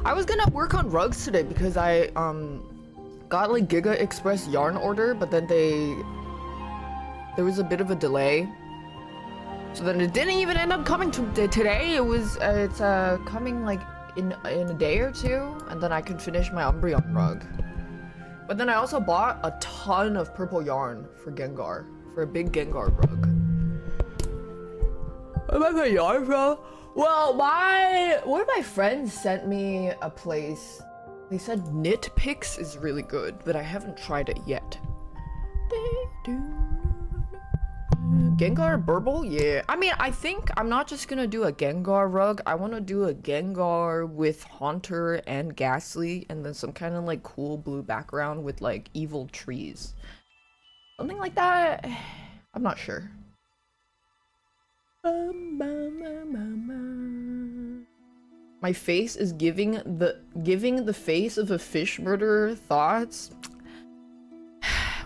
I was gonna work on rugs today because I got like Giga Express yarn order, but then there was a bit of a delay. So then it didn't even end up coming to today. It's coming like in a day or two, and then I can finish my Umbreon rug. But then I also bought a ton of purple yarn for Gengar, for a big Gengar rug. Where am I getting yarn from? Well, one of my friends sent me a place. They said Knit Picks is really good, but I haven't tried it yet. Gengar Burble? Yeah. I mean, I think I'm not just gonna do a Gengar rug. I want to do a Gengar with Haunter and Ghastly, and then some kind of like cool blue background with like evil trees. Something like that. I'm not sure. My face is giving the face of a fish murderer thoughts.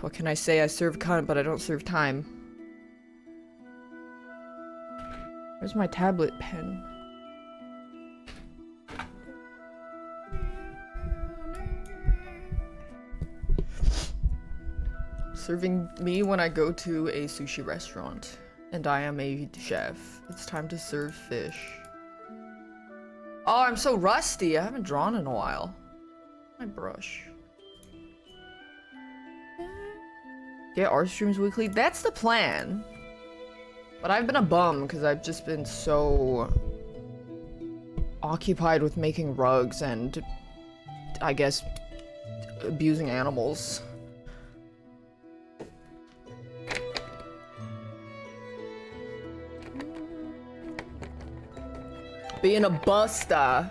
What can I say? I serve cunt, but I don't serve time. Where's my tablet pen? Serving me when I go to a sushi restaurant. And I am a chef. It's time to serve fish. Oh, I'm so rusty. I haven't drawn in a while. My brush. Get art streams weekly? That's the plan. But I've been a bum because I've just been so occupied with making rugs and, I guess, abusing animals. Being a buster. Are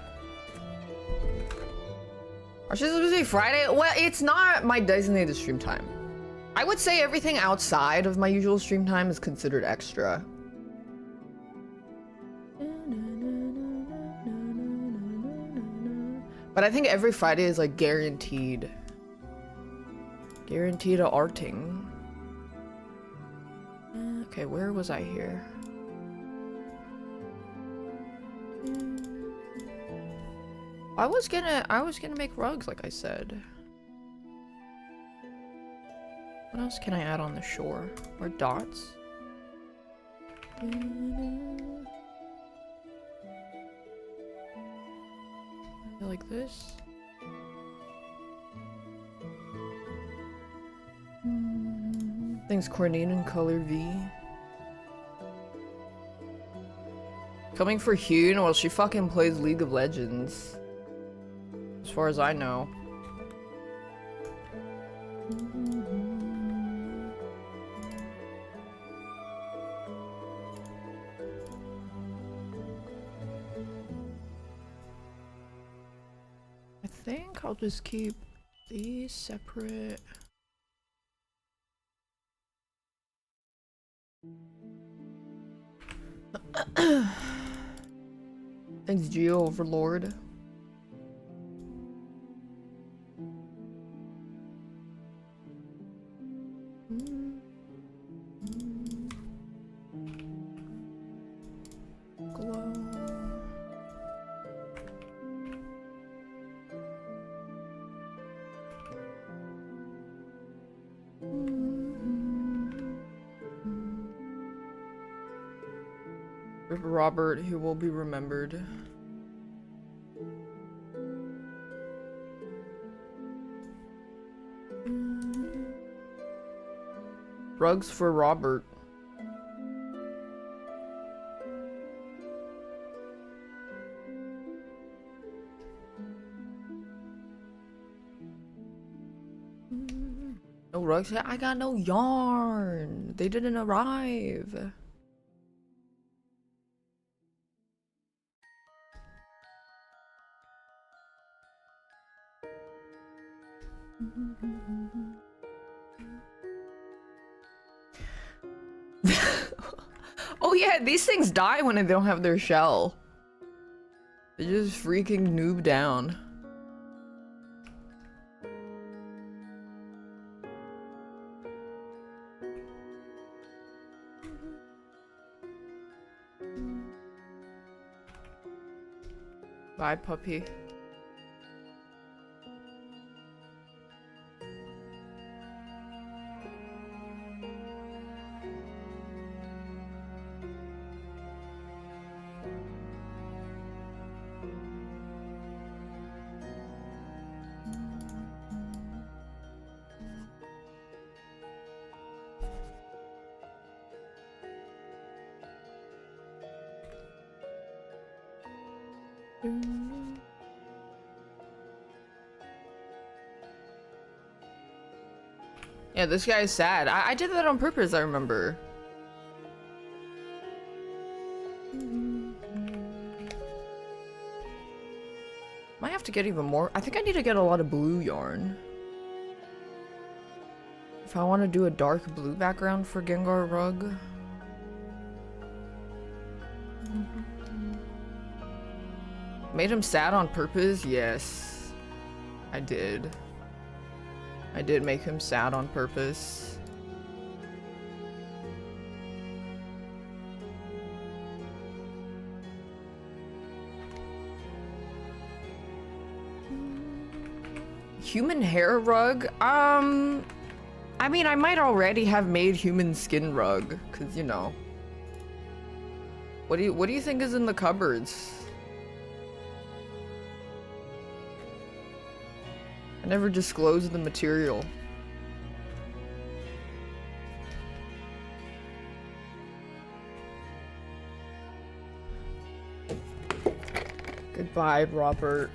she supposed to be Friday? Well, it's not my designated stream time. I would say everything outside of my usual stream time is considered extra. But I think every Friday is like guaranteed. Guaranteed a arting. Okay, where was I here? I was gonna make rugs like I said. What else can I add on the shore? Or dots? Like this? Things Cornine in color V. Coming for Hune? Well, she fucking plays League of Legends. As far as I know. I think I'll just keep these separate. Thanks, Geo Overlord. Glow. Robert, who will be remembered. Rugs for Robert. No rugs? I got no yarn. They didn't arrive. Oh yeah, these things die when they don't have their shell. They just freaking noob down. Bye, puppy. Yeah, this guy is sad. I did that on purpose, I remember. Might have to get even more. I think I need to get a lot of blue yarn. If I want to do a dark blue background for Gengar rug. Made him sad on purpose? Yes. I did. I did make him sad on purpose. Human hair rug? I mean, I might already have made human skin rug, cause you know. What do you think is in the cupboards? I never disclosed the material. Goodbye, Robert.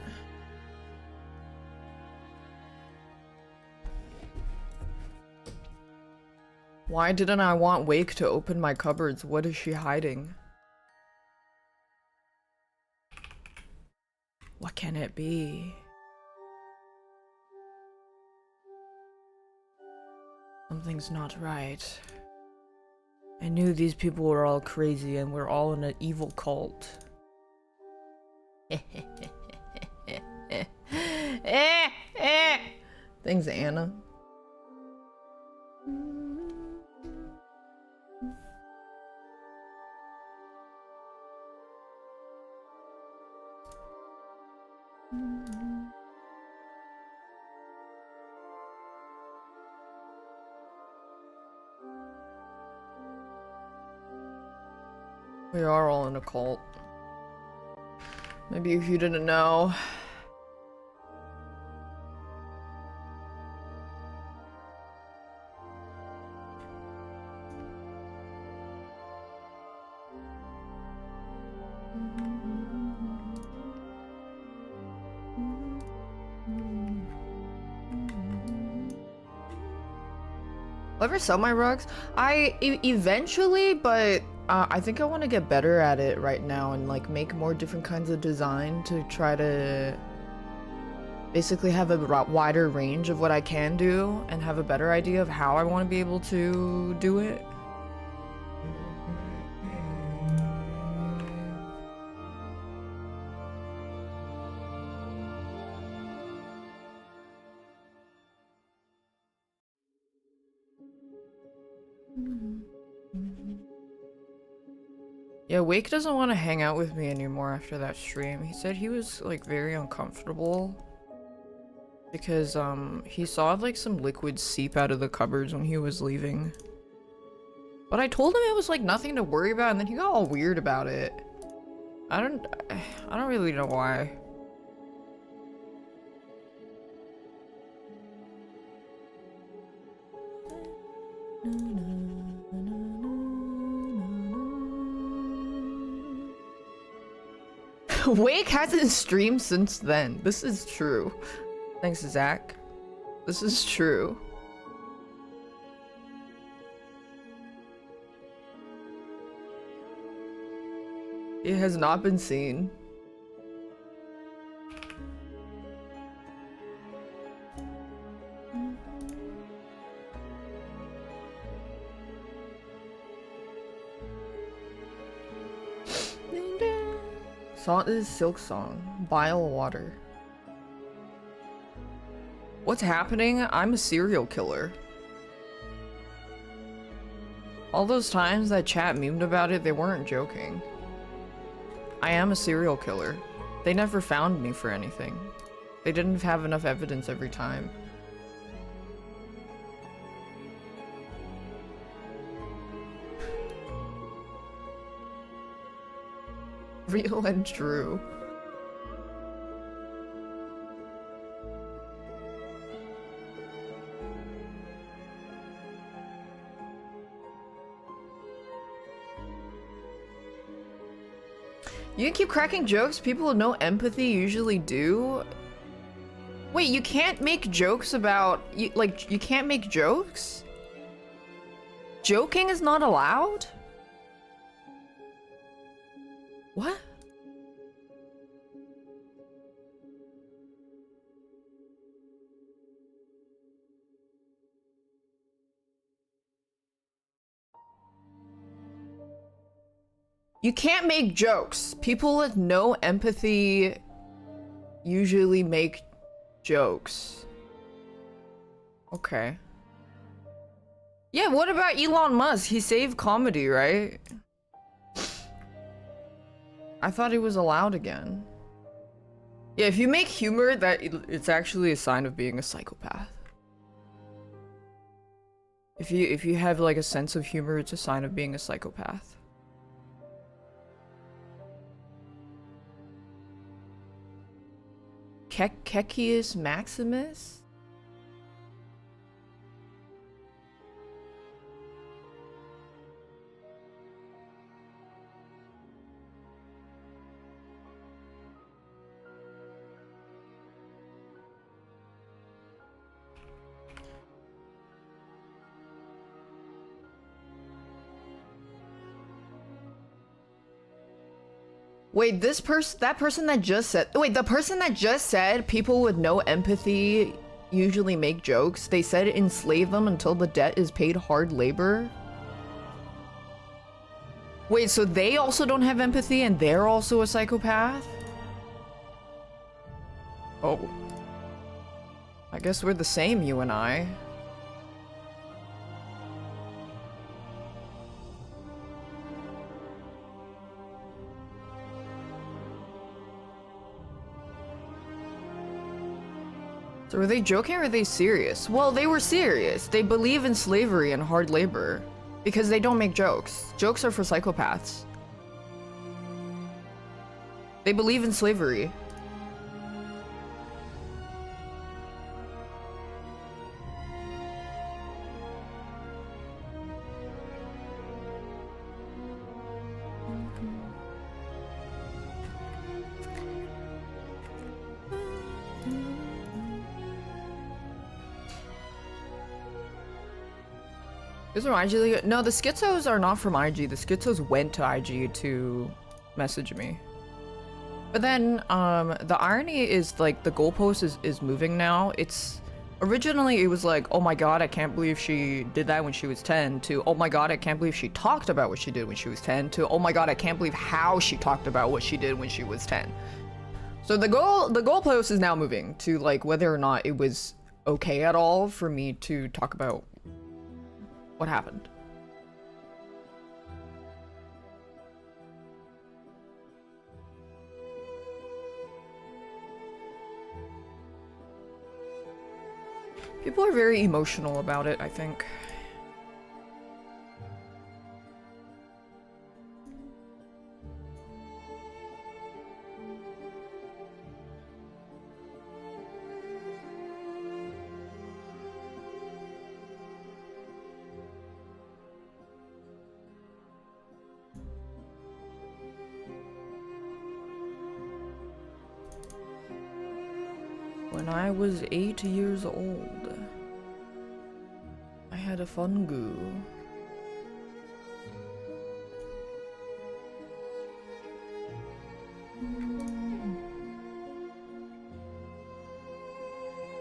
Why didn't I want Wake to open my cupboards? What is she hiding? What can it be? Something's not right. I knew these people were all crazy and we're all in an evil cult. Thanks, Anna. We are all in a cult. Maybe if you didn't know. I'll ever sell my rugs? Eventually, but I think I want to get better at it right now and like make more different kinds of design to try to basically have a wider range of what I can do and have a better idea of how I want to be able to do it. Yeah, Wake doesn't want to hang out with me anymore after that stream. He said he was like very uncomfortable because he saw like some liquid seep out of the cupboards when he was leaving. But I told him it was like nothing to worry about, and then he got all weird about it. I don't really know why. Wake hasn't streamed since then. This is true. Thanks, Zach. This is true. It has not been seen. Salt is Silk Song. Bile water. What's happening? I'm a serial killer. All those times that chat memed about it, they weren't joking. I am a serial killer. They never found me for anything. They didn't have enough evidence every time. Real and true. You can keep cracking jokes people with no empathy usually do? Wait, you can't make jokes about... you can't make jokes? Joking is not allowed? What? You can't make jokes. People with no empathy usually make jokes. Okay. Yeah, what about Elon Musk? He saved comedy, right? I thought he was allowed again. Yeah, if you make humor, it's actually a sign of being a psychopath. If you have like a sense of humor, it's a sign of being a psychopath. Kecius Maximus? Wait, that person that just said, wait, the person that just said people with no empathy usually make jokes, they said enslave them until the debt is paid hard labor? Wait, so they also don't have empathy and they're also a psychopath? Oh. I guess we're the same, you and I. So were they joking or were they serious? Well, they were serious. They believe in slavery and hard labor because they don't make jokes. Jokes are for psychopaths. They believe in slavery. These are IG. No, the schizos are not from IG. The schizos went to IG to message me. But then, the irony is like the goalpost is moving now. It's originally it was like, oh my god, I can't believe she did that when she was 10, to oh my god, I can't believe she talked about what she did when she was 10, to oh my god, I can't believe how she talked about what she did when she was 10. So the goalpost is now moving to like whether or not it was okay at all for me to talk about what happened. People are very emotional about it, I think. When I was 8 years old, I had a fungu.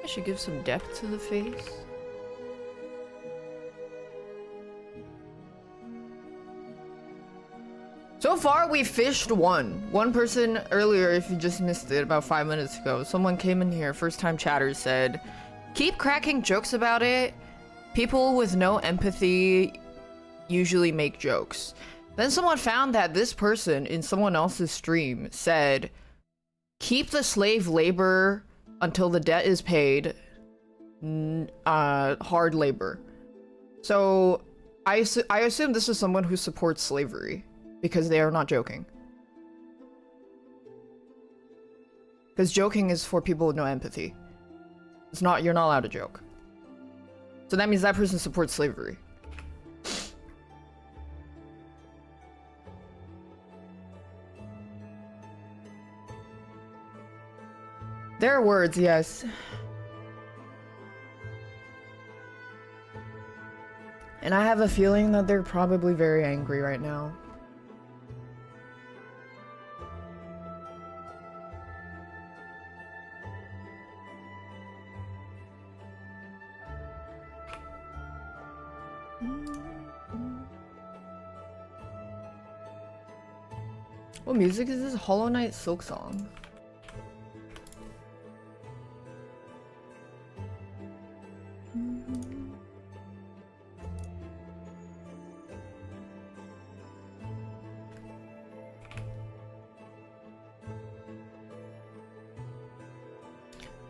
I should give some depth to the face. So far, we fished one person earlier, if you just missed it, about 5 minutes ago. Someone came in here, first time chatter, said, keep cracking jokes about it. People with no empathy usually make jokes. Then someone found that this person in someone else's stream said, keep the slave labor until the debt is paid, hard labor. So I assume this is someone who supports slavery. Because they are not joking. Because joking is for people with no empathy. It's not, you're not allowed to joke. So that means that person supports slavery. Their words, yes. And I have a feeling that they're probably very angry right now. What music is this? Hollow Knight Silk Song.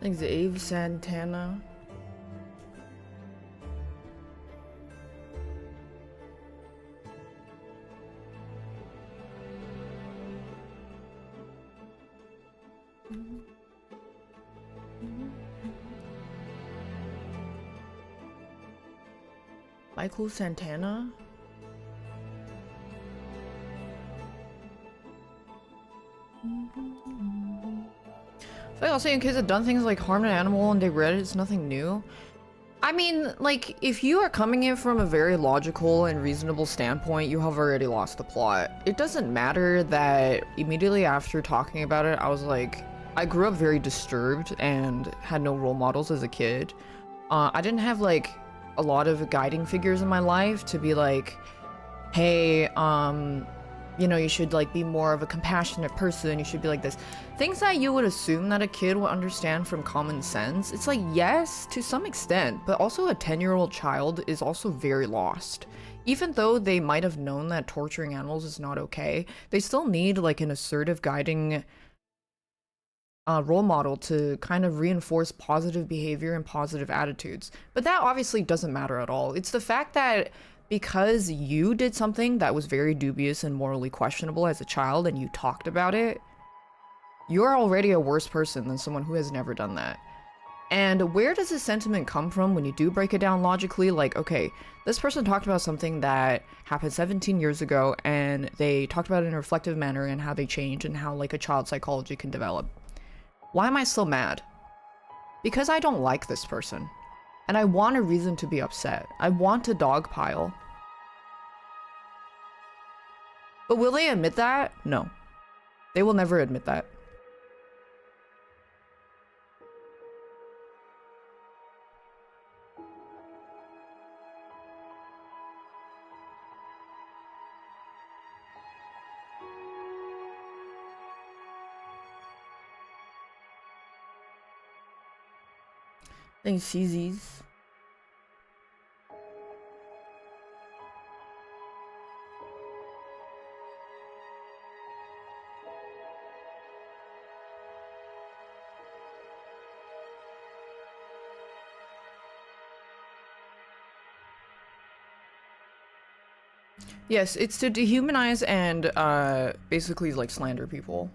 I think it's Ave Santana. Michael Santana? I feel like also in kids have done things like harm an animal and they read it, it's nothing new. I mean, like, if you are coming in from a very logical and reasonable standpoint, you have already lost the plot. It doesn't matter that immediately after talking about it, I was like, I grew up very disturbed and had no role models as a kid. I didn't have, like, a lot of guiding figures in my life to be like, hey, you know, you should like be more of a compassionate person, you should be like this. Things that you would assume that a kid would understand from common sense. It's like, yes, to some extent, but also a 10-year-old child is also very lost. Even though they might have known that torturing animals is not okay, they still need like an assertive guiding role model to kind of reinforce positive behavior and positive attitudes. But that obviously doesn't matter at all. It's the fact that because you did something that was very dubious and morally questionable as a child and you talked about it, you're already a worse person than someone who has never done that. And where does this sentiment come from when you do break it down logically? Like, okay, this person talked about something that happened 17 years ago and they talked about it in a reflective manner and how they change and how like a child's psychology can develop. Why am I still mad? Because I don't like this person. And I want a reason to be upset. I want to dogpile. But will they admit that? No. They will never admit that. I think CZ's. Yes, it's to dehumanize and basically like slander people.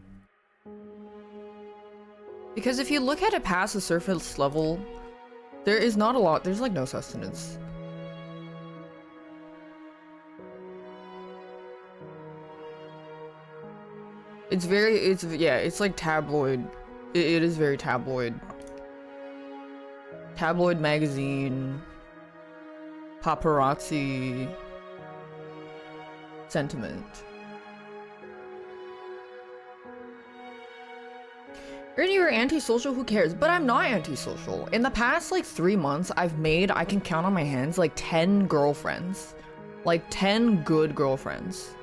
Because if you look at it past the surface level, there is not a lot, there's like no sustenance. It's very, yeah, it's like tabloid. It is very tabloid. Tabloid magazine. Paparazzi. Sentiment. Ernie, you're antisocial, who cares? But I'm not antisocial. In the past like 3 months, I've made, I can count on my hands, like 10 girlfriends. Like 10 good girlfriends.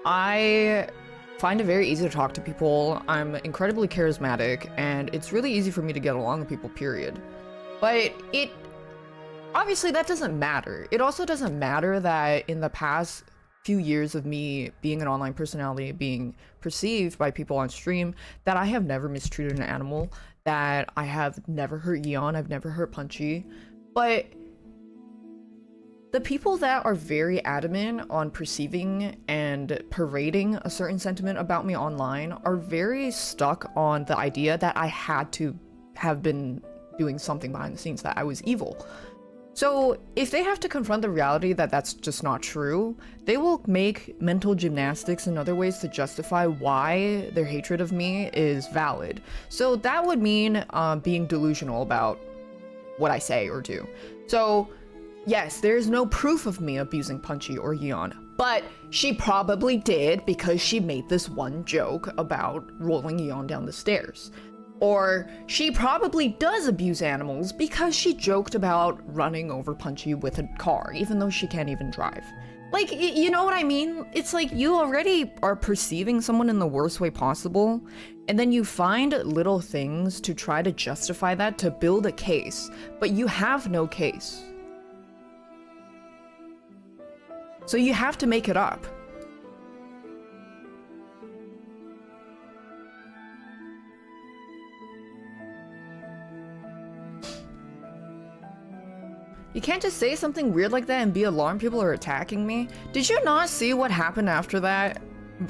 I find it very easy to talk to people. I'm incredibly charismatic, and it's really easy for me to get along with people, period. But it, obviously that doesn't matter. It also doesn't matter that in the past few years of me being an online personality, being perceived by people on stream, that I have never mistreated an animal, that I have never hurt Yeon, I've never hurt Punchy. But the people that are very adamant on perceiving and parading a certain sentiment about me online are very stuck on the idea that I had to have been doing something behind the scenes, that I was evil. So if they have to confront the reality that that's just not true, they will make mental gymnastics and other ways to justify why their hatred of me is valid. So that would mean being delusional about what I say or do. So yes, there's no proof of me abusing Punchy or Yeon, but she probably did because she made this one joke about rolling Yeon down the stairs. Or she probably does abuse animals because she joked about running over Punchy with a car, even though she can't even drive. Like, you know what I mean? It's like you already are perceiving someone in the worst way possible, and then you find little things to try to justify that to build a case, but you have no case. So you have to make it up. You can't just say something weird like that and be alarmed people are attacking me. Did you not see what happened after that?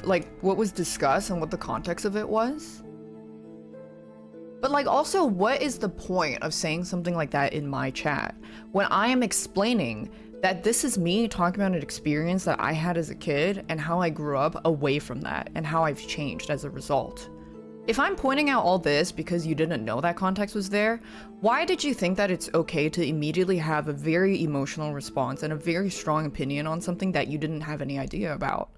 Like, what was discussed and what the context of it was? But like, also, what is the point of saying something like that in my chat when I am explaining that this is me talking about an experience that I had as a kid and how I grew up away from that and how I've changed as a result? If I'm pointing out all this because you didn't know that context was there, why did you think that it's okay to immediately have a very emotional response and a very strong opinion on something that you didn't have any idea about?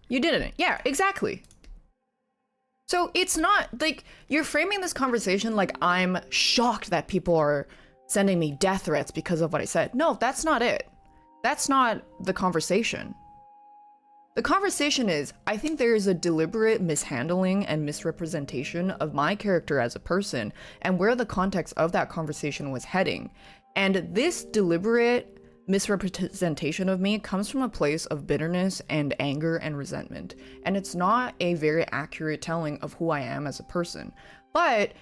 You didn't. Yeah, exactly. So it's not like you're framing this conversation like I'm shocked that people are sending me death threats because of what I said. No, that's not it. That's not the conversation. The conversation is, I think there is a deliberate mishandling and misrepresentation of my character as a person and where the context of that conversation was heading. And this deliberate misrepresentation of me comes from a place of bitterness and anger and resentment. And it's not a very accurate telling of who I am as a person. But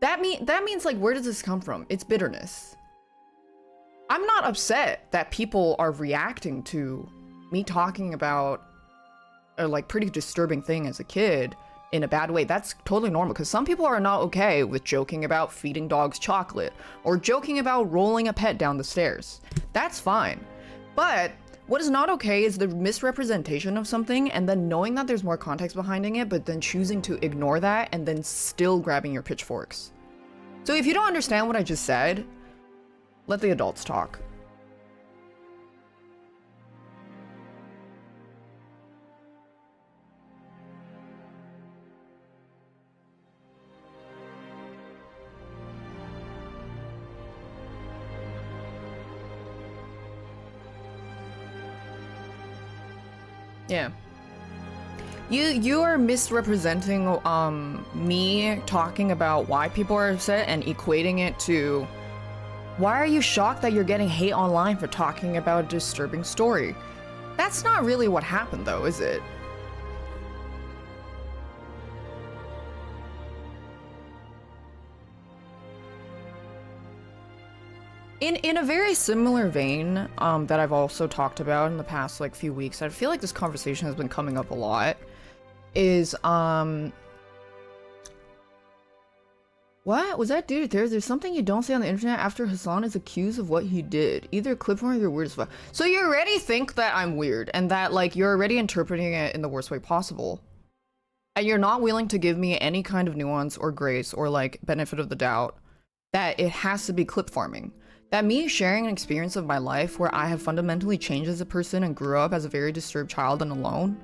that means like, where does this come from? It's bitterness. I'm not upset that people are reacting to me talking about a like pretty disturbing thing as a kid in a bad way. That's totally normal because some people are not okay with joking about feeding dogs chocolate or joking about rolling a pet down the stairs. That's fine. But what is not okay is the misrepresentation of something and then knowing that there's more context behind it, but then choosing to ignore that and then still grabbing your pitchforks. So if you don't understand what I just said, let the adults talk. Yeah. You are misrepresenting me talking about why people are upset and equating it to why are you shocked that you're getting hate online for talking about a disturbing story? That's not really what happened though, is it? In a very similar vein, that I've also talked about in the past like few weeks, I feel like this conversation has been coming up a lot, is what was that, dude? There's something you don't say on the internet after Hassan is accused of what he did. Either clip or you're weird as fuck. So you already think that I'm weird and that like you're already interpreting it in the worst way possible. And you're not willing to give me any kind of nuance or grace or like benefit of the doubt that it has to be clip farming. That me sharing an experience of my life where I have fundamentally changed as a person and grew up as a very disturbed child and alone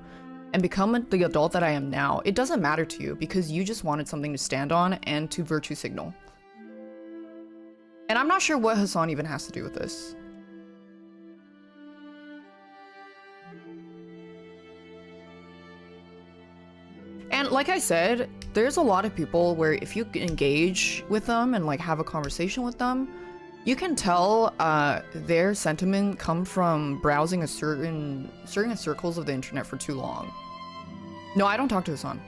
and become the adult that I am now, it doesn't matter to you because you just wanted something to stand on and to virtue signal. And I'm not sure what Hassan even has to do with this. And like I said, there's a lot of people where if you engage with them and like have a conversation with them, you can tell their sentiment come from browsing certain circles of the internet for too long. No, I don't talk to Hassan.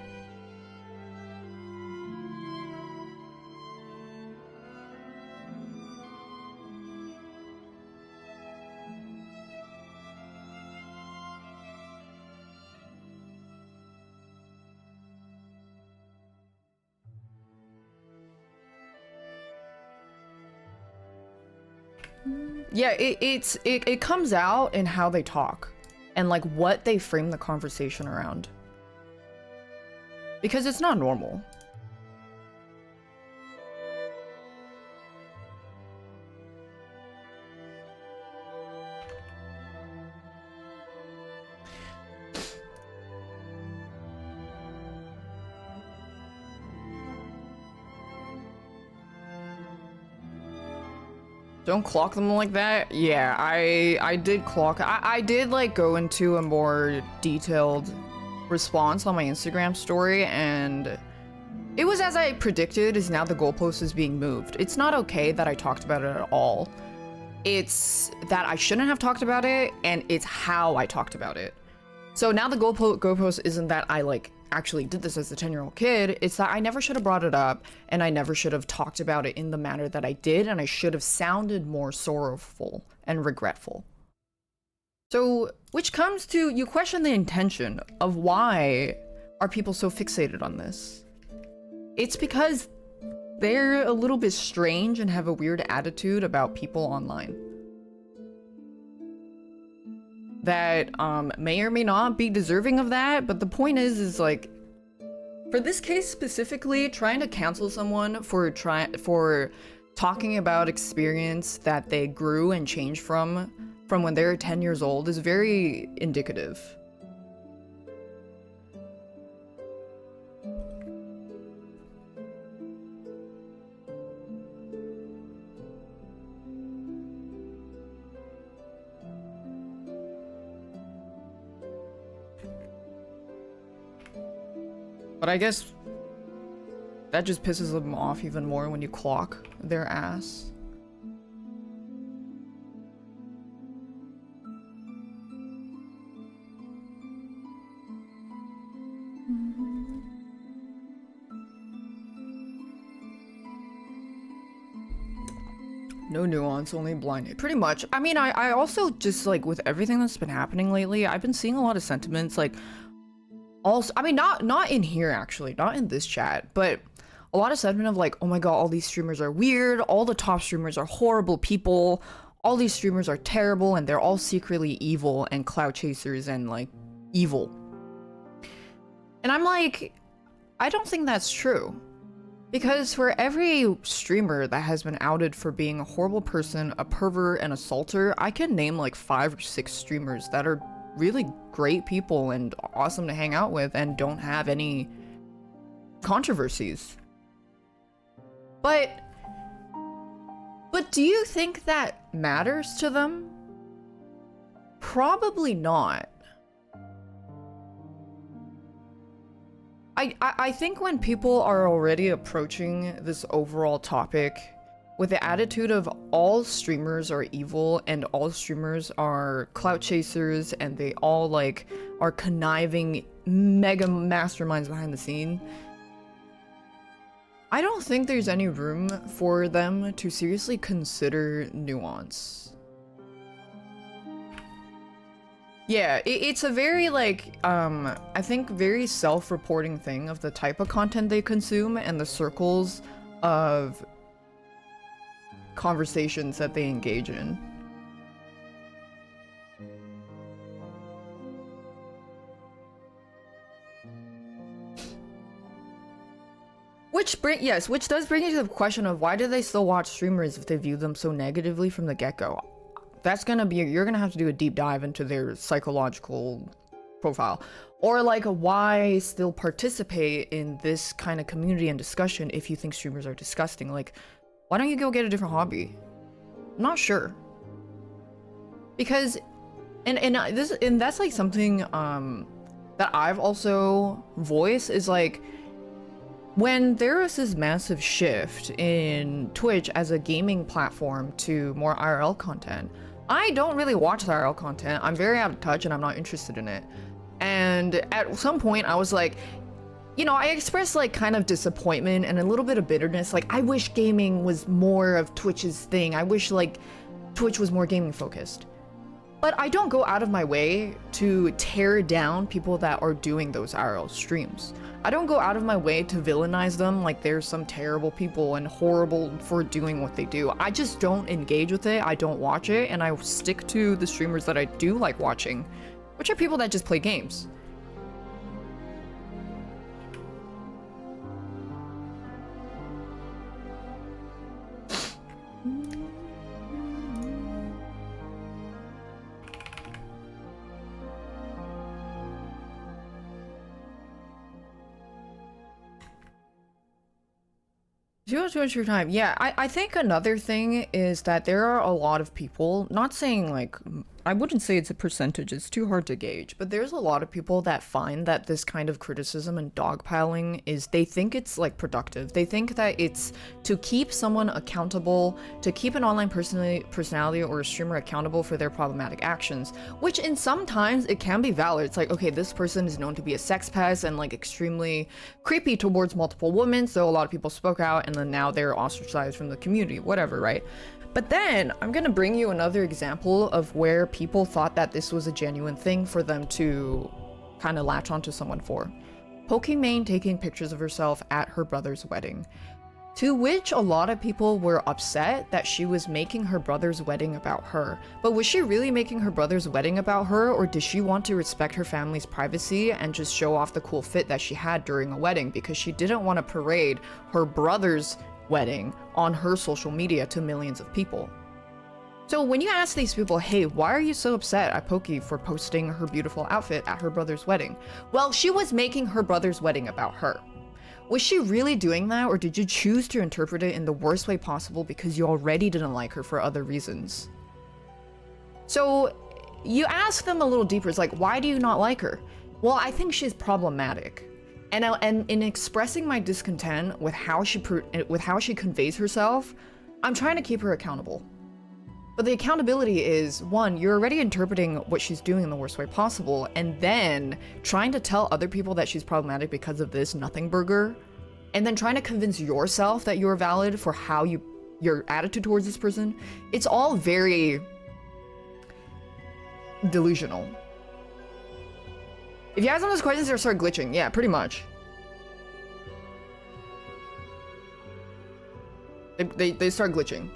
Yeah, it comes out in how they talk and like what they frame the conversation around. Because it's not normal. Don't clock them like that? Yeah, I did clock. I did like go into a more detailed response on my Instagram story, and it was as I predicted. Is now the goalpost is being moved. It's not okay that I talked about it at all. It's that I shouldn't have talked about it, and it's how I talked about it. So now the goalpost isn't that I like actually did this as a 10-year-old kid. It's that I never should have brought it up, and I never should have talked about it in the manner that I did, and I should have sounded more sorrowful and regretful. So, which comes to, you question the intention of why are people so fixated on this? It's because they're a little bit strange and have a weird attitude about people online. That may or may not be deserving of that, but the point is like, for this case specifically, trying to cancel someone for talking about experience that they grew and changed from when they were 10 years old is very indicative. But I guess that just pisses them off even more when you clock their ass. No nuance, only blind. Pretty much. I mean, I also just like with everything that's been happening lately, I've been seeing a lot of sentiments like also, I mean, not in here actually, not in this chat, but a lot of sentiment of like, oh my god, all these streamers are weird, all the top streamers are horrible people, all these streamers are terrible, and they're all secretly evil and cloud chasers and like evil. And I'm like, I don't think that's true. Because for every streamer that has been outed for being a horrible person, a pervert, and assaulter, I can name like 5 or 6 streamers that are really great people and awesome to hang out with and don't have any controversies. But do you think that matters to them? Probably not. I think when people are already approaching this overall topic with the attitude of all streamers are evil and all streamers are clout chasers and they all like are conniving mega masterminds behind the scene, I don't think there's any room for them to seriously consider nuance. Yeah, it's a very like, I think very self-reporting thing of the type of content they consume and the circles of conversations that they engage in. Which does bring you to the question of why do they still watch streamers if they view them so negatively from the get-go? That's gonna be, you're gonna have to do a deep dive into their psychological profile. Or like, why still participate in this kind of community and discussion if you think streamers are disgusting? Like, why don't you go get a different hobby? I'm not sure. Because, and that's like something that I've also voiced is like, when there was this massive shift in Twitch as a gaming platform to more IRL content, I don't really watch the IRL content. I'm very out of touch and I'm not interested in it. And at some point I was like, you know, I expressed like kind of disappointment and a little bit of bitterness. Like, I wish gaming was more of Twitch's thing. I wish like Twitch was more gaming focused. But I don't go out of my way to tear down people that are doing those IRL streams. I don't go out of my way to villainize them like they're some terrible people and horrible for doing what they do. I just don't engage with it, I don't watch it, and I stick to the streamers that I do like watching, which are people that just play games. Too much of your time. Yeah, I think another thing is that there are a lot of people, not saying like, I wouldn't say it's a percentage, it's too hard to gauge, but there's a lot of people that find that this kind of criticism and dogpiling is, they think it's like productive. They think that it's to keep someone accountable, to keep an online personality or a streamer accountable for their problematic actions, which in sometimes it can be valid. It's like, okay, this person is known to be a sex pest and like extremely creepy towards multiple women, so a lot of people spoke out and then now they're ostracized from the community, whatever, right? But then I'm gonna bring you another example of where people thought that this was a genuine thing for them to kind of latch onto someone for. Pokimane taking pictures of herself at her brother's wedding, to which a lot of people were upset that she was making her brother's wedding about her. But was she really making her brother's wedding about her, or did she want to respect her family's privacy and just show off the cool fit that she had during a wedding because she didn't want to parade her brother's wedding on her social media to millions of people? So when you ask these people, hey, why are you so upset at Poki for posting her beautiful outfit at her brother's wedding? Well, she was making her brother's wedding about her. Was she really doing that, or did you choose to interpret it in the worst way possible because you already didn't like her for other reasons? So you ask them a little deeper, it's like, why do you not like her? Well, I think she's problematic. And in expressing my discontent with how she conveys herself, I'm trying to keep her accountable. But the accountability is, one, you're already interpreting what she's doing in the worst way possible, and then trying to tell other people that she's problematic because of this nothing burger, and then trying to convince yourself that you're valid for how your attitude towards this person. It's all very delusional. If you ask them those questions, they'll start glitching. Yeah, pretty much. They start glitching.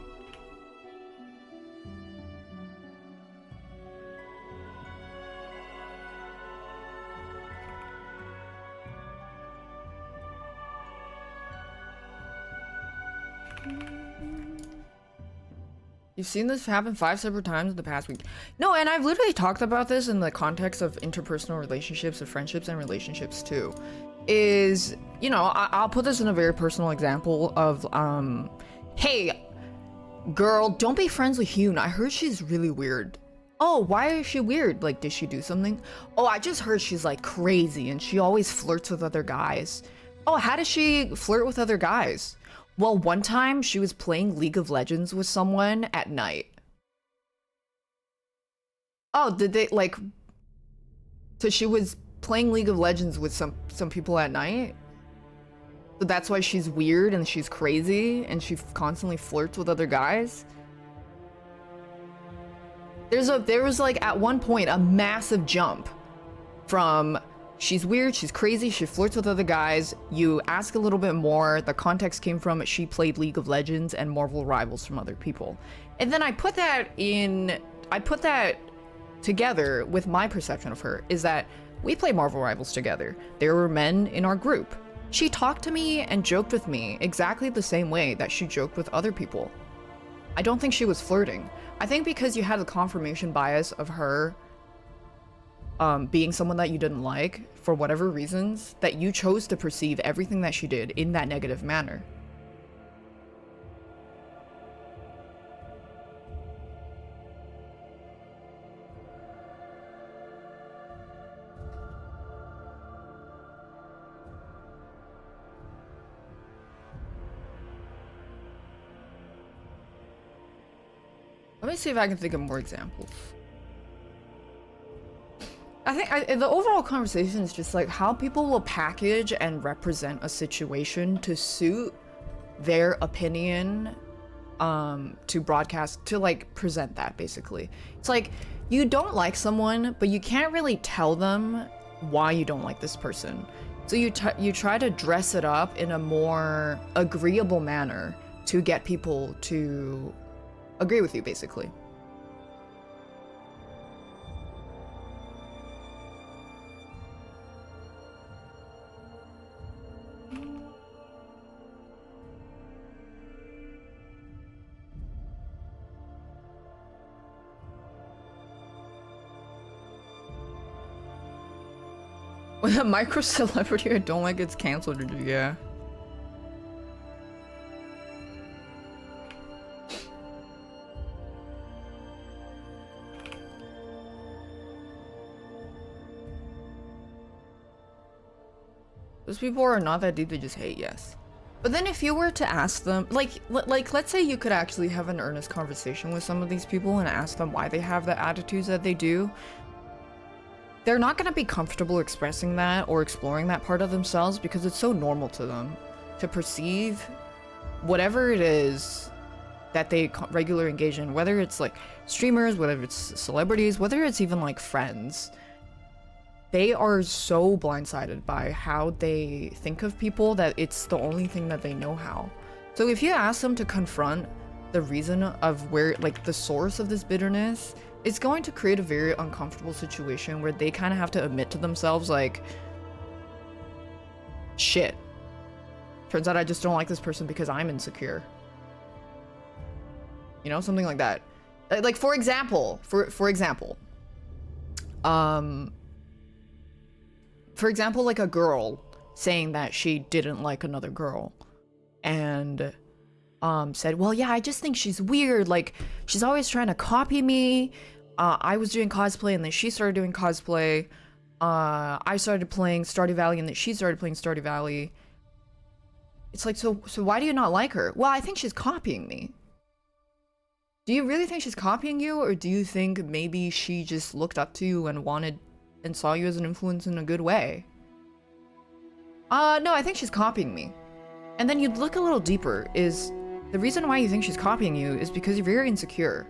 You've seen this happen 5 separate times in the past week. No, and I've literally talked about this in the context of interpersonal relationships, of friendships and relationships too. Is, you know, I'll put this in a very personal example of, hey, girl, don't be friends with Hyun. I heard she's really weird. Oh, why is she weird? Like, did she do something? Oh, I just heard she's like crazy and she always flirts with other guys. Oh, how does she flirt with other guys? Well, one time she was playing League of Legends with someone at night. Oh, did they like... So she was playing League of Legends with some people at night? So that's why she's weird and she's crazy and she constantly flirts with other guys? There was like at one point a massive jump from... She's weird, she's crazy, she flirts with other guys. You ask a little bit more, the context came from she played League of Legends and Marvel Rivals from other people. And then I put that together with my perception of her, is that we play Marvel Rivals together. There were men in our group. She talked to me and joked with me exactly the same way that she joked with other people. I don't think she was flirting. I think because you had the confirmation bias of her being someone that you didn't like, for whatever reasons, that you chose to perceive everything that she did in that negative manner. Let me see if I can think of more examples. I think the overall conversation is just like how people will package and represent a situation to suit their opinion to broadcast, to like present that basically. It's like you don't like someone, but you can't really tell them why you don't like this person. So you try to dress it up in a more agreeable manner to get people to agree with you, basically. When a micro celebrity I don't like gets canceled, yeah. Those people are not that deep, they just hate, yes. But then if you were to ask them, like let's say you could actually have an earnest conversation with some of these people and ask them why they have the attitudes that they do, they're not going to be comfortable expressing that or exploring that part of themselves because it's so normal to them to perceive whatever it is that they regularly engage in, whether it's like streamers, whether it's celebrities, whether it's even like friends. They are so blindsided by how they think of people that it's the only thing that they know how. So if you ask them to confront the reason of where, like, the source of this bitterness, it's going to create a very uncomfortable situation where they kind of have to admit to themselves, like, shit. Turns out I just don't like this person because I'm insecure. You know, something like that. Like, for example, for example, like a girl saying that she didn't like another girl and said, well, yeah, I just think she's weird. Like, she's always trying to copy me. I was doing cosplay and then she started doing cosplay. I started playing Stardew Valley and then she started playing Stardew Valley. It's like, so why do you not like her? Well, I think she's copying me. Do you really think she's copying you? Or do you think maybe she just looked up to you and wanted and saw you as an influence in a good way? No, I think she's copying me. And then you'd look a little deeper, is the reason why you think she's copying you is because you're very insecure.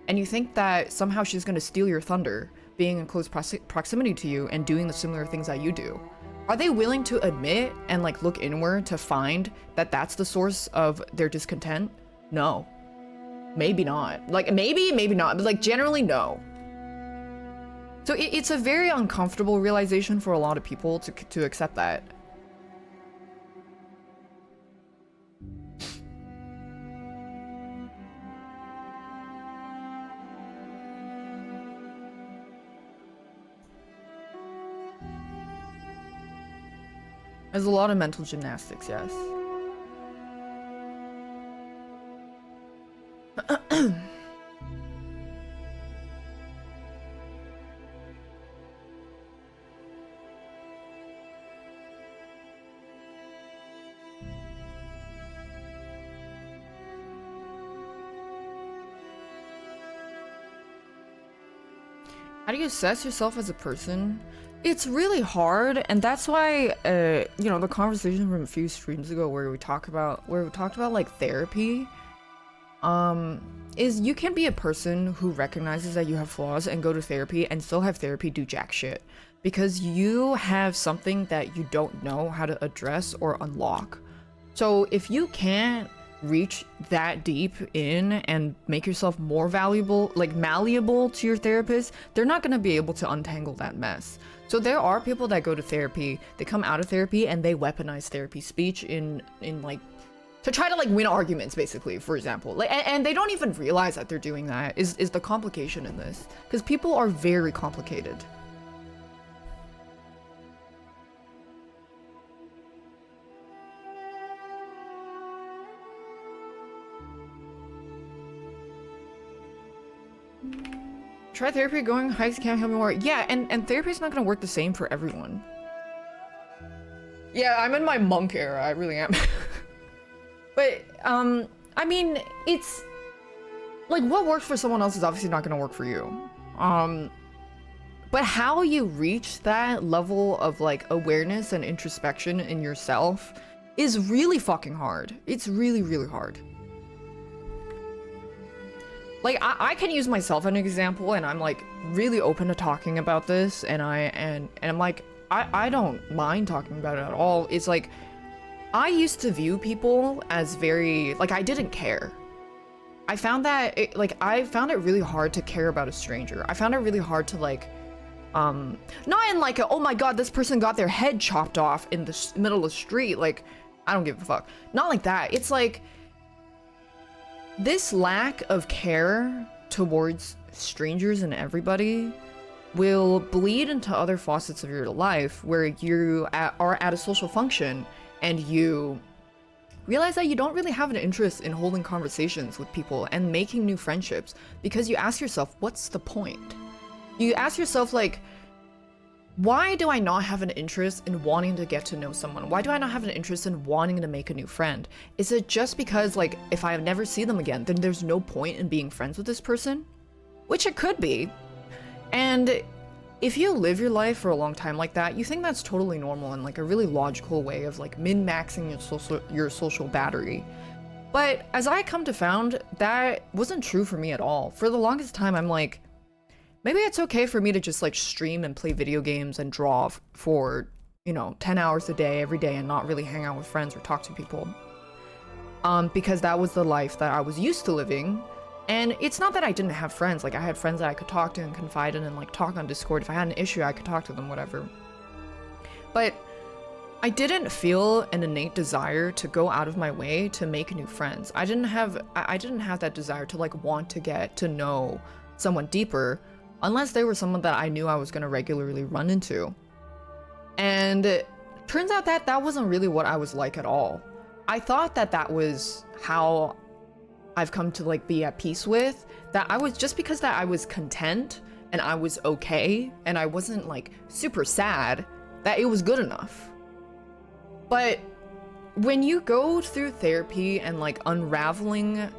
And you think that somehow she's gonna steal your thunder, being in close proximity to you and doing the similar things that you do. Are they willing to admit and like look inward to find that that's the source of their discontent? No. Maybe not. Like, maybe not, but like generally no. So it's a very uncomfortable realization for a lot of people to accept that. There's a lot of mental gymnastics, yes. How do you assess yourself as a person? It's really hard, and that's why, you know, the conversation from a few streams ago where we talked about like therapy, is you can be a person who recognizes that you have flaws and go to therapy and still have therapy do jack shit because you have something that you don't know how to address or unlock. So if you can't reach that deep in and make yourself more valuable, like malleable to your therapist, they're not going to be able to untangle that mess. So there are people that go to therapy, they come out of therapy and they weaponize therapy speech in like to try to like win arguments, basically, for example. Like, and they don't even realize that they're doing that is the complication in this, because people are very complicated. Try therapy, going hikes can't help me more. Yeah, and therapy's not gonna work the same for everyone. Yeah, I'm in my monk era, I really am. But, I mean, it's... like, what works for someone else is obviously not gonna work for you. But how you reach that level of, like, awareness and introspection in yourself is really fucking hard. It's really, really hard. like I can use myself as an example, and I'm like really open to talking about this, and I'm like I don't mind talking about it at all. It's like I used to view people as very like I didn't care. I found that I found it really hard to care about a stranger. I found it really hard to like not in like a, oh my god, this person got their head chopped off in the middle of the street, like I don't give a fuck. Not like that. It's like this lack of care towards strangers and everybody will bleed into other facets of your life where you are at a social function and you realize that you don't really have an interest in holding conversations with people and making new friendships because you ask yourself, what's the point? You ask yourself, like, why do I not have an interest in wanting to get to know someone? Why do I not have an interest in wanting to make a new friend? Is it just because, like, if I never see them again, then there's no point in being friends with this person? Which it could be. And if you live your life for a long time like that, you think that's totally normal and like a really logical way of like min-maxing your social battery. But as I come to found, that wasn't true for me at all. For the longest time, I'm like, maybe it's okay for me to just like stream and play video games and draw for, you know, 10 hours a day every day and not really hang out with friends or talk to people. Because that was the life that I was used to living. And it's not that I didn't have friends. Like I had friends that I could talk to and confide in and like talk on Discord. If I had an issue, I could talk to them, whatever. But I didn't feel an innate desire to go out of my way to make new friends. I didn't have that desire to like want to get to know someone deeper unless they were someone that I knew I was going to regularly run into. And it turns out that that wasn't really what I was like at all. I thought that that was how I've come to like be at peace with, that I was just because that I was content and I was okay and I wasn't like super sad, that it was good enough. But when you go through therapy and like unraveling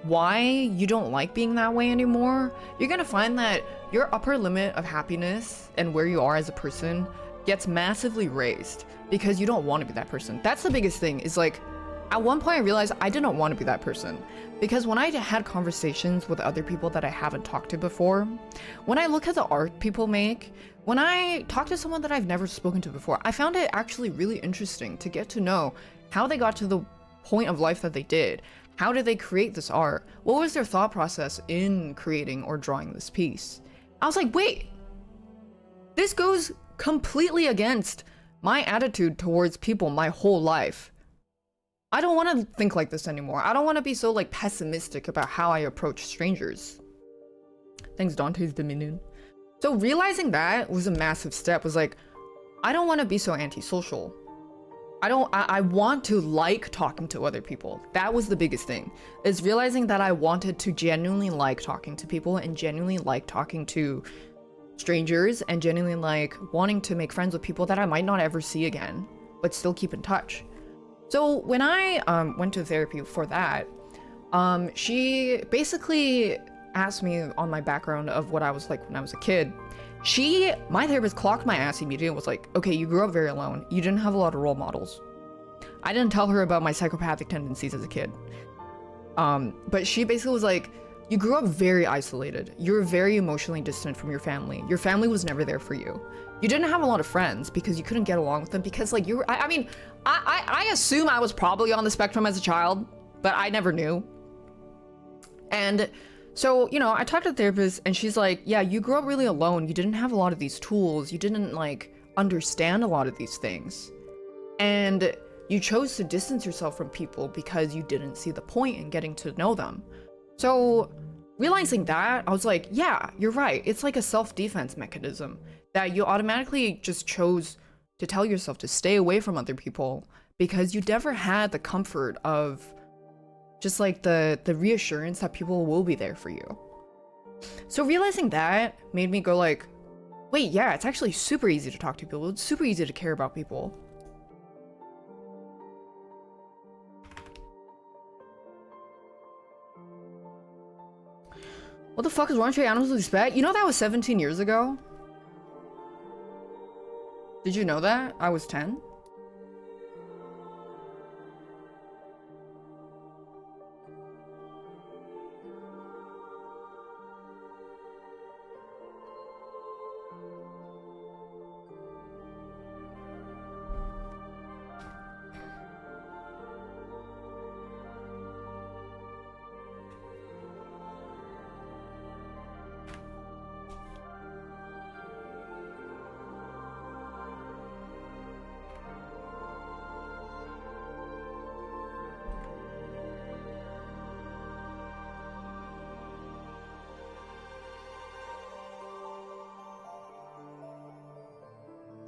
why you don't like being that way anymore, you're gonna find that your upper limit of happiness and where you are as a person gets massively raised because you don't want to be that person. That's the biggest thing, is like, at one point I realized I didn't want to be that person. Because when I had conversations with other people that I haven't talked to before, when I look at the art people make, when I talk to someone that I've never spoken to before, I found it actually really interesting to get to know how they got to the point of life that they did. How did they create this art? What was their thought process in creating or drawing this piece? I was like, wait, this goes completely against my attitude towards people my whole life. I don't want to think like this anymore. I don't want to be so like pessimistic about how I approach strangers. Thanks, Dante's Dominion. So realizing that was a massive step. Was like, I don't want to be so antisocial. I want to like talking to other people. That was the biggest thing, is realizing that I wanted to genuinely like talking to people and genuinely like talking to strangers and genuinely like wanting to make friends with people that I might not ever see again, but still keep in touch. So when I went to therapy for that, she basically asked me on my background of what I was like when I was a kid. My therapist clocked my ass immediately and was like, okay, you grew up very alone. You didn't have a lot of role models. I didn't tell her about my psychopathic tendencies as a kid. But she basically was like, you grew up very isolated. You were very emotionally distant from your family. Your family was never there for you. You didn't have a lot of friends because you couldn't get along with them because like you were, I assume I was probably on the spectrum as a child, but I never knew. And so, you know, I talked to the therapist and she's like, yeah, you grew up really alone. You didn't have a lot of these tools. You didn't like understand a lot of these things. And you chose to distance yourself from people because you didn't see the point in getting to know them. So realizing that, I was like, yeah, you're right. It's like a self-defense mechanism that you automatically just chose to tell yourself to stay away from other people because you never had the comfort of just like the reassurance that people will be there for you. So realizing that made me go like, wait, yeah, it's actually super easy to talk to people. It's super easy to care about people. What the fuck is wrong with animals with respect? You know that was 17 years ago? Did you know that? I was 10?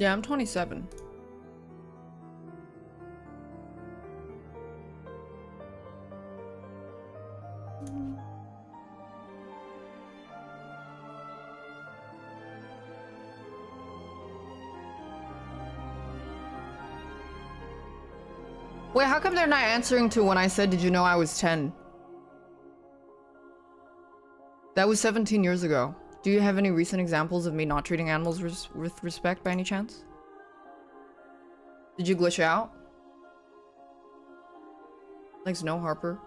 Yeah, I'm 27. Wait, how come they're not answering to when I said, did you know I was 10? That was 17 years ago. Do you have any recent examples of me not treating animals with respect by any chance? Did you glitch out? Thanks, no, Harper.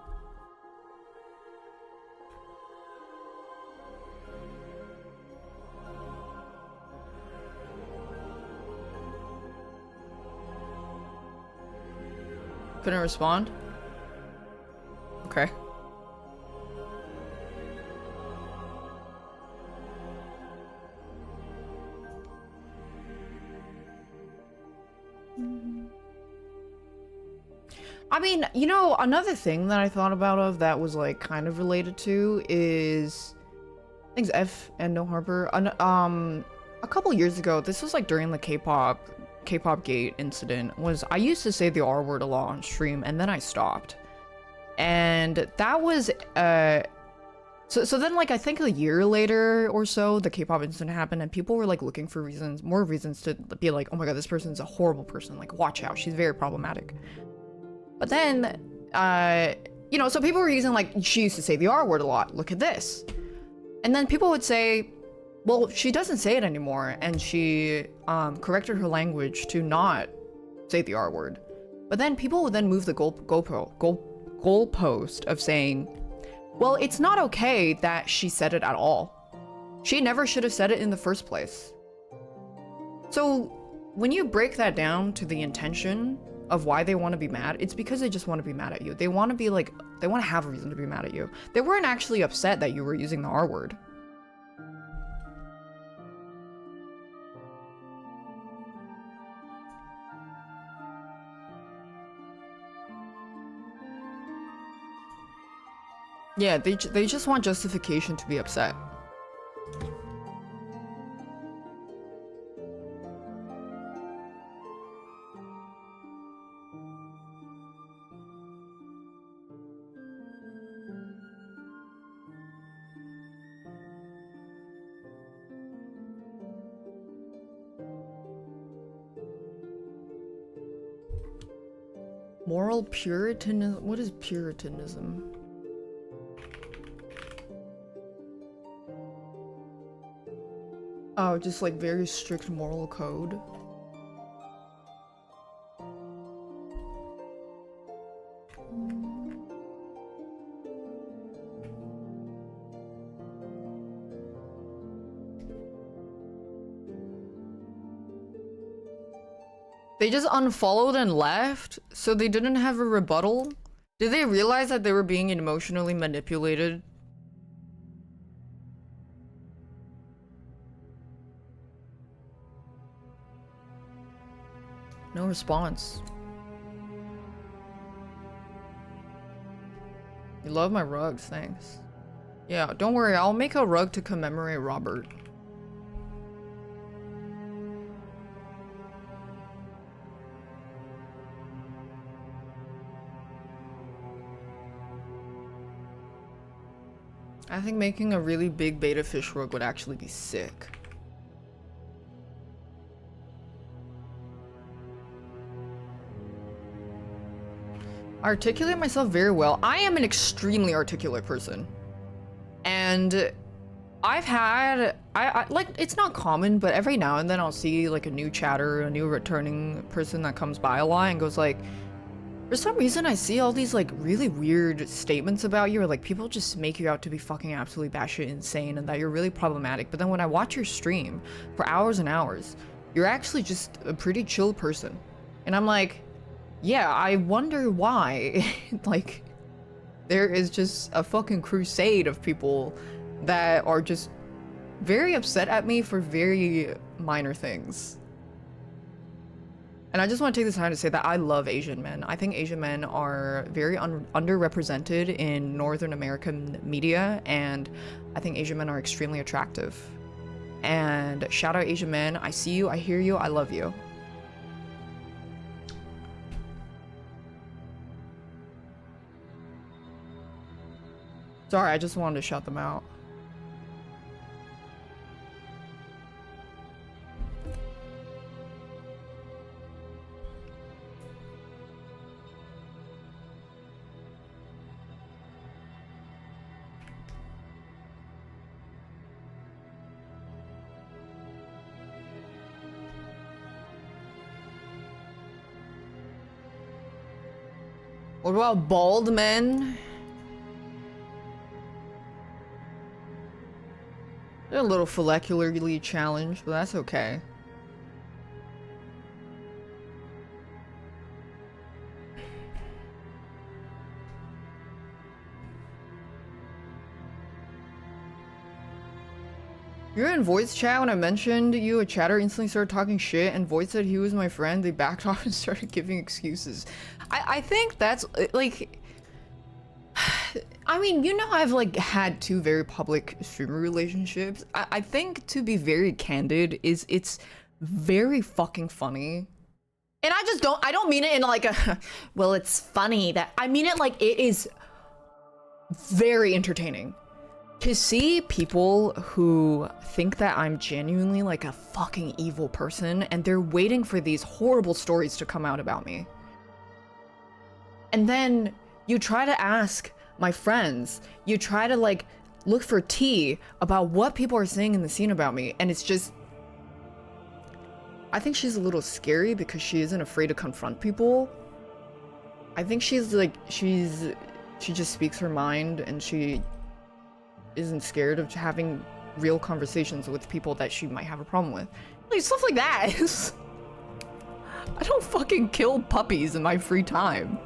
Couldn't respond? Okay. I mean, you know, another thing that I thought about that was like kind of related to is thanks F and no Harper. A couple years ago, this was like during the K-pop gate incident, was I used to say the R word a lot on stream and then I stopped. And that was so then like I think a year later or so the K-pop incident happened and people were like looking for more reasons to be like, oh my god, this person's a horrible person, like watch out, she's very problematic. But then you know, so people were using like, she used to say the R word a lot, look at this. And then people would say, well, she doesn't say it anymore, and she corrected her language to not say the R word. But then people would then move the goalpost of saying, well, it's not okay that she said it at all. She never should have said it in the first place. So when you break that down to the intention of why they want to be mad, it's because they just want to be mad at you. They want to be like, they want to have a reason to be mad at you. They weren't actually upset that you were using the R word. Yeah, they just want justification to be upset. Moral Puritanism? What is Puritanism? Oh, just like very strict moral code. They just unfollowed and left, so they didn't have a rebuttal? Did they realize that they were being emotionally manipulated? No response. You love my rugs, thanks. Yeah, don't worry, I'll make a rug to commemorate Robert. I think making a really big beta fish rug would actually be sick. I articulate myself very well. I am an extremely articulate person. And I've had, I like, it's not common, but every now and then I'll see like a new chatter, a new returning person that comes by a lot and goes like, for some reason I see all these like really weird statements about you, or like people just make you out to be fucking absolutely batshit insane and that you're really problematic. But then when I watch your stream for hours and hours, you're actually just a pretty chill person. And I'm like, yeah, I wonder why. Like, there is just a fucking crusade of people that are just very upset at me for very minor things. And I just want to take this time to say that I love Asian men. I think Asian men are very underrepresented in Northern American media, and I think Asian men are extremely attractive. And shout out Asian man. I see you, I hear you, I love you. Sorry, I just wanted to shout them out. What about bald men? They're a little follicularly challenged, but that's okay. You're in voice chat when I mentioned you, a chatter instantly started talking shit, and voice said he was my friend. They backed off and started giving excuses. I think that's like, I mean, you know, I've like had two very public streamer relationships. I think, to be very candid, it's very fucking funny. And I don't mean it in like a, well, it's funny that, I mean it like it is very entertaining. To see people who think that I'm genuinely like a fucking evil person and they're waiting for these horrible stories to come out about me. And then you try to ask my friends, you try to like look for tea about what people are saying in the scene about me, and it's just, I think she's a little scary because she isn't afraid to confront people. I think she's like, she just speaks her mind and she isn't scared of having real conversations with people that she might have a problem with. Like stuff like that. I don't fucking kill puppies in my free time.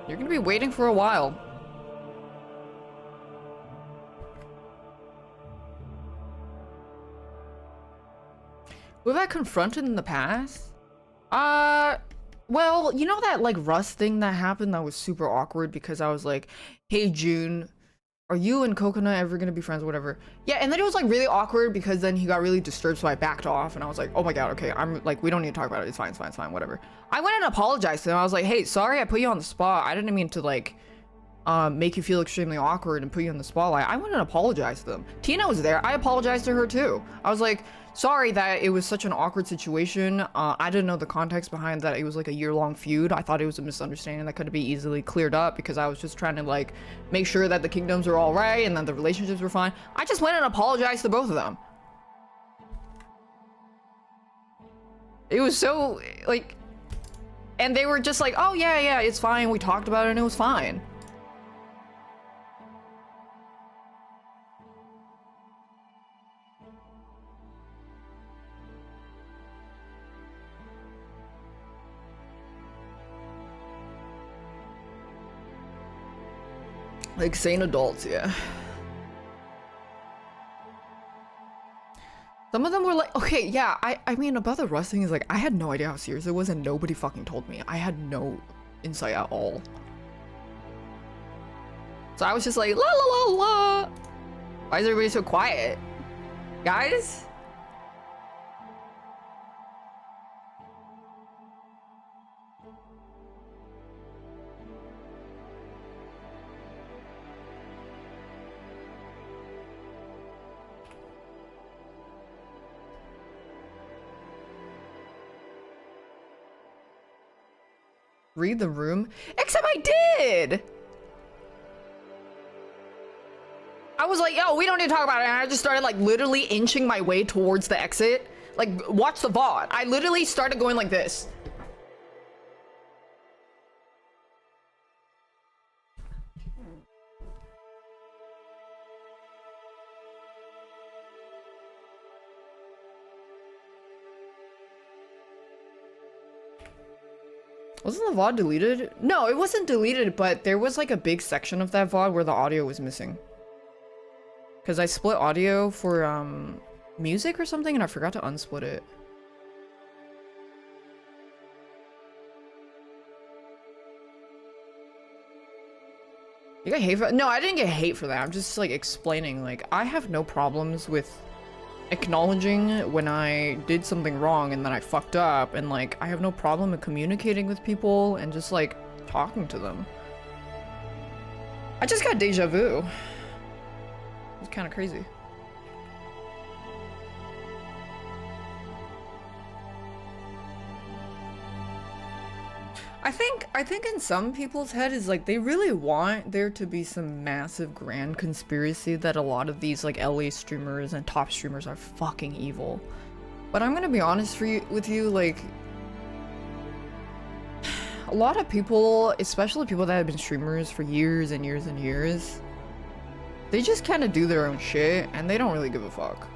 You're gonna be waiting for a while. Who have I confronted in the past? Well, you know that like Rust thing that happened that was super awkward because I was like, hey June, are you and Coconut ever gonna be friends, whatever? Yeah, and then it was like really awkward because then he got really disturbed, so I backed off and I was like, oh my god, okay, I'm like, we don't need to talk about it, it's fine, whatever. I went and apologized to him. I was like, hey, sorry I put you on the spot. I didn't mean to like make you feel extremely awkward and put you in the spotlight. I went and apologized to them. Tina was there. I apologized to her too. I was like, sorry that it was such an awkward situation. I didn't know the context behind that. It was like a year-long feud. I thought it was a misunderstanding that could be easily cleared up because I was just trying to like make sure that the kingdoms were all right and that the relationships were fine. I just went and apologized to both of them. It was so like, and they were just like, oh yeah, it's fine. We talked about it and it was fine. Like sane adults, yeah. Some of them were like, okay, yeah, I mean, about the Rust thing is like, I had no idea how serious it was and nobody fucking told me. I had no insight at all. So I was just like, la la la la. Why is everybody so quiet? Guys? Read the room? Except I did! I was like, yo, we don't need to talk about it. And I just started like literally inching my way towards the exit. Like, watch the VOD. I literally started going like this. Wasn't the VOD deleted? No, it wasn't deleted, but there was like a big section of that VOD where the audio was missing. Because I split audio for music or something and I forgot to unsplit it. You got hate for— no, I didn't get hate for that. I'm just like explaining, like, I have no problems with acknowledging when I did something wrong and then I fucked up, and like I have no problem in communicating with people and just like talking to them. I just got deja vu. It's kind of crazy. I think in some people's head is like they really want there to be some massive grand conspiracy that a lot of these like LA streamers and top streamers are fucking evil. But I'm gonna be honest with you, like a lot of people, especially people that have been streamers for years and years and years, they just kind of do their own shit and they don't really give a fuck.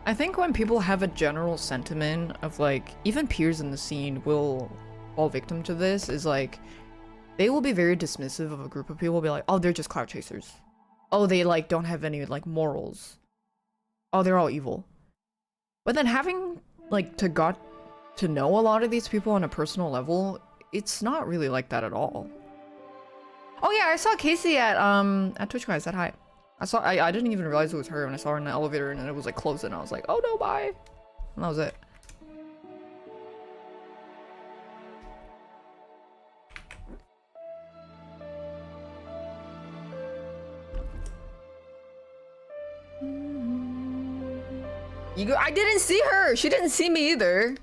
I think when people have a general sentiment of like, even peers in the scene will fall victim to this, is like, they will be very dismissive of a group of people, be like, oh, they're just clout chasers. Oh, they like don't have any like morals. Oh, they're all evil. But then having like got to know a lot of these people on a personal level, it's not really like that at all. Oh yeah, I saw Casey at TwitchCon. I said hi. I didn't even realize it was her when I saw her in the elevator and then it was like closed and I was like, oh no, bye. And that was it. I didn't see her! She didn't see me either.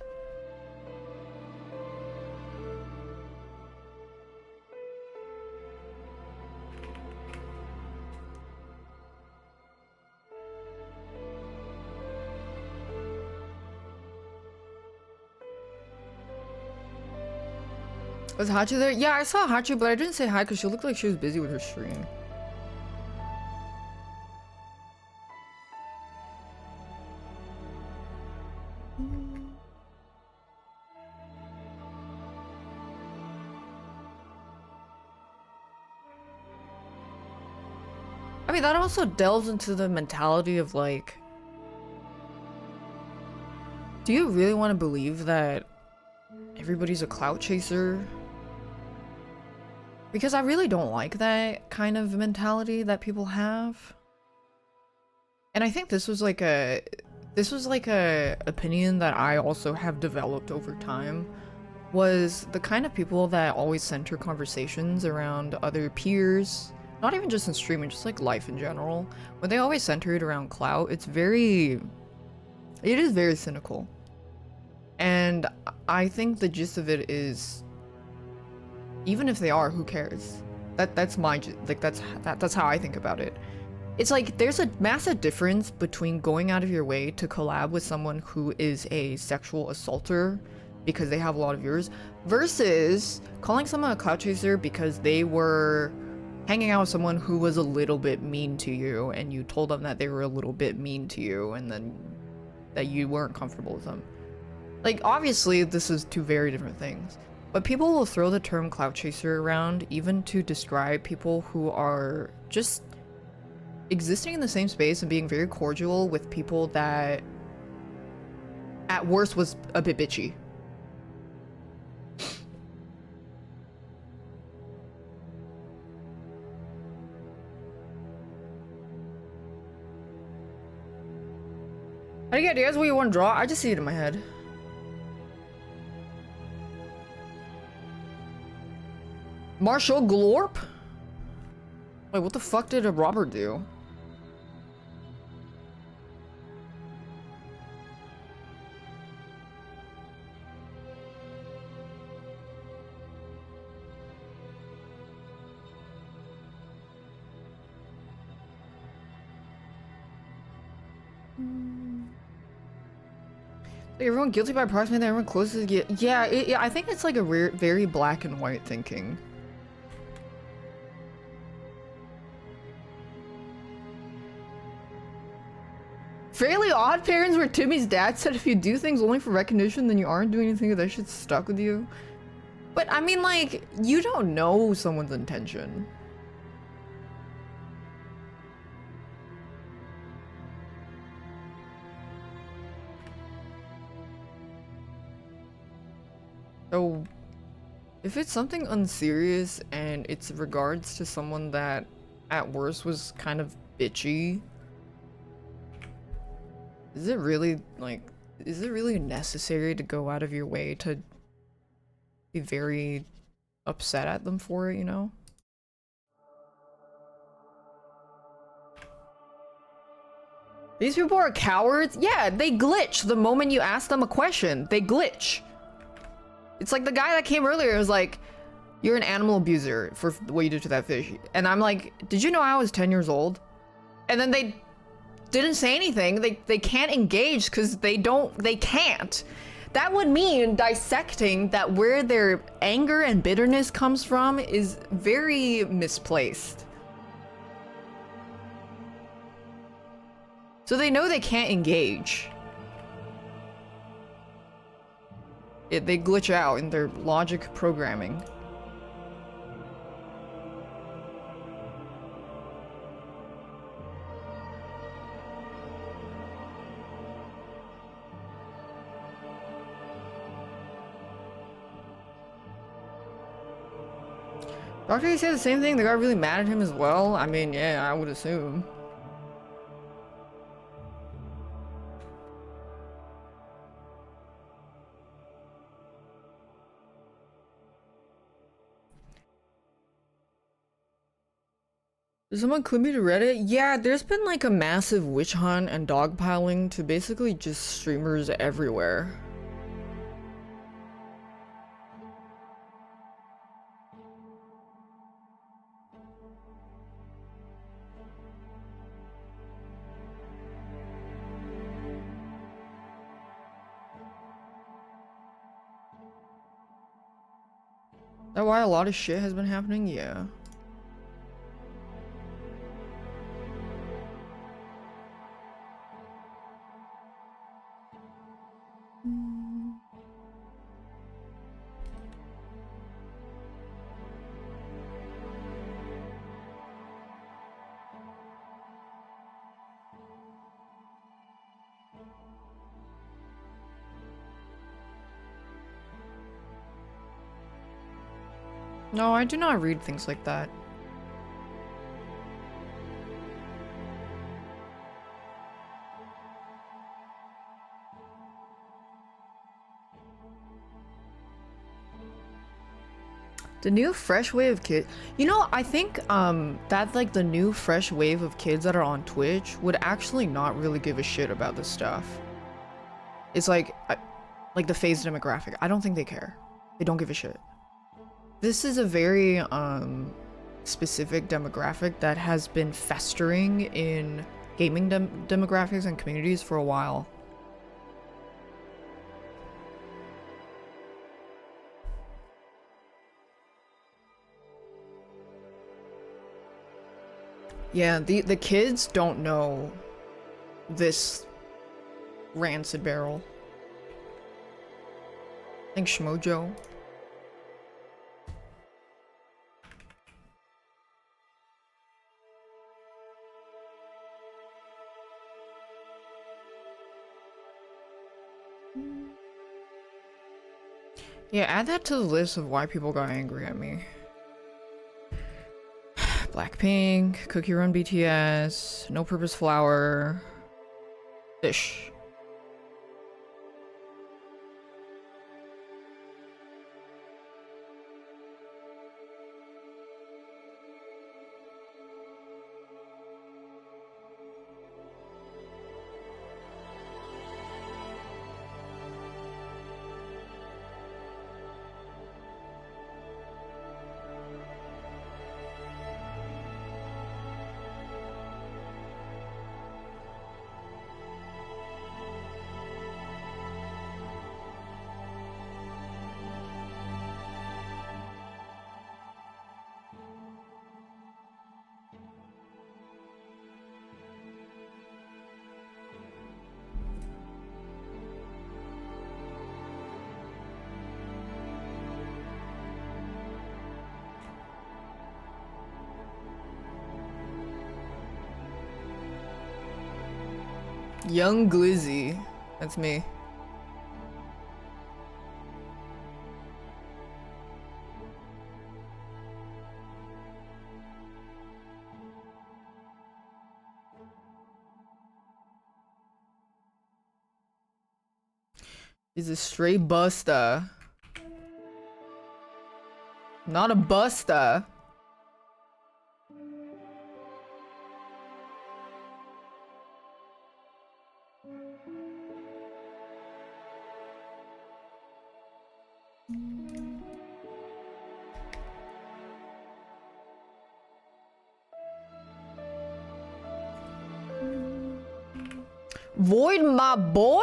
Was Hachi there? Yeah, I saw Hachi, but I didn't say hi because she looked like she was busy with her stream. I mean, that also delves into the mentality of like, do you really want to believe that everybody's a clout chaser? Because I really don't like that kind of mentality that people have. And I think this was like a opinion that I also have developed over time, was the kind of people that always center conversations around other peers, not even just in streaming, just like life in general. When they always center it around clout, it is very cynical. And I think the gist of it is, even if they are, who cares? That's how I think about it. It's like there's a massive difference between going out of your way to collab with someone who is a sexual assaulter because they have a lot of viewers, versus calling someone a clout chaser because they were hanging out with someone who was a little bit mean to you and you told them that they were a little bit mean to you and then that you weren't comfortable with them. Like, obviously, this is two very different things. But people will throw the term clout chaser around even to describe people who are just existing in the same space and being very cordial with people that, at worst, was a bit bitchy. How do you get ideas what you want to draw? I just see it in my head. Marshall Glorp? Wait, what the fuck did a robber do? Everyone guilty by proximity, everyone close to the— yeah, I think it's like a very black and white thinking. Fairly Odd Parents, where Timmy's dad said if you do things only for recognition, then you aren't doing anything, that shit's stuck with you. But I mean, like, you don't know someone's intention. So, if it's something unserious and it's regards to someone that at worst was kind of bitchy, is it really, like, is it really necessary to go out of your way to be very upset at them for it, you know? These people are cowards? Yeah, they glitch the moment you ask them a question. They glitch. It's like the guy that came earlier was like, you're an animal abuser for what you did to that fish. And I'm like, did you know I was 10 years old? And then they didn't say anything. They can't engage because they can't. That would mean dissecting that where their anger and bitterness comes from is very misplaced. So they know they can't engage. They glitch out in their logic programming. Doctor, he said the same thing? They got really mad at him as well? I mean, yeah, I would assume. Did someone clip me to Reddit? Yeah, there's been like a massive witch hunt and dogpiling to basically just streamers everywhere. Is that why a lot of shit has been happening? Yeah. No, I do not read things like that. The new fresh wave of kids, you know, I think that like the new fresh wave of kids that are on Twitch would actually not really give a shit about this stuff. It's like the phase demographic. I don't think they care. They don't give a shit. This is a very specific demographic that has been festering in gaming demographics and communities for a while. Yeah, the kids don't know this rancid barrel. I think Shmojo. Yeah, add that to the list of why people got angry at me. Blackpink, Cookie Run BTS, No Purpose Flower, Fish. Young Glizzy. That's me. He's a straight buster. Not a buster. Void, my boy.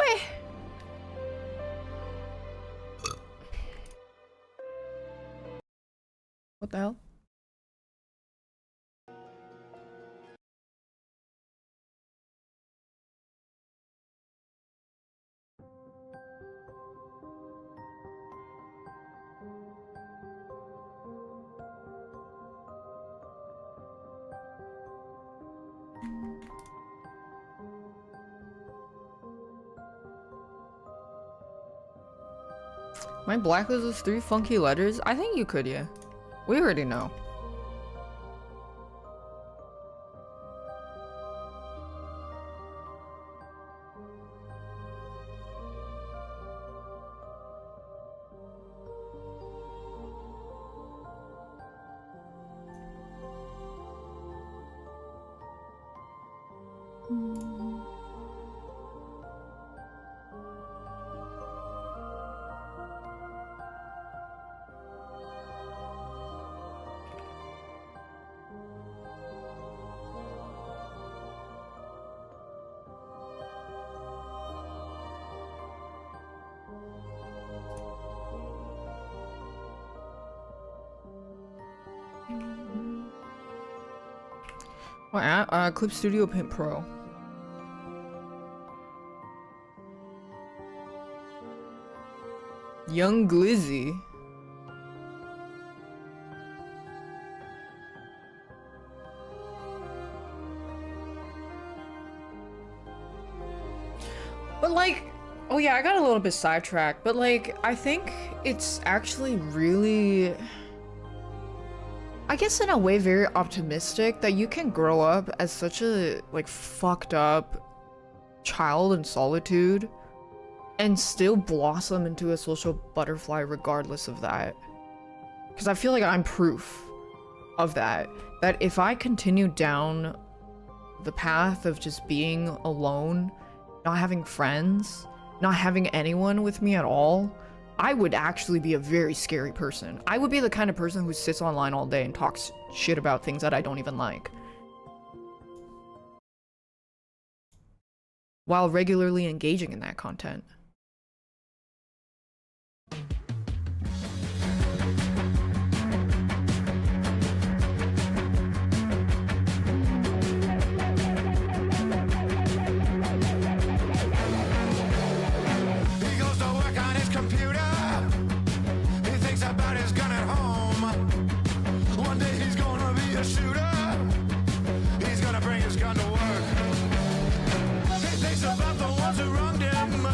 What the hell? My blacklist is 3 funky letters? I think you could, yeah. We already know. What, Clip Studio Paint Pro. Young Glizzy. But like, oh yeah, I got a little bit sidetracked, but like, I think it's actually really, I guess in a way very optimistic that you can grow up as such a like fucked up child in solitude and still blossom into a social butterfly regardless of that. Because I feel like I'm proof of that. That if I continue down the path of just being alone, not having friends, not having anyone with me at all, I would actually be a very scary person. I would be the kind of person who sits online all day and talks shit about things that I don't even like, while regularly engaging in that content. He's gonna bring his gun to work. He thinks about the ones who wronged him.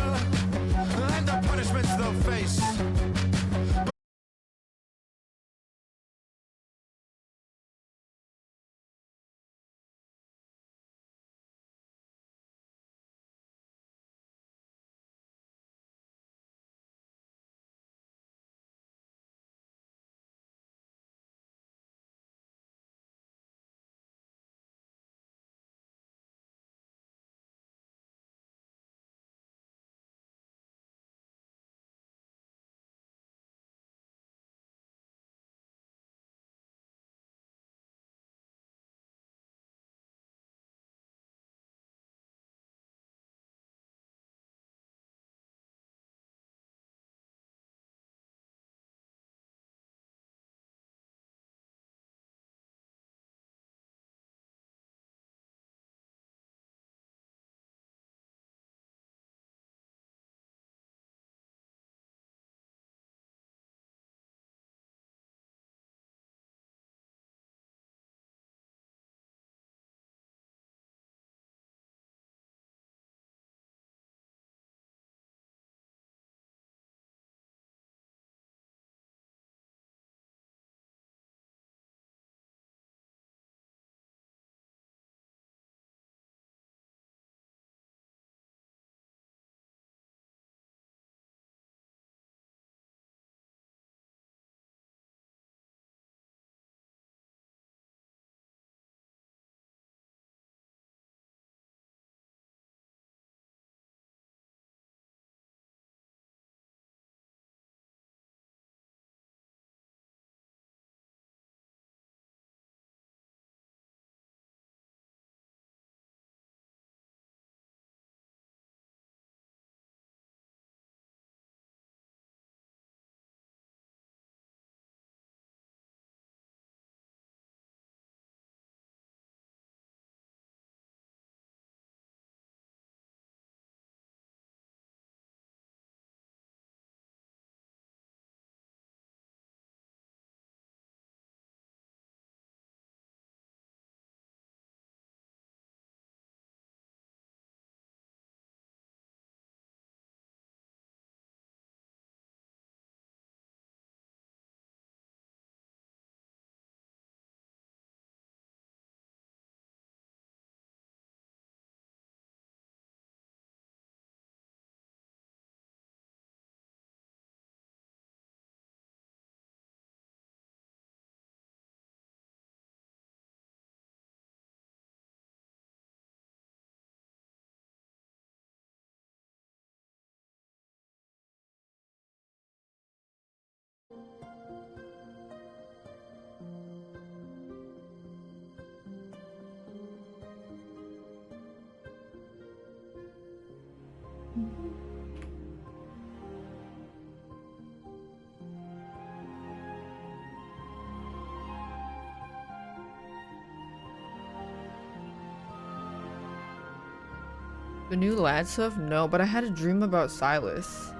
The new lad stuff? No, but I had a dream about Silas.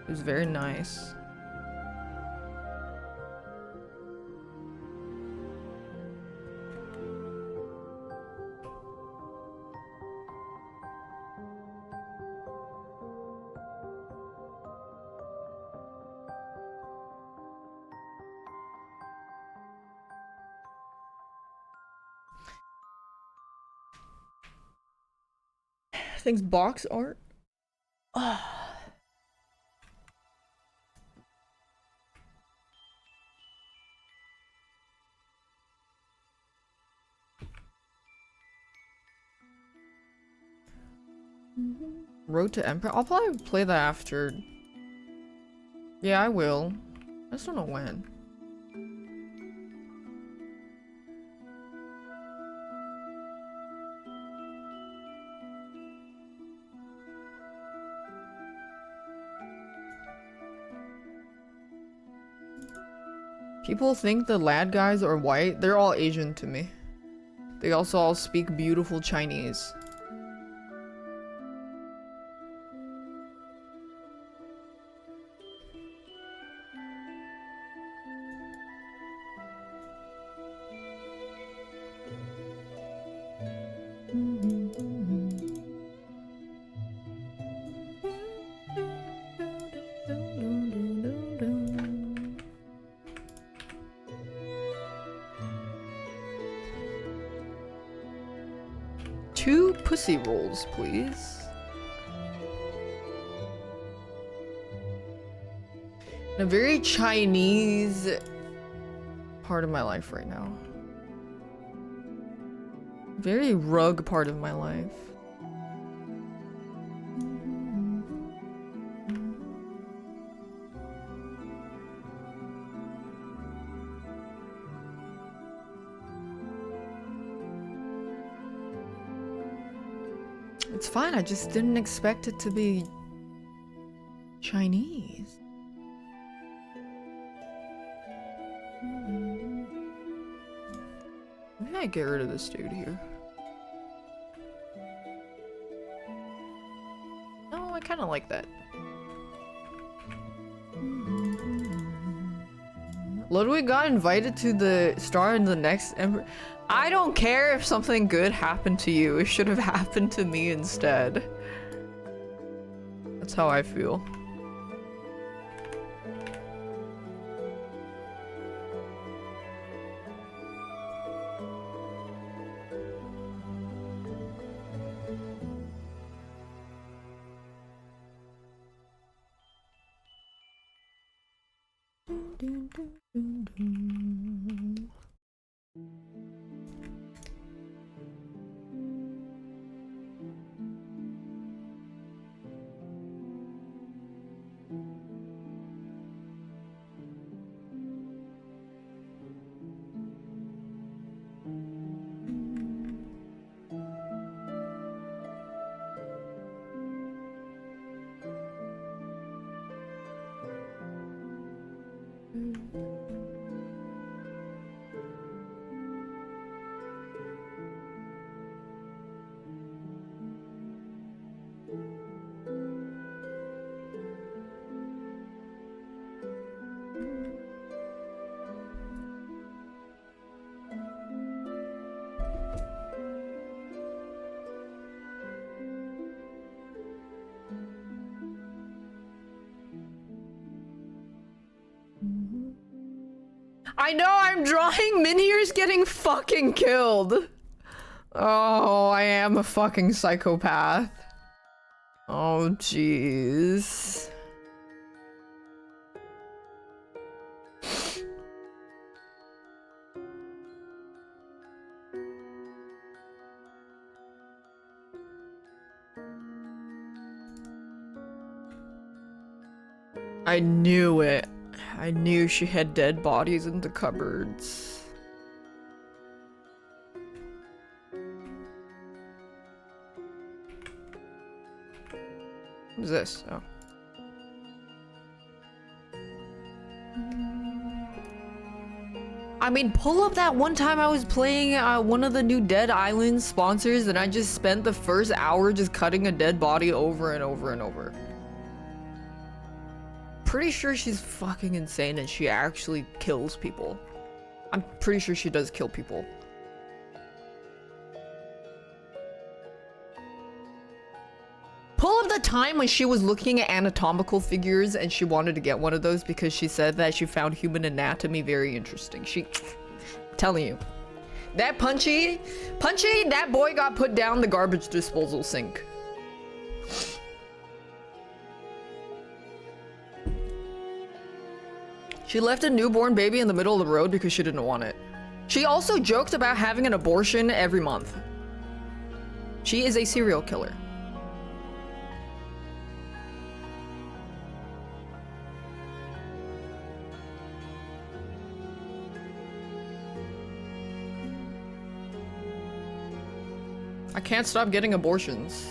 It was very nice. Things box art. Road to Empire. I'll probably play that after. Yeah, I will. I just don't know when. People think the lad guys are white. They're all Asian to me. They also all speak beautiful Chinese. Two pussy rolls, please. In a very Chinese part of my life right now. Very rug part of my life. It's fine, I just didn't expect it to be Chinese. Maybe I get rid of this dude here. No, I kind of like that. Ludwig got invited to the star in the next Emperor. I don't care if something good happened to you. It should have happened to me instead. That's how I feel. I know, I'm drawing Minhir's getting fucking killed. Oh, I am a fucking psychopath. Oh, jeez. I knew it. I knew she had dead bodies in the cupboards. What is this? Oh. I mean, pull up that one time I was playing one of the new Dead Island sponsors and I just spent the first hour just cutting a dead body over and over and over. Pretty sure she's fucking insane and she actually kills people. I'm pretty sure she does kill people. Pull up the time when she was looking at anatomical figures and she wanted to get one of those because she said that she found human anatomy very interesting. I'm telling you. That Punchy, that boy got put down the garbage disposal sink. She left a newborn baby in the middle of the road because she didn't want it. She also joked about having an abortion every month. She is a serial killer. I can't stop getting abortions.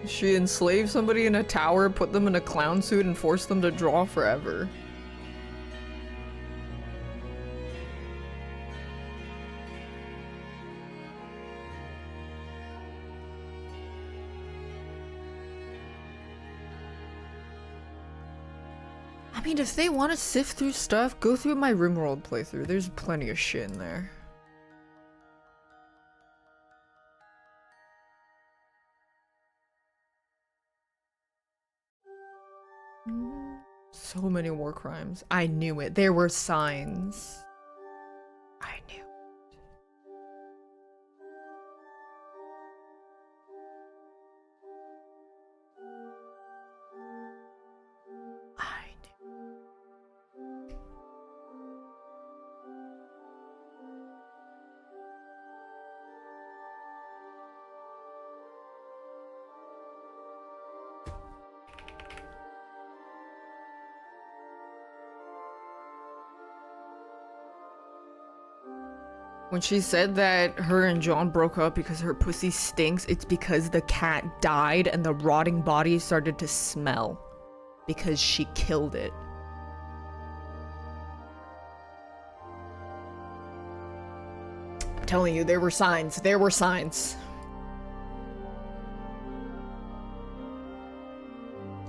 She enslaved somebody in a tower, put them in a clown suit, and forced them to draw forever. I mean, if they want to sift through stuff, go through my RimWorld playthrough. There's plenty of shit in there. So many war crimes. I knew it. There were signs. I knew. When she said that her and John broke up because her pussy stinks, it's because the cat died and the rotting body started to smell. Because she killed it. I'm telling you, there were signs. There were signs.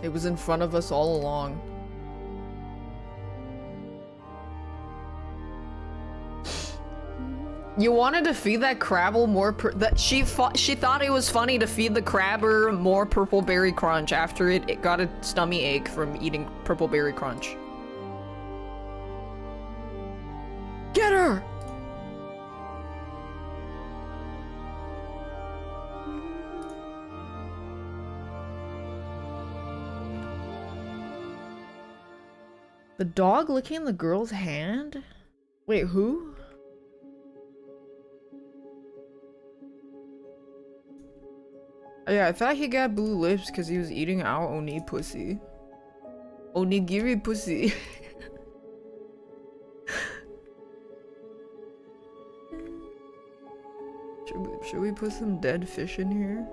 It was in front of us all along. You wanted to feed that Crabble more she thought it was funny to feed the Crabber more Purple Berry Crunch after it got a stomach ache from eating Purple Berry Crunch. Get her! The dog licking the girl's hand? Wait, who? Yeah, I thought he got blue lips because he was eating our Oni pussy. Onigiri pussy. Should we put some dead fish in here?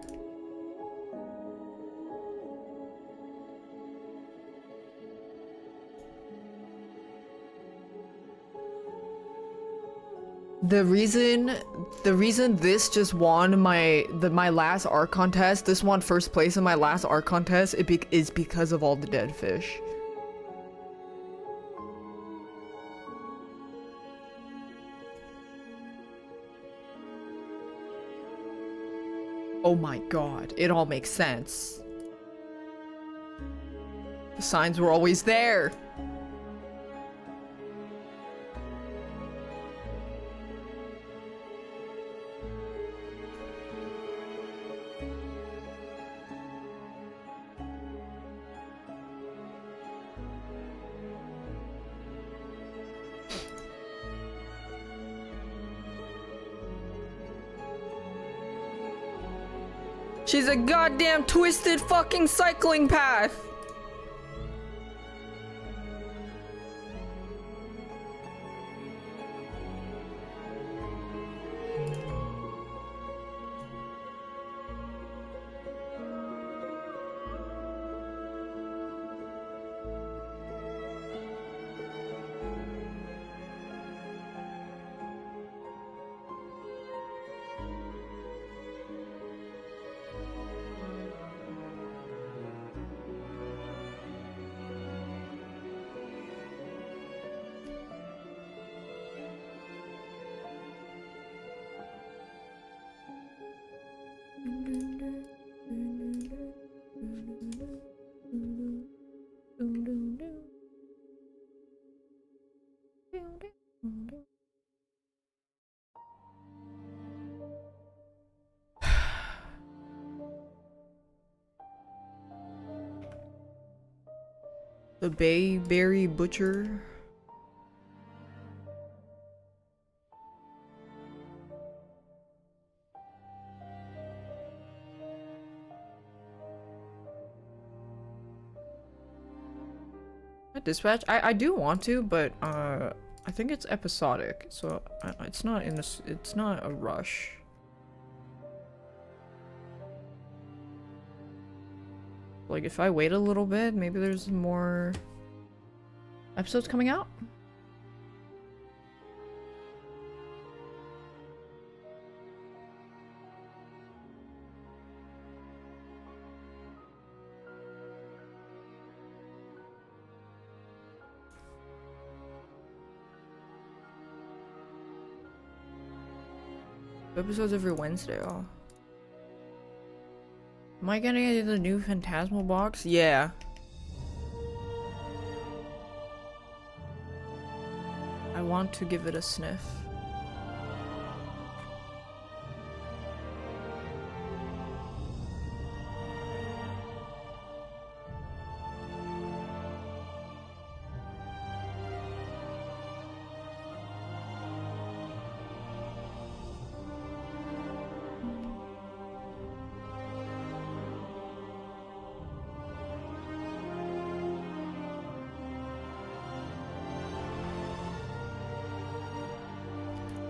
The reason this just won my last art contest, this won first place in my last art contest, is because of all the dead fish. Oh my god, it all makes sense. The signs were always there. She's a goddamn twisted fucking cycling path. The Bayberry Butcher. Dispatch? I do want to, but I think it's episodic, so it's not in this. It's not a rush. Like if I wait a little bit, maybe there's more episodes coming out. Episodes every Wednesday. Oh. Am I getting the new Phantasmal box? Yeah. I want to give it a sniff.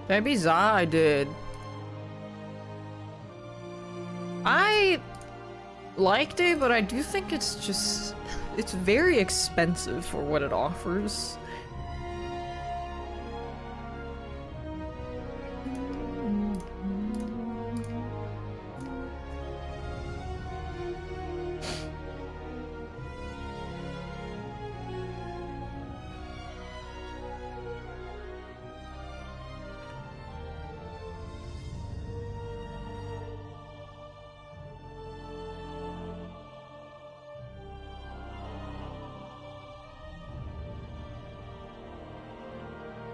Maybe Za I did. I liked it, but I do think it's very expensive for what it offers.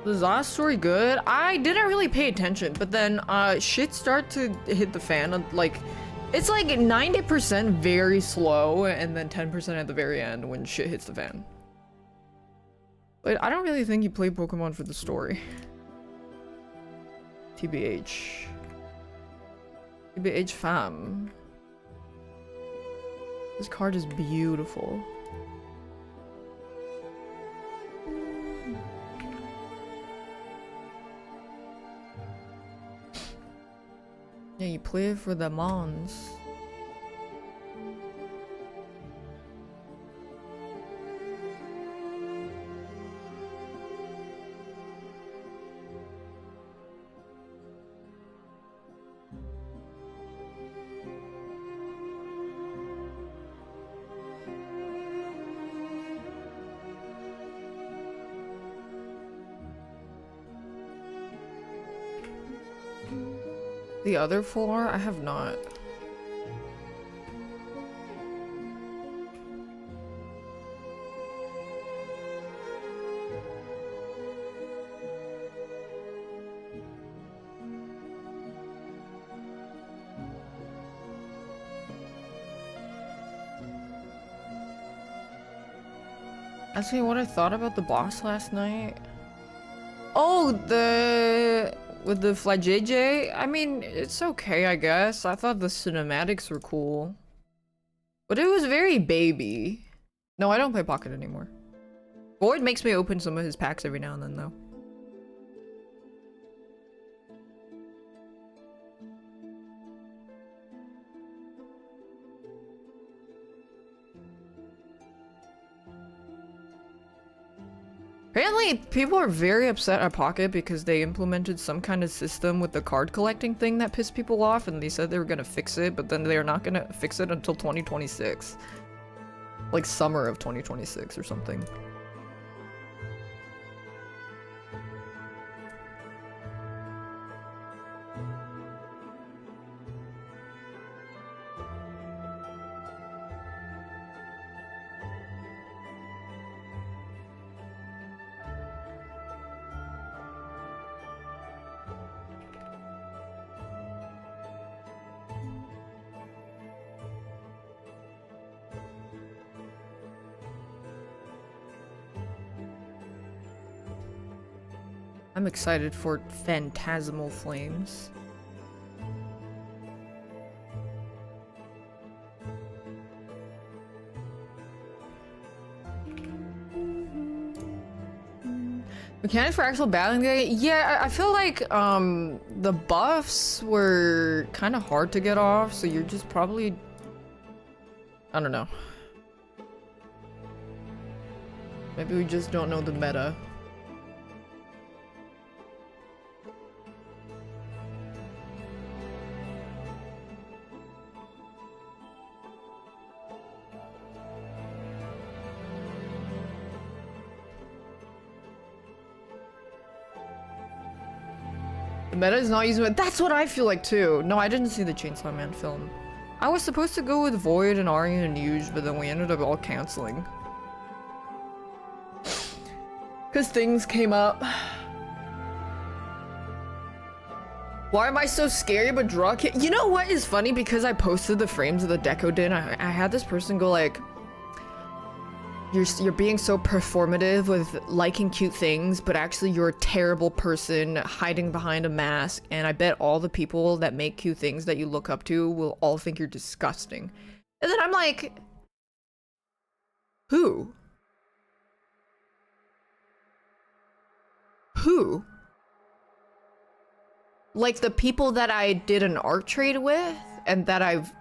The Zaz story good? I didn't really pay attention, but then shit start to hit the fan. Like, it's like 90% very slow, and then 10% at the very end when shit hits the fan. But I don't really think you play Pokemon for the story. TBH. TBH fam. This card is beautiful. Yeah, you play it for the mons. The other floor, I have not. Ask me what I thought about the boss last night. Oh, with the Flagege? I mean, it's okay, I guess. I thought the cinematics were cool. But it was very baby. No, I don't play Pocket anymore. Void makes me open some of his packs every now and then, though. Apparently, people are very upset at Pocket because they implemented some kind of system with the card collecting thing that pissed people off, and they said they were gonna fix it, but then they're not gonna fix it until 2026. Like summer of 2026 or something. I'm excited for Phantasmal Flames. Mechanics for actual battling day? Yeah, I feel like the buffs were kind of hard to get off, so you're just probably, I don't know. Maybe we just don't know the meta. The meta is not using it. That's what I feel like too. No, I didn't see the Chainsaw Man film. I was supposed to go with Void and Aryan and Yuge, but then we ended up all canceling. Because things came up. Why am I so scary but draw kid? You know what is funny? Because I posted the frames of the deco din, I had this person go like, You're being so performative with liking cute things, but actually you're a terrible person hiding behind a mask, and I bet all the people that make cute things that you look up to will all think you're disgusting. And then I'm like, who? Who? Like the people that I did an art trade with and that I've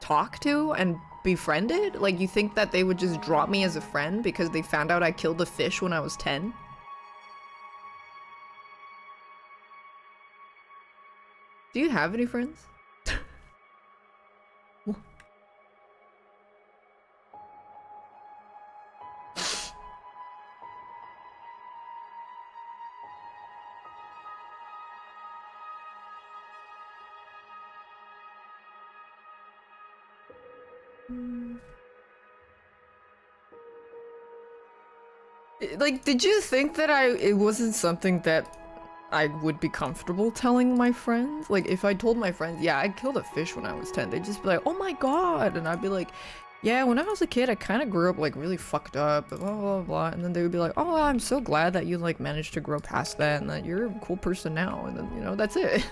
talked to and befriended? Like, you think that they would just drop me as a friend because they found out I killed a fish when I was 10? Do you have any friends? Like, did you think that it wasn't something that I would be comfortable telling my friends? Like, if I told my friends, yeah, I killed a fish when I was 10, they'd just be like, oh my god, and I'd be like, yeah, when I was a kid, I kind of grew up, like, really fucked up, blah, blah, blah, and then they would be like, oh, I'm so glad that you, like, managed to grow past that, and that you're a cool person now, and then, you know, that's it.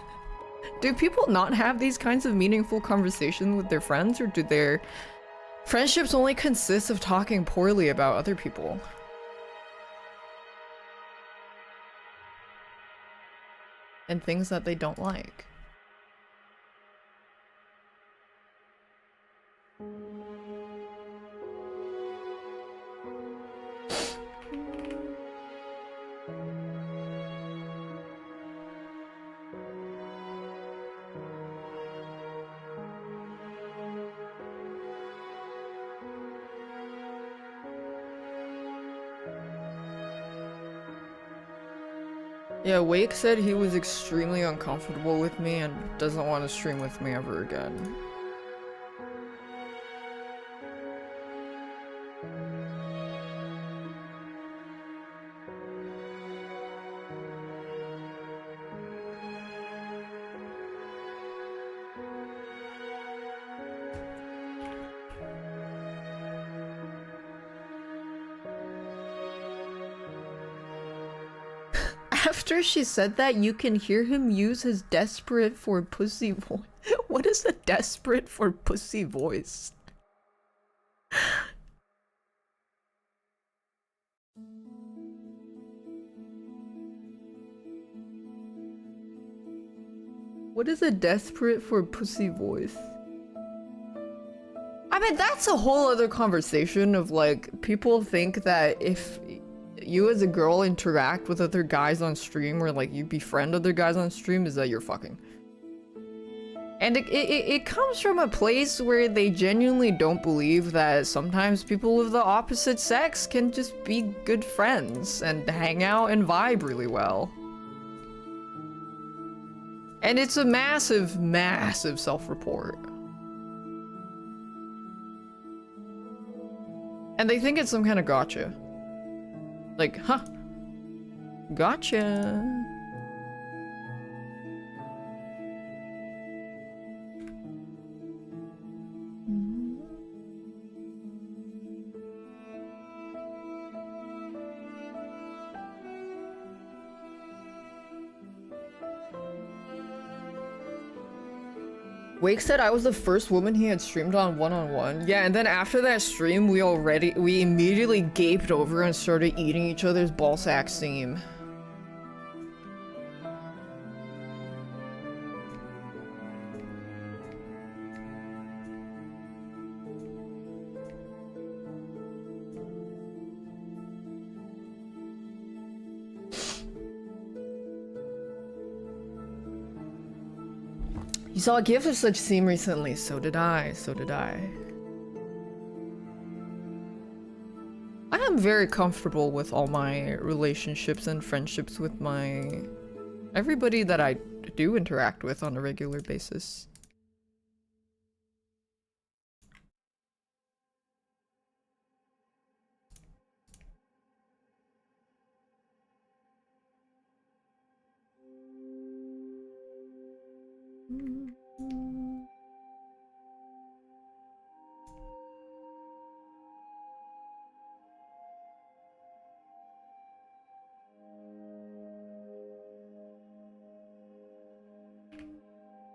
Do people not have these kinds of meaningful conversations with their friends, or do their friendships only consist of talking poorly about other people? And things that they don't like. Yeah, Wake said he was extremely uncomfortable with me and doesn't want to stream with me ever again. After she said that, you can hear him use his desperate for pussy voice. What is a desperate for pussy voice? What is a desperate for pussy voice? I mean, that's a whole other conversation of like, people think that if you as a girl interact with other guys on stream or like you befriend other guys on stream, is that you're fucking. And it comes from a place where they genuinely don't believe that sometimes people of the opposite sex can just be good friends and hang out and vibe really well. And it's a massive, massive self-report. And they think it's some kind of gotcha. Like, huh. Gotcha. Wake said I was the first woman he had streamed on one-on-one. Yeah, and then after that stream, we immediately gaped over and started eating each other's ballsack seam. You saw a gift of such seam recently. So did I. So did I. I am very comfortable with all my relationships and friendships with everybody that I do interact with on a regular basis.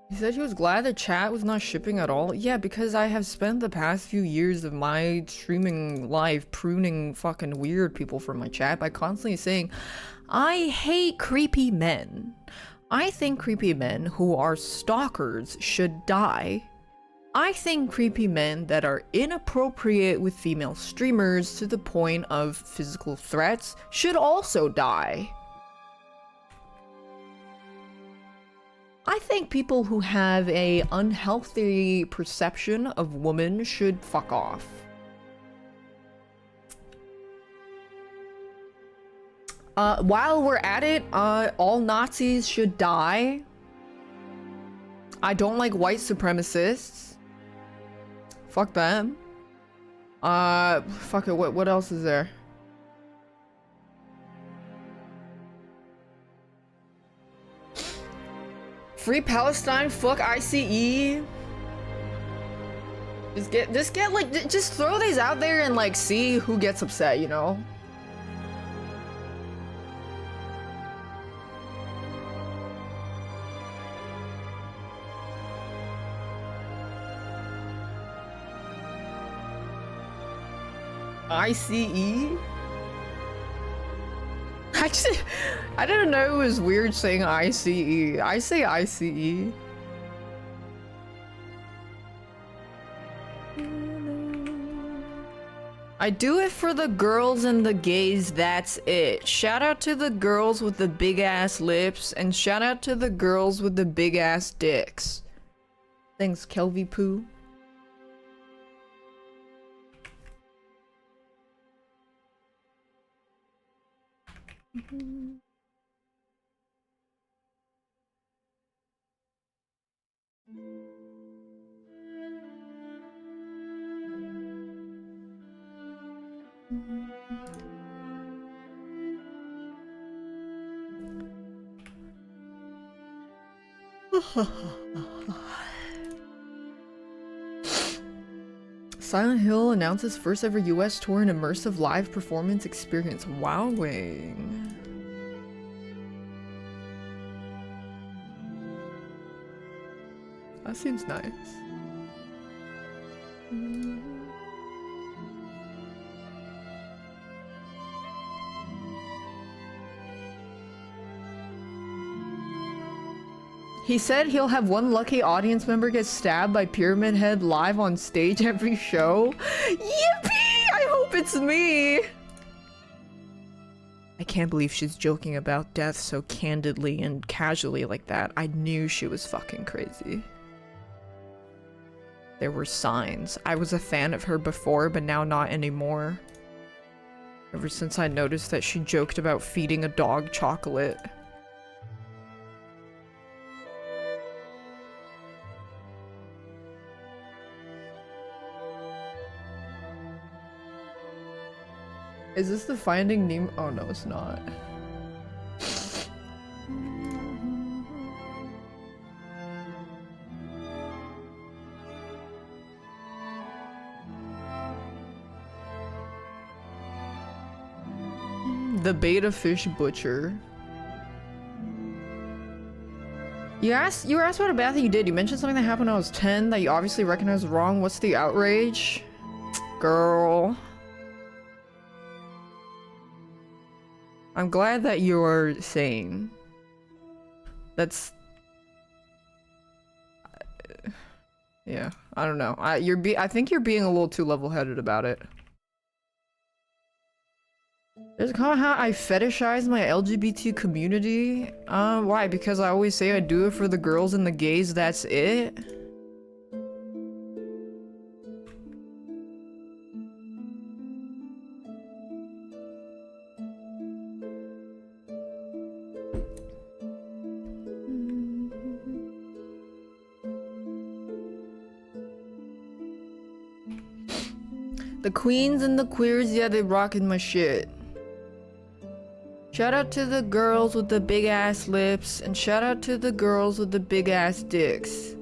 He said he was glad the chat was not shipping at all. Yeah, because I have spent the past few years of my streaming life pruning fucking weird people from my chat by constantly saying, I hate creepy men. I think creepy men who are stalkers should die. I think creepy men that are inappropriate with female streamers to the point of physical threats should also die. I think people who have a unhealthy perception of women should fuck off. While we're at it, all Nazis should die. I don't like white supremacists. Fuck them. Fuck it, what else is there? Free Palestine, fuck ICE. Just throw these out there and like see who gets upset, you know? ICE? I didn't know it was weird saying ICE. I say ICE. I do it for the girls and the gays, that's it. Shout out to the girls with the big ass lips, and shout out to the girls with the big ass dicks. Thanks, Kelvy Poo. Silent Hill announces first ever US tour and immersive live performance experience. Wowing. That seems nice. He said he'll have one lucky audience member get stabbed by Pyramid Head live on stage every show. Yippee! I hope it's me! I can't believe she's joking about death so candidly and casually like that. I knew she was fucking crazy. There were signs. I was a fan of her before, but now not anymore. Ever since I noticed that she joked about feeding a dog chocolate. Is this the Finding Nemo? Oh no, it's not. The beta fish butcher. You were asked about a bad thing you did. You mentioned something that happened when I was 10 that you obviously recognized was wrong. What's the outrage? Girl. I'm glad that you're sane. That's... yeah, I don't know. I think you're being a little too level-headed about it. There's a comment how I fetishize my LGBT community. Why? Because I always say I do it for the girls and the gays, that's it? The queens and the queers, yeah, they rockin' my shit. Shout out to the girls with the big ass lips, and shout out to the girls with the big ass dicks.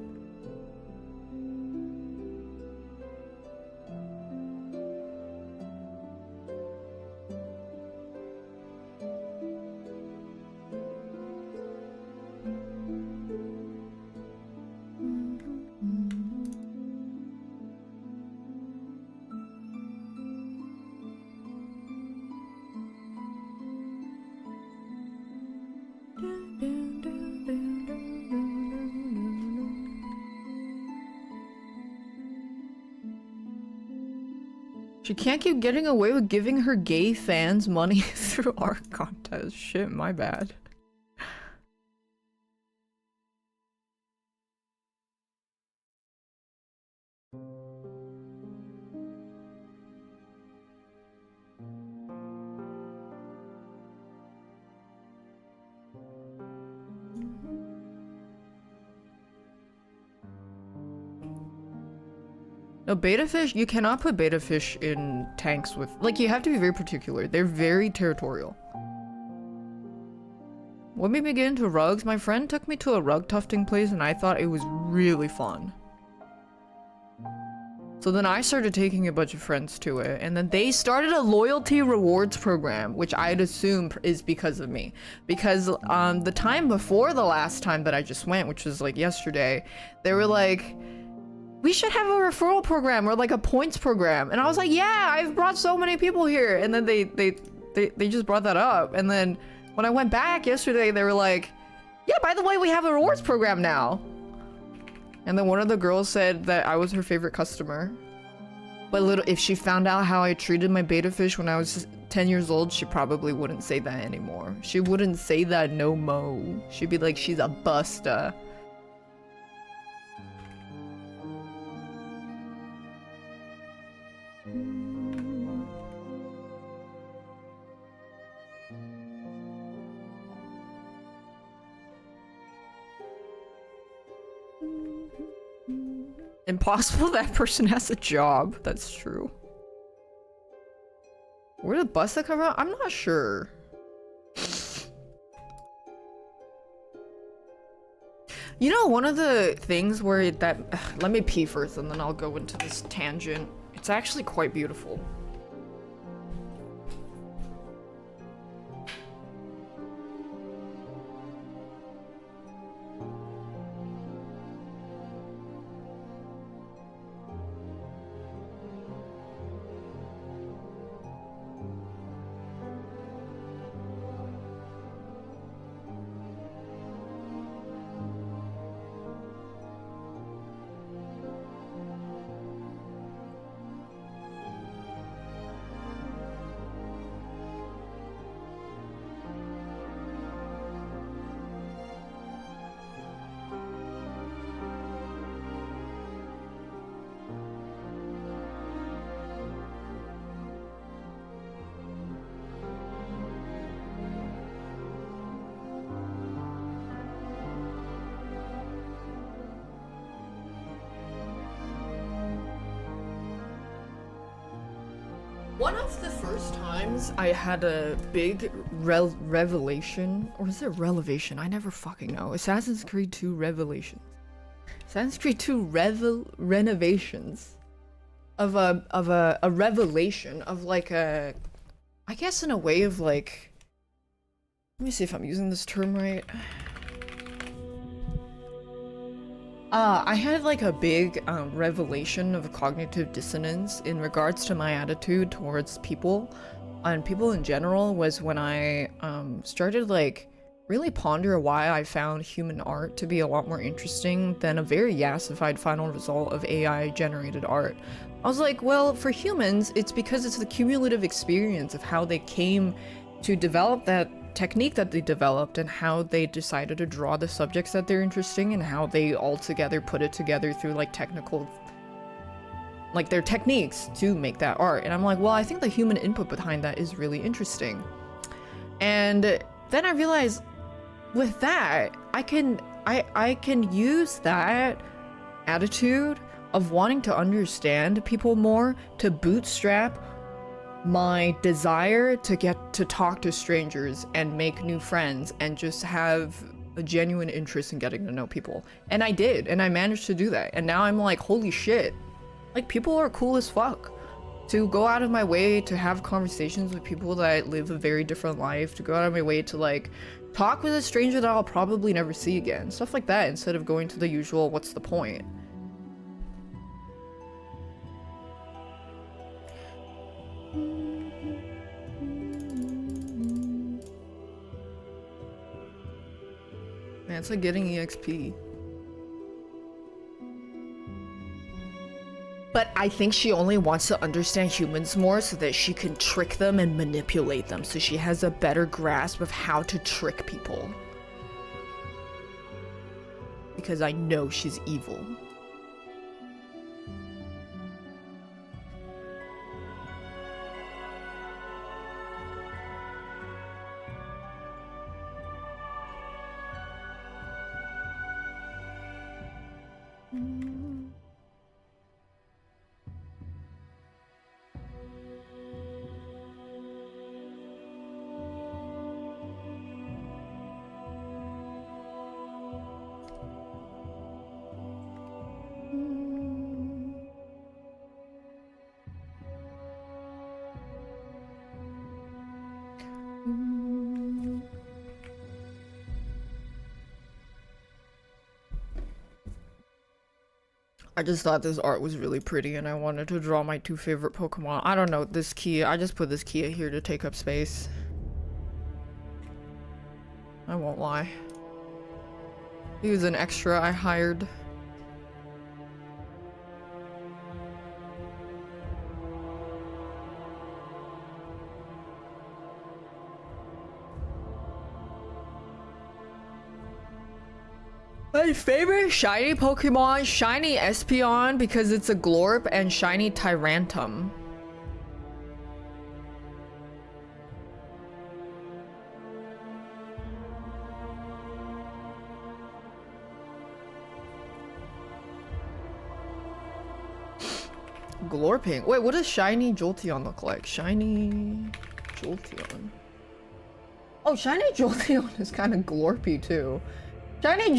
She can't keep getting away with giving her gay fans money through art contests. Shit, my bad. No, beta fish, you cannot put beta fish in tanks with, like, you have to be very particular. They're very territorial. What made me get into rugs? My friend took me to a rug tufting place and I thought it was really fun. So then I started taking a bunch of friends to it, and then they started a loyalty rewards program, which I'd assume is because of me. Because the time before the last time that I just went, which was like yesterday, they were like, we should have a referral program or like a points program. And I was like, yeah, I've brought so many people here. And then they just brought that up. And then when I went back yesterday, they were like, yeah, by the way, we have a rewards program now. And then one of the girls said that I was her favorite customer. But if she found out how I treated my beta fish when I was 10 years old, she probably wouldn't say that anymore. She wouldn't say that no mo. She'd be like, she's a busta. Impossible that person has a job. That's true. Where did the busta come from? I'm not sure. You know, one of the things where let me pee first and then I'll go into this tangent. It's actually quite beautiful. One of the first times I had a big revelation, or is it relevation? I never fucking know. Assassin's Creed 2 Revelations. Assassin's Creed 2 renovations of a revelation of like a, I guess in a way of like, let me see if I'm using this term right. I had like a big revelation of cognitive dissonance in regards to my attitude towards people and people in general was when I started like really ponder why I found human art to be a lot more interesting than a very yassified final result of AI generated art. I was like, well, for humans, it's because it's the cumulative experience of how they came to develop that technique that they developed and how they decided to draw the subjects that they're interesting and how they all together put it together through like technical like their techniques to make that art. And I'm like, well, I think the human input behind that is really interesting. And then I realized with that, I can use that attitude of wanting to understand people more to bootstrap my desire to get to talk to strangers and make new friends and just have a genuine interest in getting to know people. And I did, and I managed to do that. And now I'm like, holy shit. Like, people are cool as fuck. To go out of my way to have conversations with people that live a very different life, to go out of my way to like talk with a stranger that I'll probably never see again. Stuff like that instead of going to the usual, what's the point? Man, it's like getting EXP. But I think she only wants to understand humans more so that she can trick them and manipulate them, so she has a better grasp of how to trick people. Because I know she's evil. I just thought this art was really pretty and I wanted to draw my two favorite Pokemon. I don't know, this Kia, I just put this Kia here to take up space. I won't lie. He was an extra I hired. My favorite shiny Pokemon, shiny Espeon because it's a Glorp, and shiny Tyrantum. Glorping. Wait, what does shiny Jolteon look like? Shiny Jolteon. Oh, shiny Jolteon is kind of glorpy too. Shiny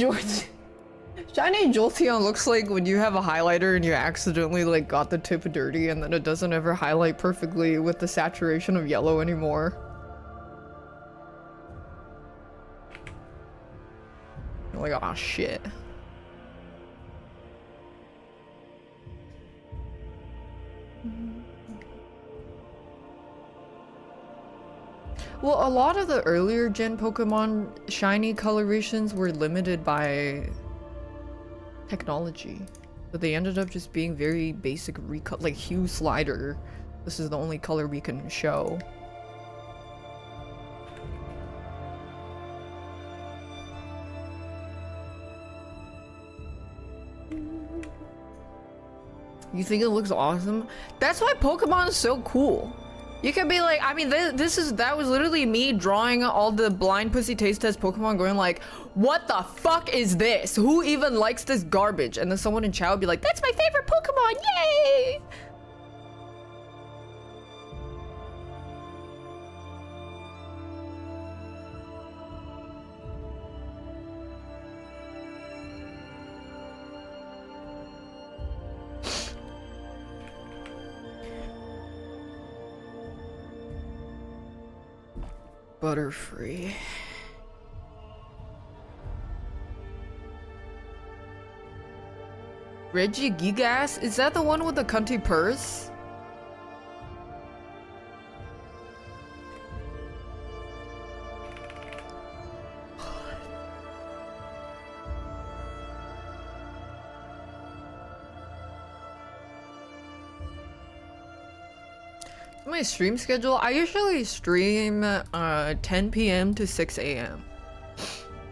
Jolteon looks like when you have a highlighter and you accidentally like got the tip dirty and then it doesn't ever highlight perfectly with the saturation of yellow anymore. You're like, aw, shit. Well, a lot of the earlier gen Pokemon shiny colorations were limited by technology. But they ended up just being very basic like hue slider. This is the only color we can show. You think it looks awesome? That's why Pokemon is so cool. You can be like, I mean, that was literally me drawing all the blind pussy taste test Pokemon going like, what the fuck is this? Who even likes this garbage? And then someone in chat would be like, that's my favorite Pokemon, yay! Butterfree. Reggie Gigas? Is that the one with the cunty purse? My stream schedule, I usually stream 10 p.m. to 6 a.m.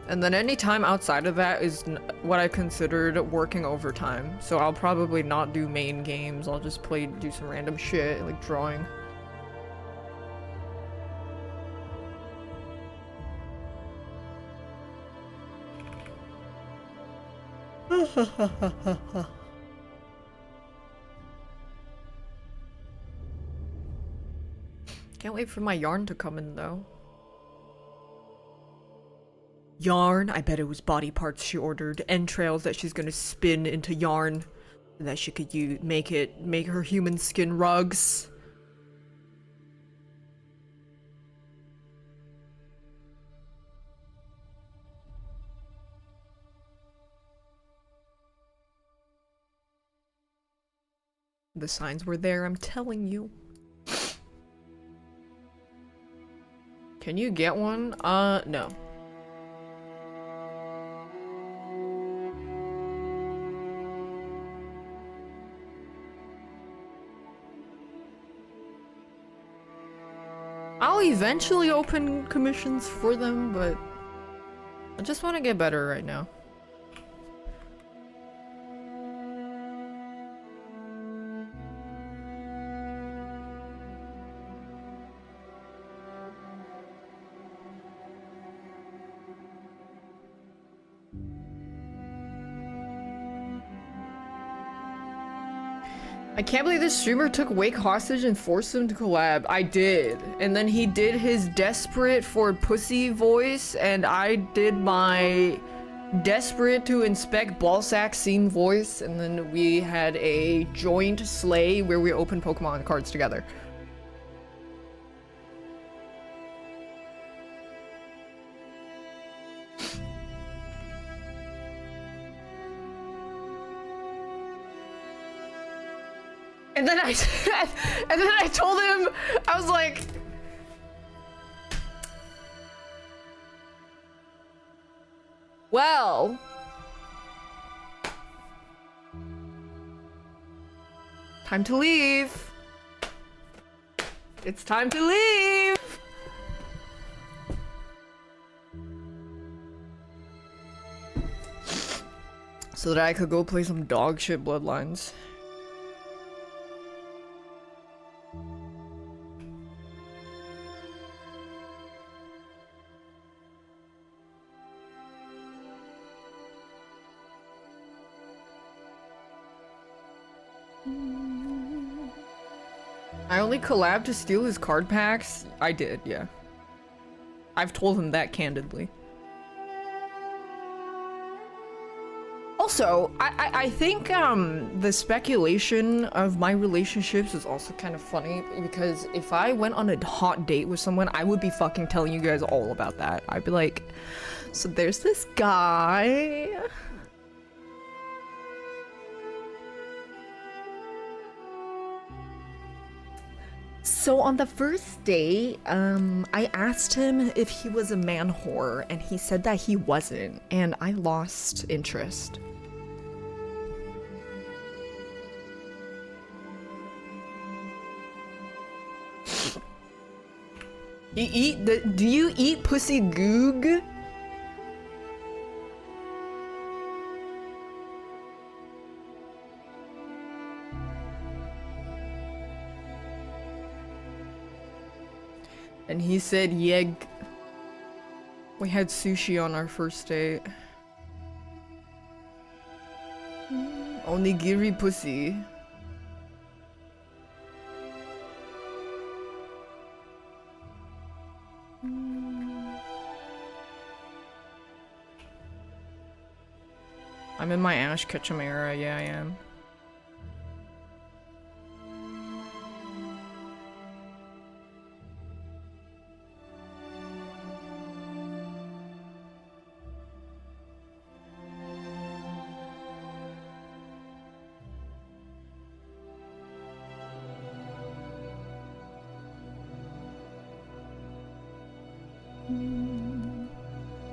And then any time outside of that is what I considered working overtime. So I'll probably not do main games. I'll just do some random shit, like drawing. Can't wait for my yarn to come in though. Yarn? I bet it was body parts she ordered. Entrails that she's gonna spin into yarn. And that she could make her human skin rugs. The signs were there, I'm telling you. Can you get one? No. I'll eventually open commissions for them, but I just want to get better right now. I can't believe this streamer took Wake hostage and forced him to collab. I did. And then he did his desperate for pussy voice, and I did my desperate to inspect ballsack scene voice, and then we had a joint slay where we opened Pokemon cards together. And then I told him, I was like, well, time to leave. It's time to leave. So that I could go play some dog shit Bloodlines. I only collabed to steal his card packs? I did, yeah. I've told him that candidly. Also, I think the speculation of my relationships is also kind of funny because if I went on a hot date with someone, I would be fucking telling you guys all about that. I'd be like, so there's this guy. So on the first day, I asked him if he was a man whore, and he said that he wasn't, and I lost interest. Do you eat pussy goog? And he said, yeg. We had sushi on our first date. Onigiri pussy. I'm in my Ash Ketchum era, yeah I am.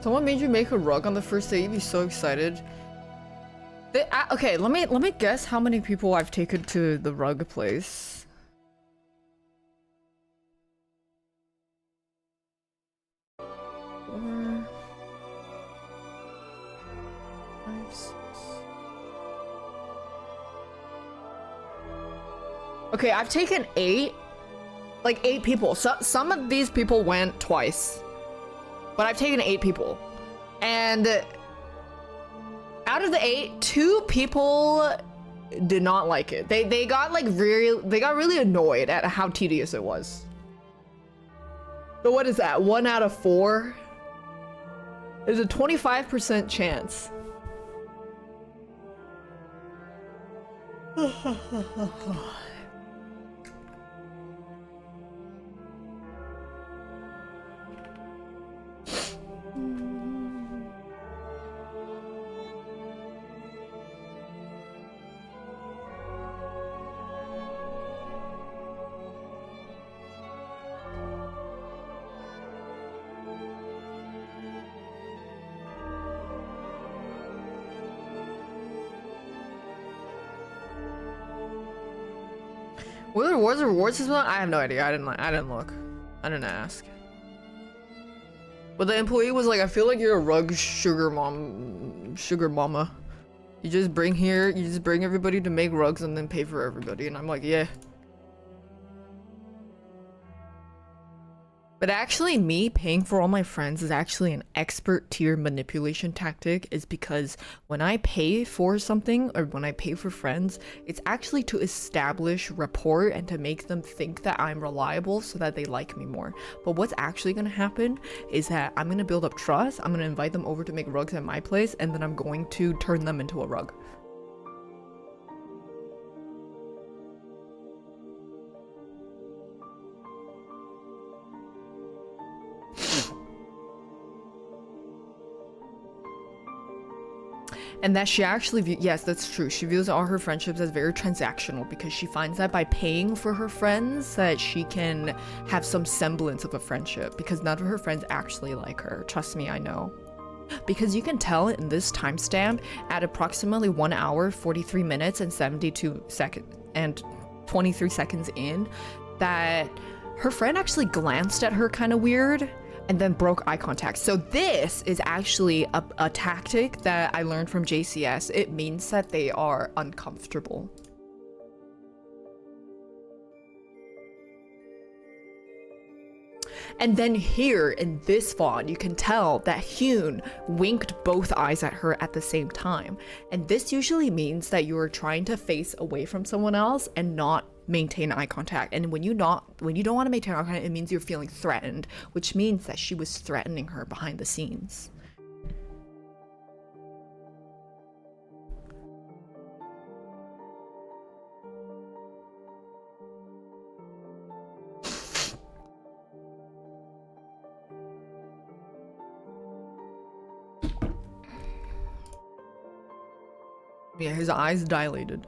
Someone made you make a rug on the first day, you'd be so excited. Okay, let me guess how many people I've taken to the rug place. Four, five, six. Okay, I've taken 8. Like 8 people. So, some of these people went twice. But I've taken 8 people. And out of the 8, 2 people did not like it. They got like really annoyed at how tedious it was. So what is that? 1 out of 4? There's a 25% chance. Were there rewards this month? I have no idea. I didn't look. I didn't ask. But the employee was like, I feel like you're a rug sugar mama. You just bring everybody to make rugs and then pay for everybody. And I'm like, yeah. But actually me paying for all my friends is actually an expert tier manipulation tactic, is because when I pay for something or when I pay for friends, it's actually to establish rapport and to make them think that I'm reliable so that they like me more. But what's actually going to happen is that I'm going to build up trust, I'm going to invite them over to make rugs at my place, and then I'm going to turn them into a rug. And that she actually yes, that's true. She views all her friendships as very transactional because she finds that by paying for her friends that she can have some semblance of a friendship, because none of her friends actually like her. Trust me, I know. Because you can tell in this timestamp at approximately 1 hour, 43 minutes and 72 seconds and 23 seconds in that her friend actually glanced at her kind of weird and then broke eye contact. So this is actually a tactic that I learned from JCS. It means that they are uncomfortable. And then here in this font, you can tell that Hyun winked both eyes at her at the same time. And this usually means that you are trying to face away from someone else and not maintain eye contact. And when you don't want to maintain eye contact, it means you're feeling threatened, which means that she was threatening her behind the scenes. Yeah, his eyes dilated.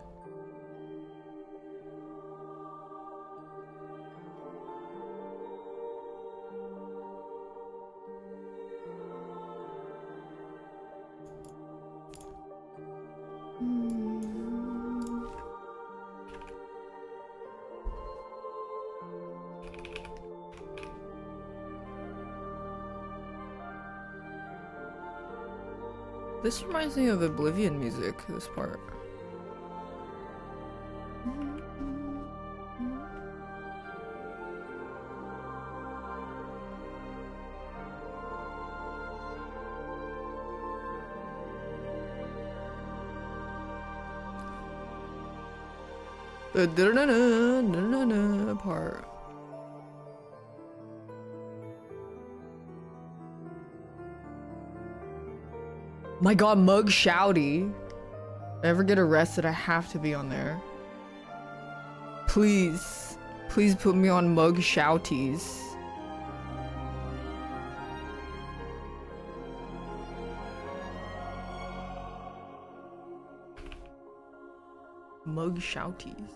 This reminds me of Oblivion music, this part. The da-da-da-da part. My god, Mug Shouty. If I ever get arrested, I have to be on there. Please. Please put me on Mug Shouties. Mug Shouties.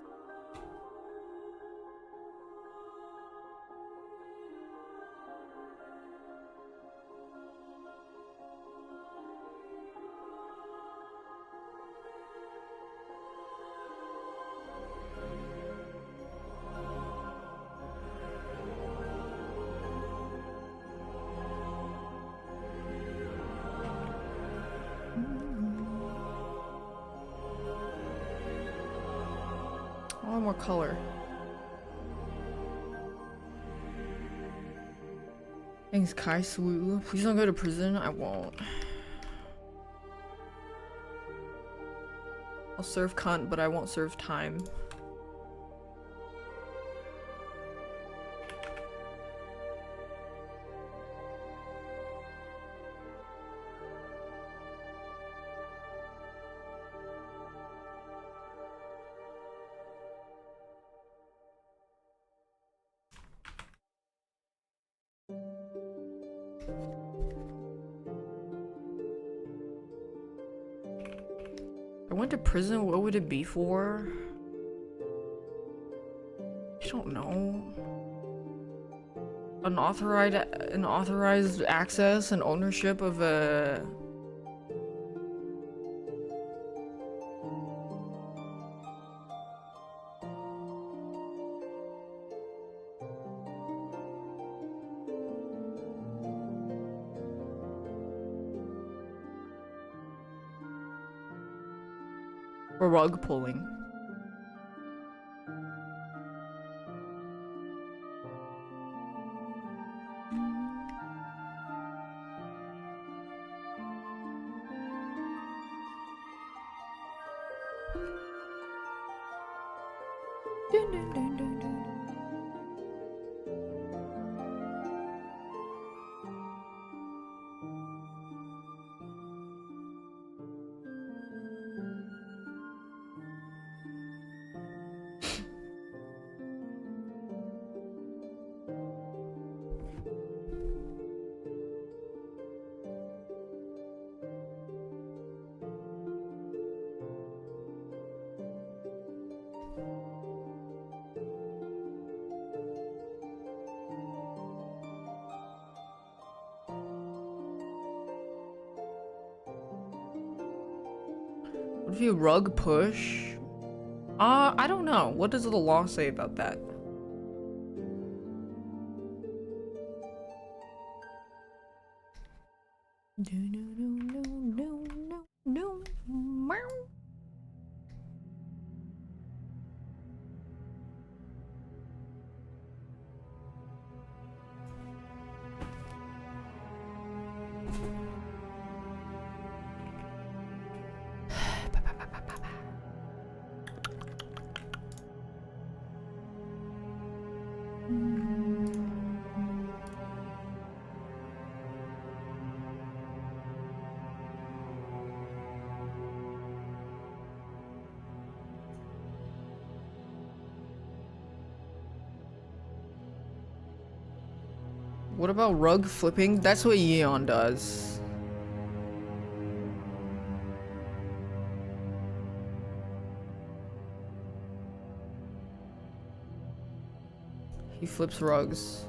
want more color. Thanks, Kai Swu. Please don't go to prison. I won't. I'll serve cunt, but I won't serve time. I went to prison, what would it be for? I don't know. Unauthorized access and ownership of a... or rug pulling. Dun, dun, dun, dun, dun. What if you rug push? I don't know. What does the law say about that? No, no, no, no, no, no, no. What about rug flipping? That's what Yeon does. He flips rugs.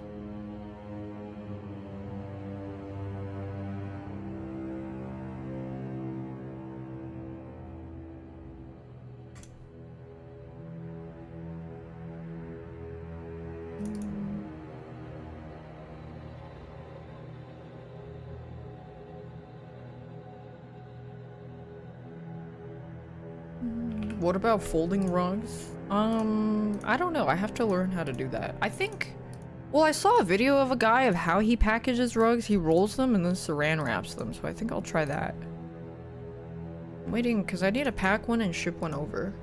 What about folding rugs? I don't know. I have to learn how to do that. I think, well, I saw a video of a guy of how he packages rugs. He rolls them and then saran wraps them, so I think I'll try that. I'm waiting, because I need to pack one and ship one over.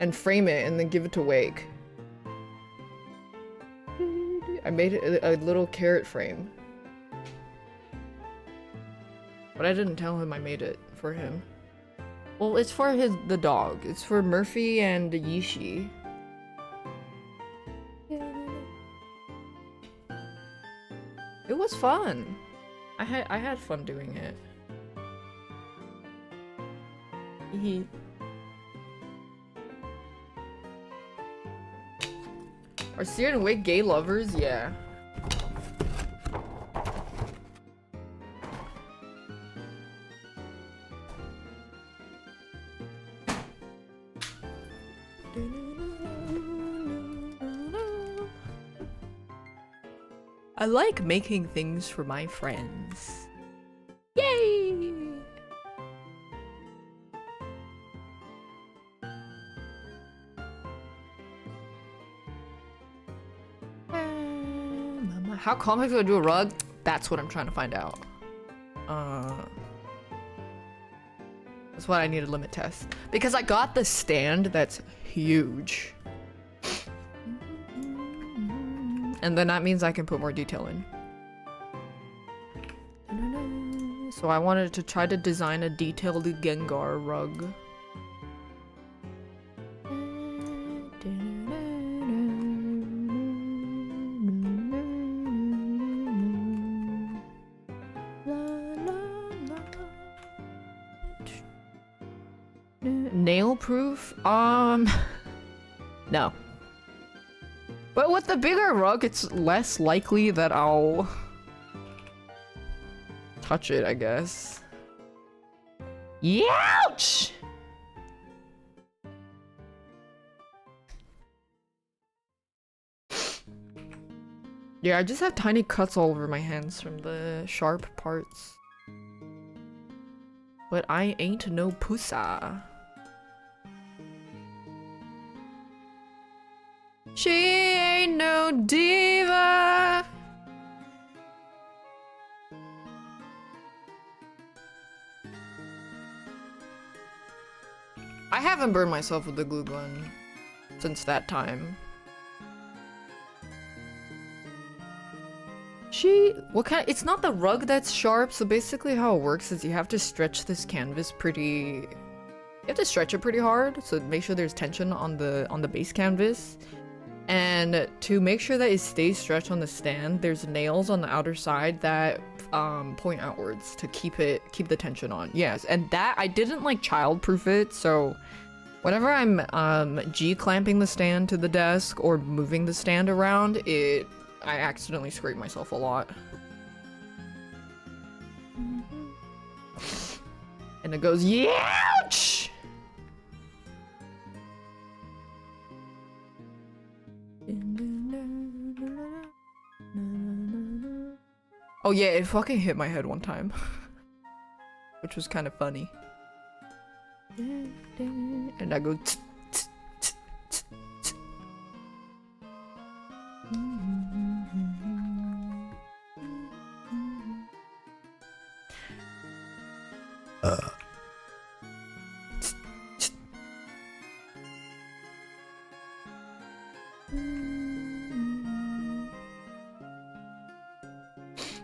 and frame it and then give it to Wake. I made it a little carrot frame. But I didn't tell him I made it for him. Well, it's for the dog. It's for Murphy and Yishi. It was fun. I had fun doing it. Are Seer and Wake gay lovers? Yeah. I like making things for my friends. Yay! How complex do I do a rug? That's what I'm trying to find out. That's what I need a limit test. Because I got the stand that's huge. And then that means I can put more detail in. So I wanted to try to design a detailed Gengar rug. Nail proof? No. But with the bigger rug, it's less likely that I'll touch it, I guess. Youch! Yeah, I just have tiny cuts all over my hands from the sharp parts. But I ain't no pussa. She ain't no diva. I haven't burned myself with the glue gun since that time. It's not the rug that's sharp, so basically how it works is you have to stretch this canvas you have to stretch it pretty hard, so make sure there's tension on the base canvas. And to make sure that it stays stretched on the stand, there's nails on the outer side that point outwards to keep the tension on. Yes, and that I didn't like child-proof it, so whenever I'm G-clamping the stand to the desk or moving the stand around, I accidentally scrape myself a lot. And it goes, youch! Oh yeah, it fucking hit my head one time. Which was kind of funny. And I go tsk, tsk, tsk, tsk, tsk.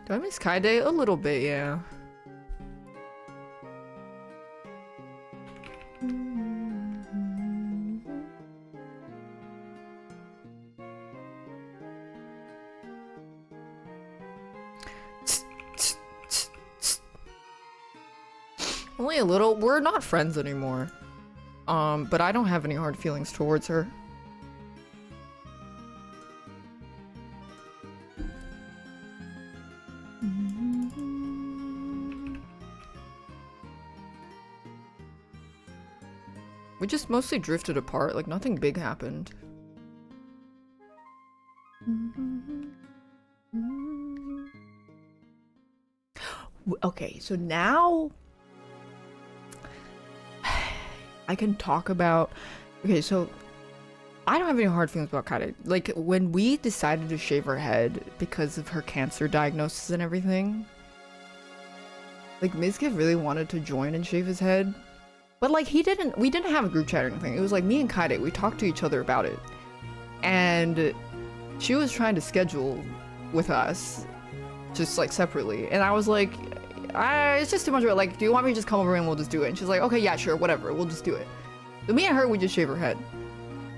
Do I miss Kai Day? A little bit, yeah. Only a little. We're not friends anymore. But I don't have any hard feelings towards her. We just mostly drifted apart, like nothing big happened. Okay, so now I can talk about... Okay, so I don't have any hard feelings about Kata. Like, when we decided to shave her head because of her cancer diagnosis and everything, like, Mizkif really wanted to join and shave his head. But like we didn't have a group chat or anything. It was like me and Kaide, we talked to each other about it. And she was trying to schedule with us, just like separately. And I was like, it's just too much. Like, do you want me to just come over and we'll just do it? And she's like, okay, yeah, sure, whatever, we'll just do it. So me and her, we just shave her head.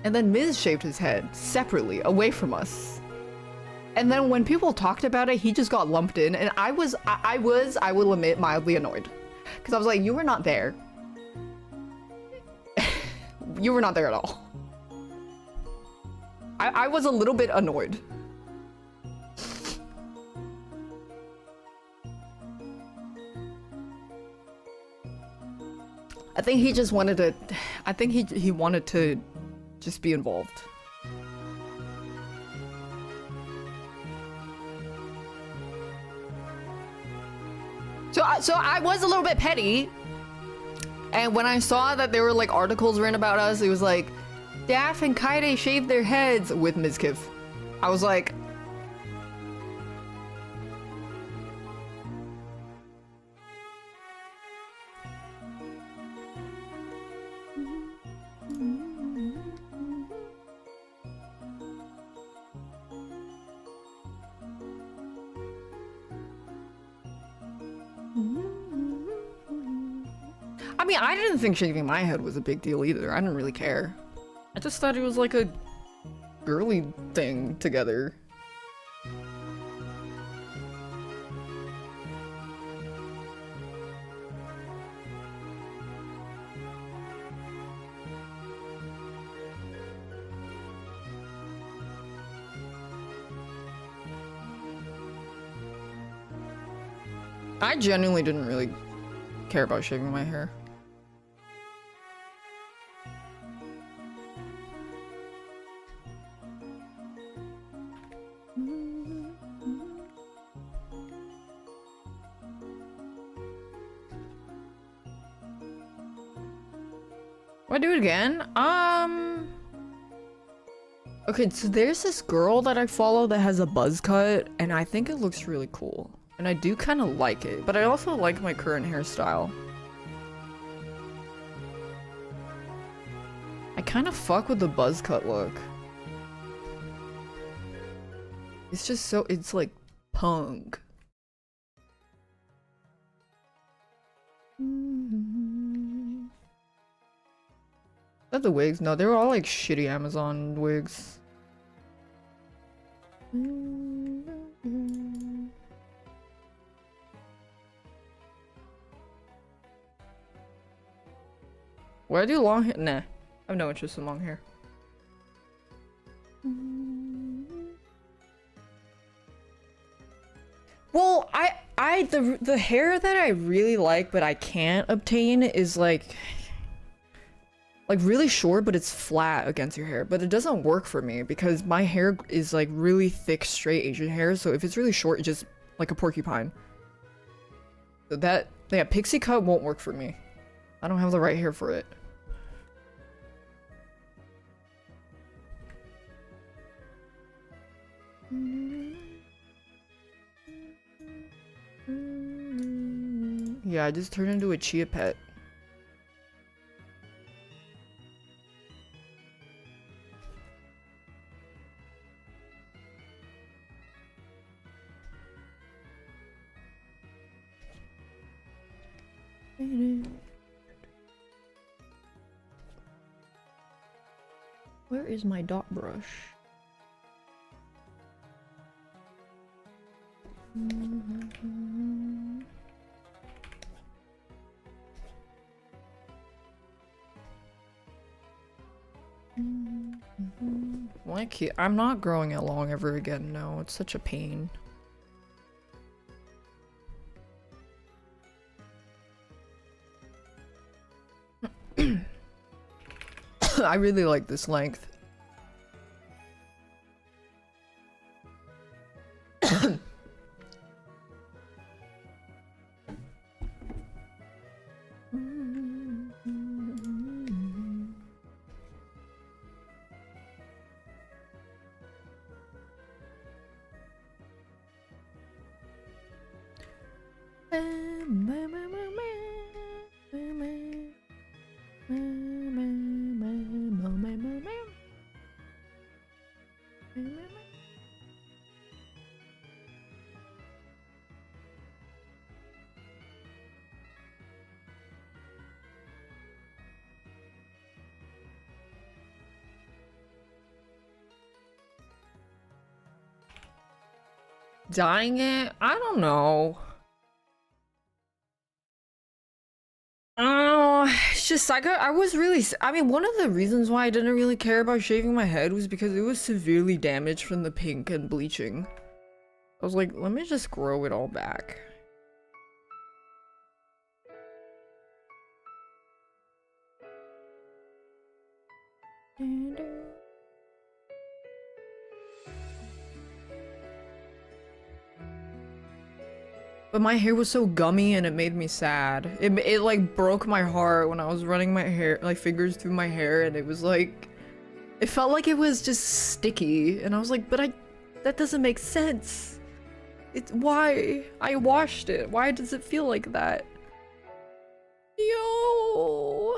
And then Miz shaved his head separately, away from us. And then when people talked about it, he just got lumped in. And I will admit, mildly annoyed. Because I was like, you were not there. You were not there at all. I was a little bit annoyed. I think he just wanted to, I think he wanted to just be involved. So I was a little bit petty. And when I saw that there were like articles written about us, it was like, Daph and Kaide shaved their heads with Mizkif. I was like, I mean, I didn't think shaving my head was a big deal either. I didn't really care. I just thought it was like a girly thing together. I genuinely didn't really care about shaving my hair. Will I do it again? Okay, so there's this girl that I follow that has a buzz cut, and I think it looks really cool. And I do kind of like it, but I also like my current hairstyle. I kind of fuck with the buzz cut look. It's just so, it's like punk. Are the wigs? No, they were all like shitty Amazon wigs. Would I do long hair? Nah, I have no interest in long hair. Well, the hair that I really like but I can't obtain is like really short, but it's flat against your hair. But it doesn't work for me because my hair is like really thick, straight Asian hair. So if it's really short, it's just like a porcupine. So that, yeah, pixie cut won't work for me. I don't have the right hair for it. Yeah, I just turned into a chia pet. Where is my dot brush? I'm not growing it long ever again. No, it's such a pain. I really like this length. Dyeing it? I don't know. Oh, it's just I was really I mean one of the reasons why I didn't really care about shaving my head was because it was severely damaged from the pink and bleaching. I was like, let me just grow it all back. But my hair was so gummy and it made me sad. It like broke my heart when I was running my hair, like fingers through my hair, and it was like, it felt like it was just sticky. And I was like, but that doesn't make sense. It's why? I washed it. Why does it feel like that? Yo.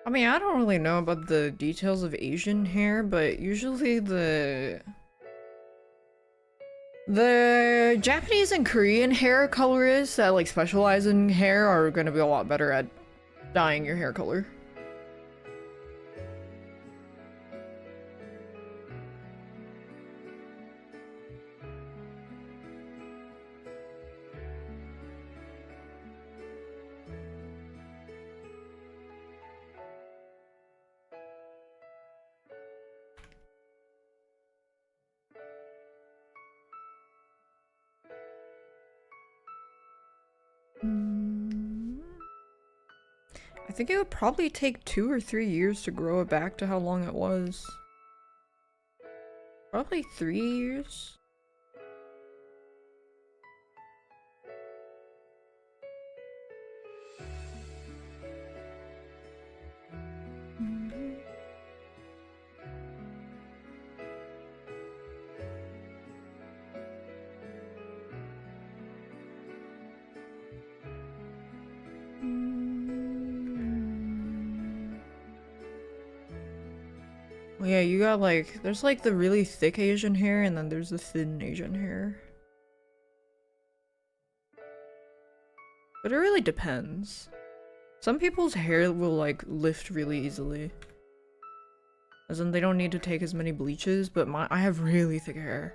I mean, I don't really know about the details of Asian hair, but usually the Japanese and Korean hair colorists that like specialize in hair are gonna be a lot better at dyeing your hair color. I think it would probably take 2 or 3 years to grow it back to how long it was. Probably 3 years. Well, yeah, you got like, there's like the really thick Asian hair and then there's the thin Asian hair. But it really depends. Some people's hair will like lift really easily. As in they don't need to take as many bleaches, but I have really thick hair.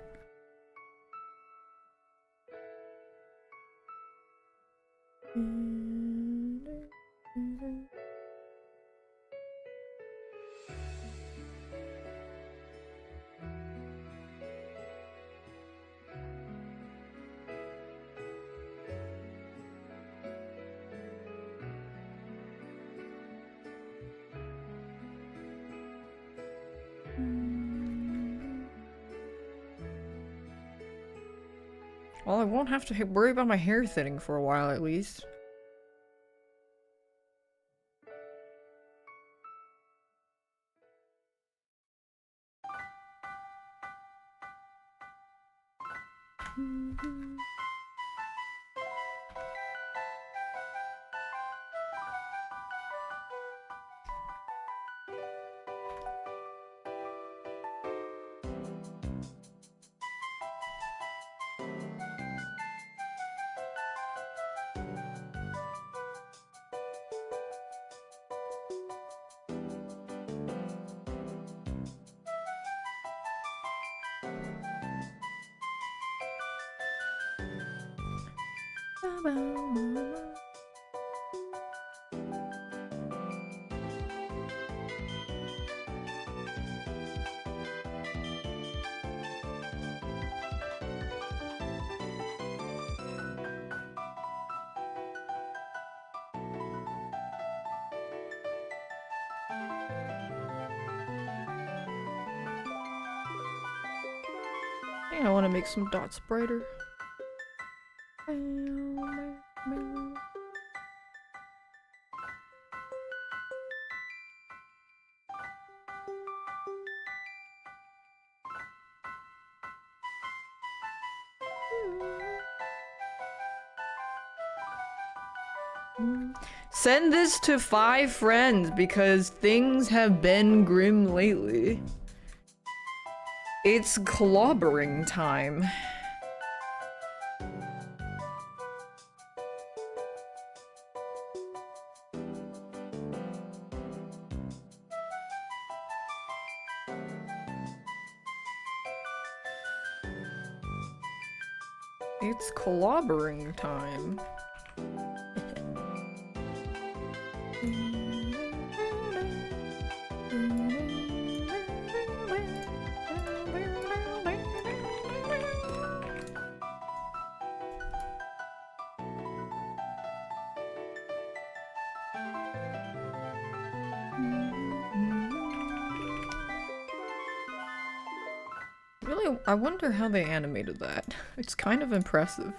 Well, I won't have to worry about my hair thinning for a while at least. I want to make some dots brighter. Send this to 5 friends because things have been grim lately. It's clobbering time. It's clobbering time. Really, I wonder how they animated that. It's kind of impressive.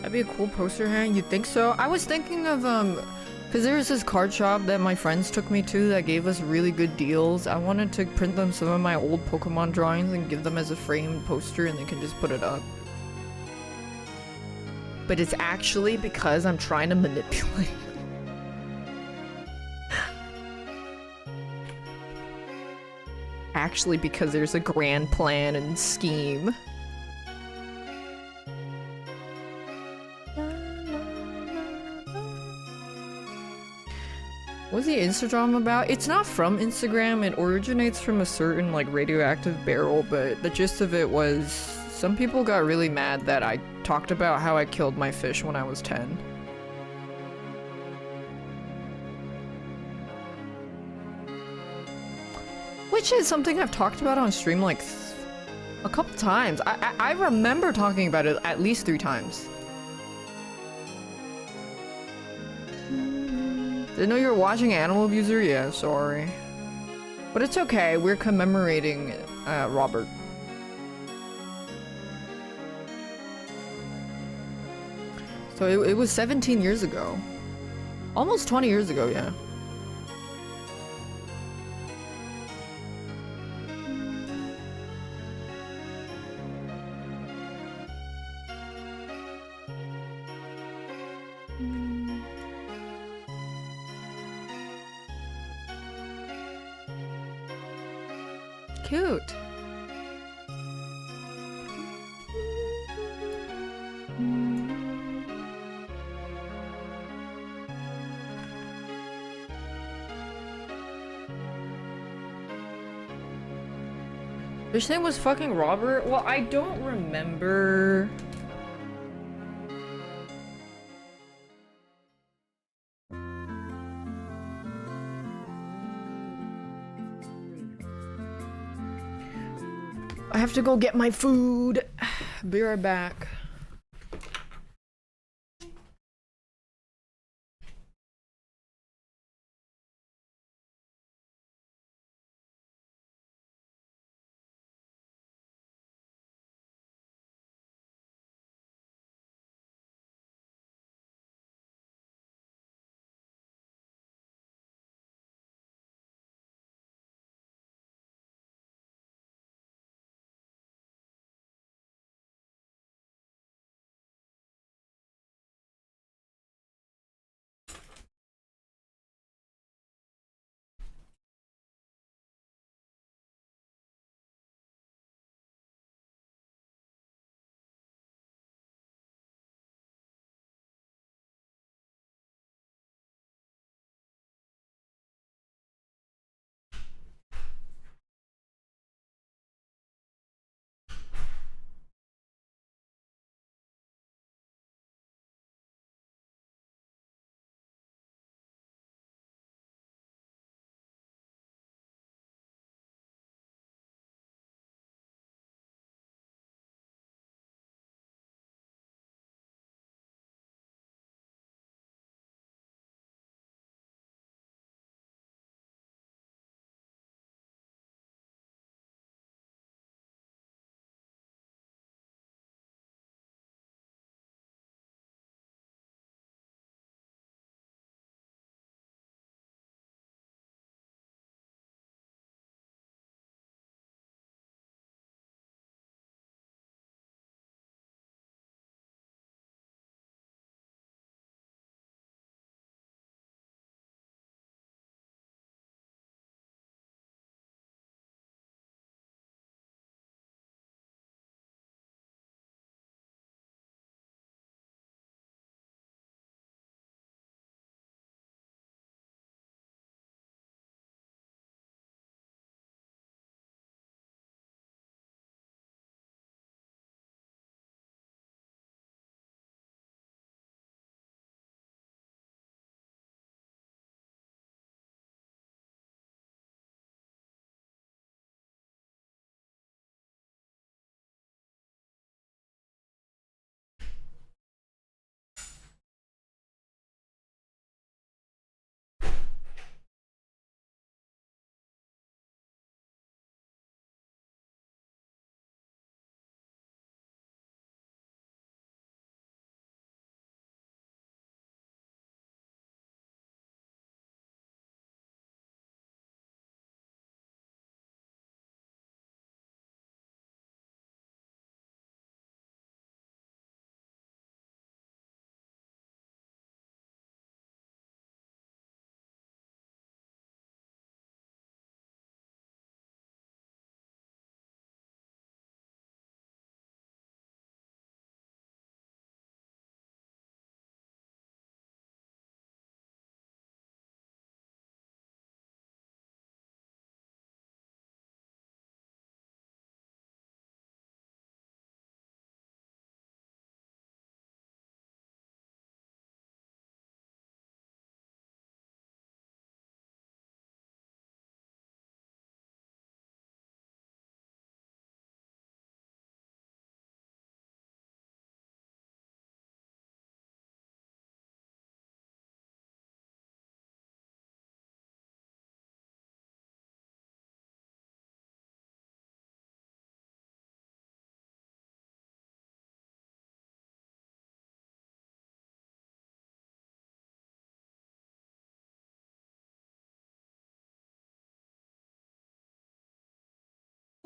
That'd be a cool poster hang. You think so? I was thinking of because there's this card shop that my friends took me to that gave us really good deals. I wanted to print them some of my old Pokemon drawings and give them as a framed poster and they can just put it up. But it's actually because I'm trying to manipulate. Actually because there's a grand plan and scheme. What's the Instagram about? It's not from Instagram, it originates from a certain like radioactive barrel, but the gist of it was some people got really mad that I talked about how I killed my fish when I was 10. Which is something I've talked about on stream like a couple times. I remember talking about it at least 3 times. Didn't know you were watching Animal Abuser? Yeah, sorry. But it's okay, we're commemorating Robert. So it was 17 years ago. Almost 20 years ago, yeah. Cute. His name was fucking Robert? Well, I don't remember. I have to go get my food. Be right back.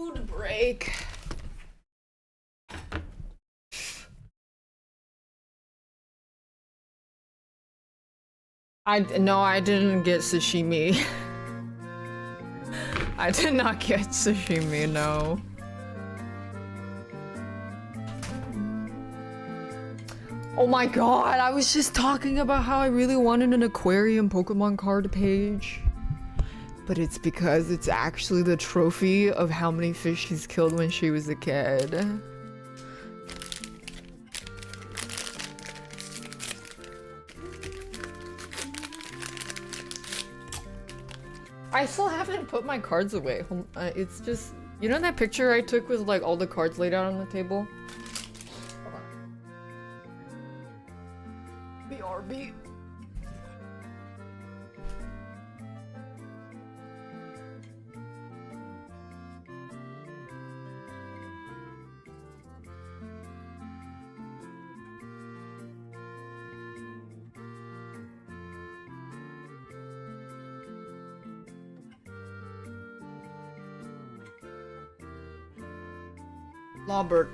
Food break. No, I didn't get sashimi. I did not get sashimi, no. Oh my god, I was just talking about how I really wanted an aquarium Pokemon card page. But it's because it's actually the trophy of how many fish she's killed when she was a kid. I still haven't put my cards away. It's just, you know that picture I took with like all the cards laid out on the table? BRB. Lawbird.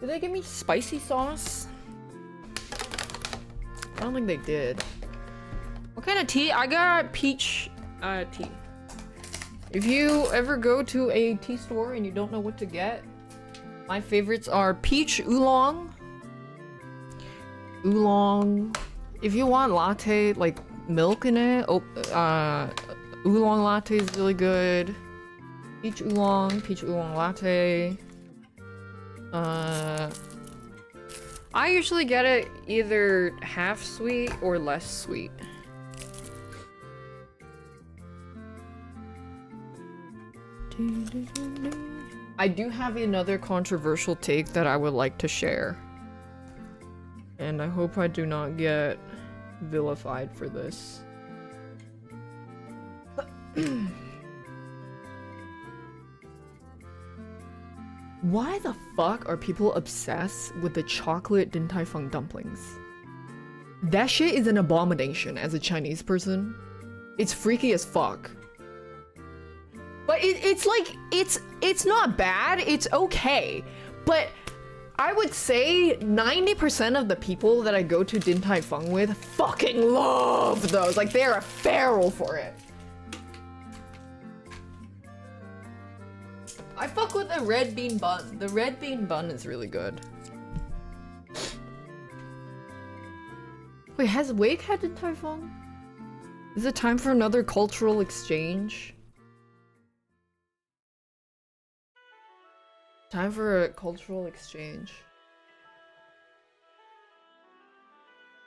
Did they give me spicy sauce? I don't think they did. What kind of tea? I got peach tea. If you ever go to a tea store and you don't know what to get, my favorites are peach oolong. Oolong. If you want latte, like milk in it, oolong latte is really good. Peach oolong latte. I usually get it either half sweet or less sweet. I do have another controversial take that I would like to share. And I hope I do not get vilified for this. Why the fuck are people obsessed with the chocolate Din Tai Fung dumplings? That shit is an abomination as a Chinese person. It's freaky as fuck. But it's like, it's not bad, it's okay. But I would say 90% of the people that I go to Din Tai Fung with fucking love those. Like, they're a feral for it. I fuck with the red bean bun. The red bean bun is really good. Wait, has Wake had Din Tai Fung? Is it time for another cultural exchange? Time for a cultural exchange.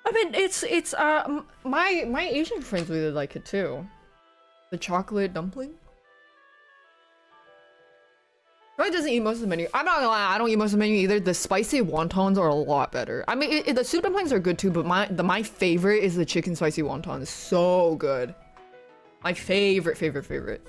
I mean, it's my Asian friends really like it too. The chocolate dumpling. Probably doesn't eat most of the menu. I'm not gonna lie, I don't eat most of the menu either. The spicy wontons are a lot better. I mean, the soup dumplings are good too, but my favorite is the chicken spicy wonton. It's so good. My favorite.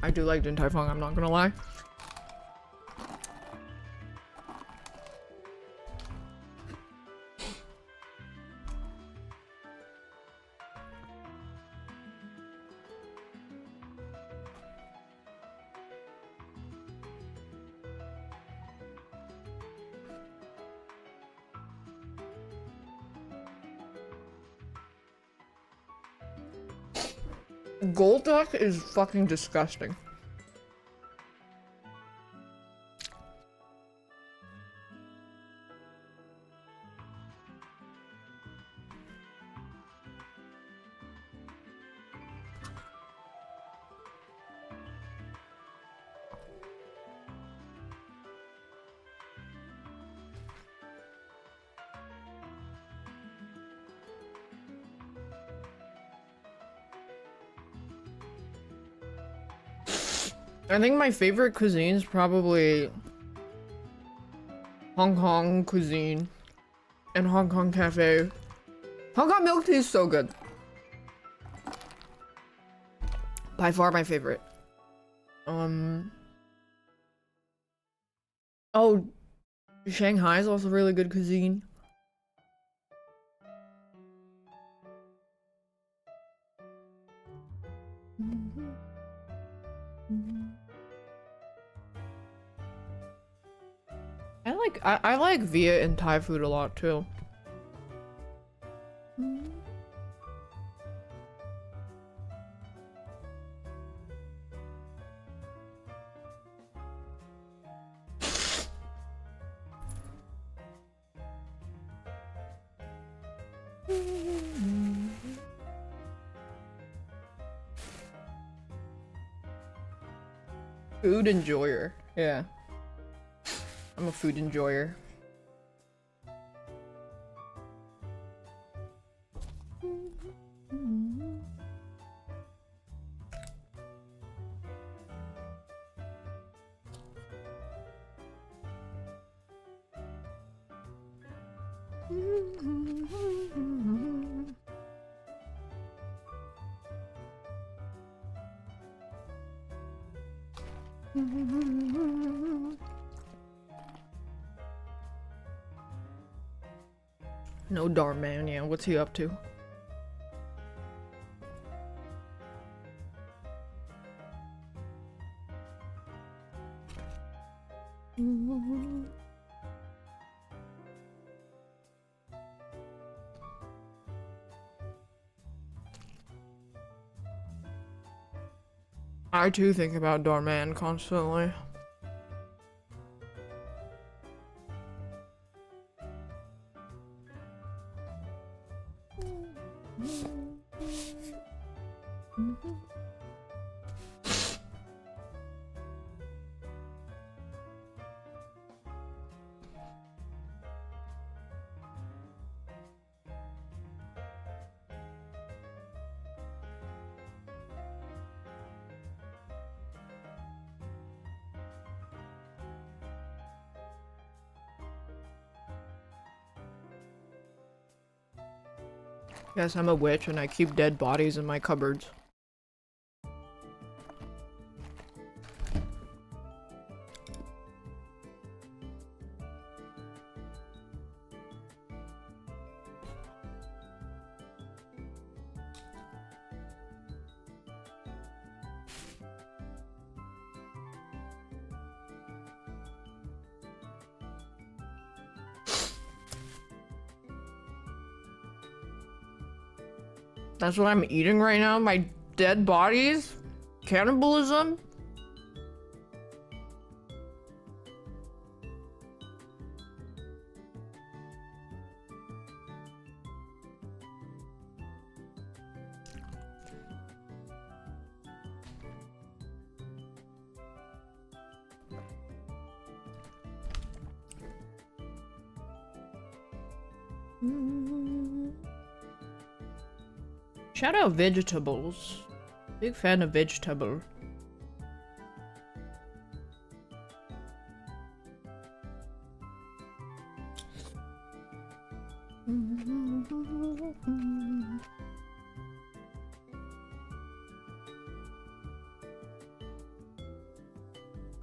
I do like Din Tai Fung, I'm not gonna lie. Gold duck is fucking disgusting. I think my favorite cuisine is probably Hong Kong cuisine and Hong Kong cafe. Hong Kong milk tea is so good. By far my favorite. Oh, Shanghai is also really good cuisine. I like Viet and Thai food a lot too. Food enjoyer. Yeah. I'm a food enjoyer. No darn man, yeah. What's he up to? I too think about Darman constantly. Yes, I'm a witch and I keep dead bodies in my cupboards. That's what I'm eating right now? My dead bodies? Cannibalism? Shout out vegetables. Big fan of vegetable.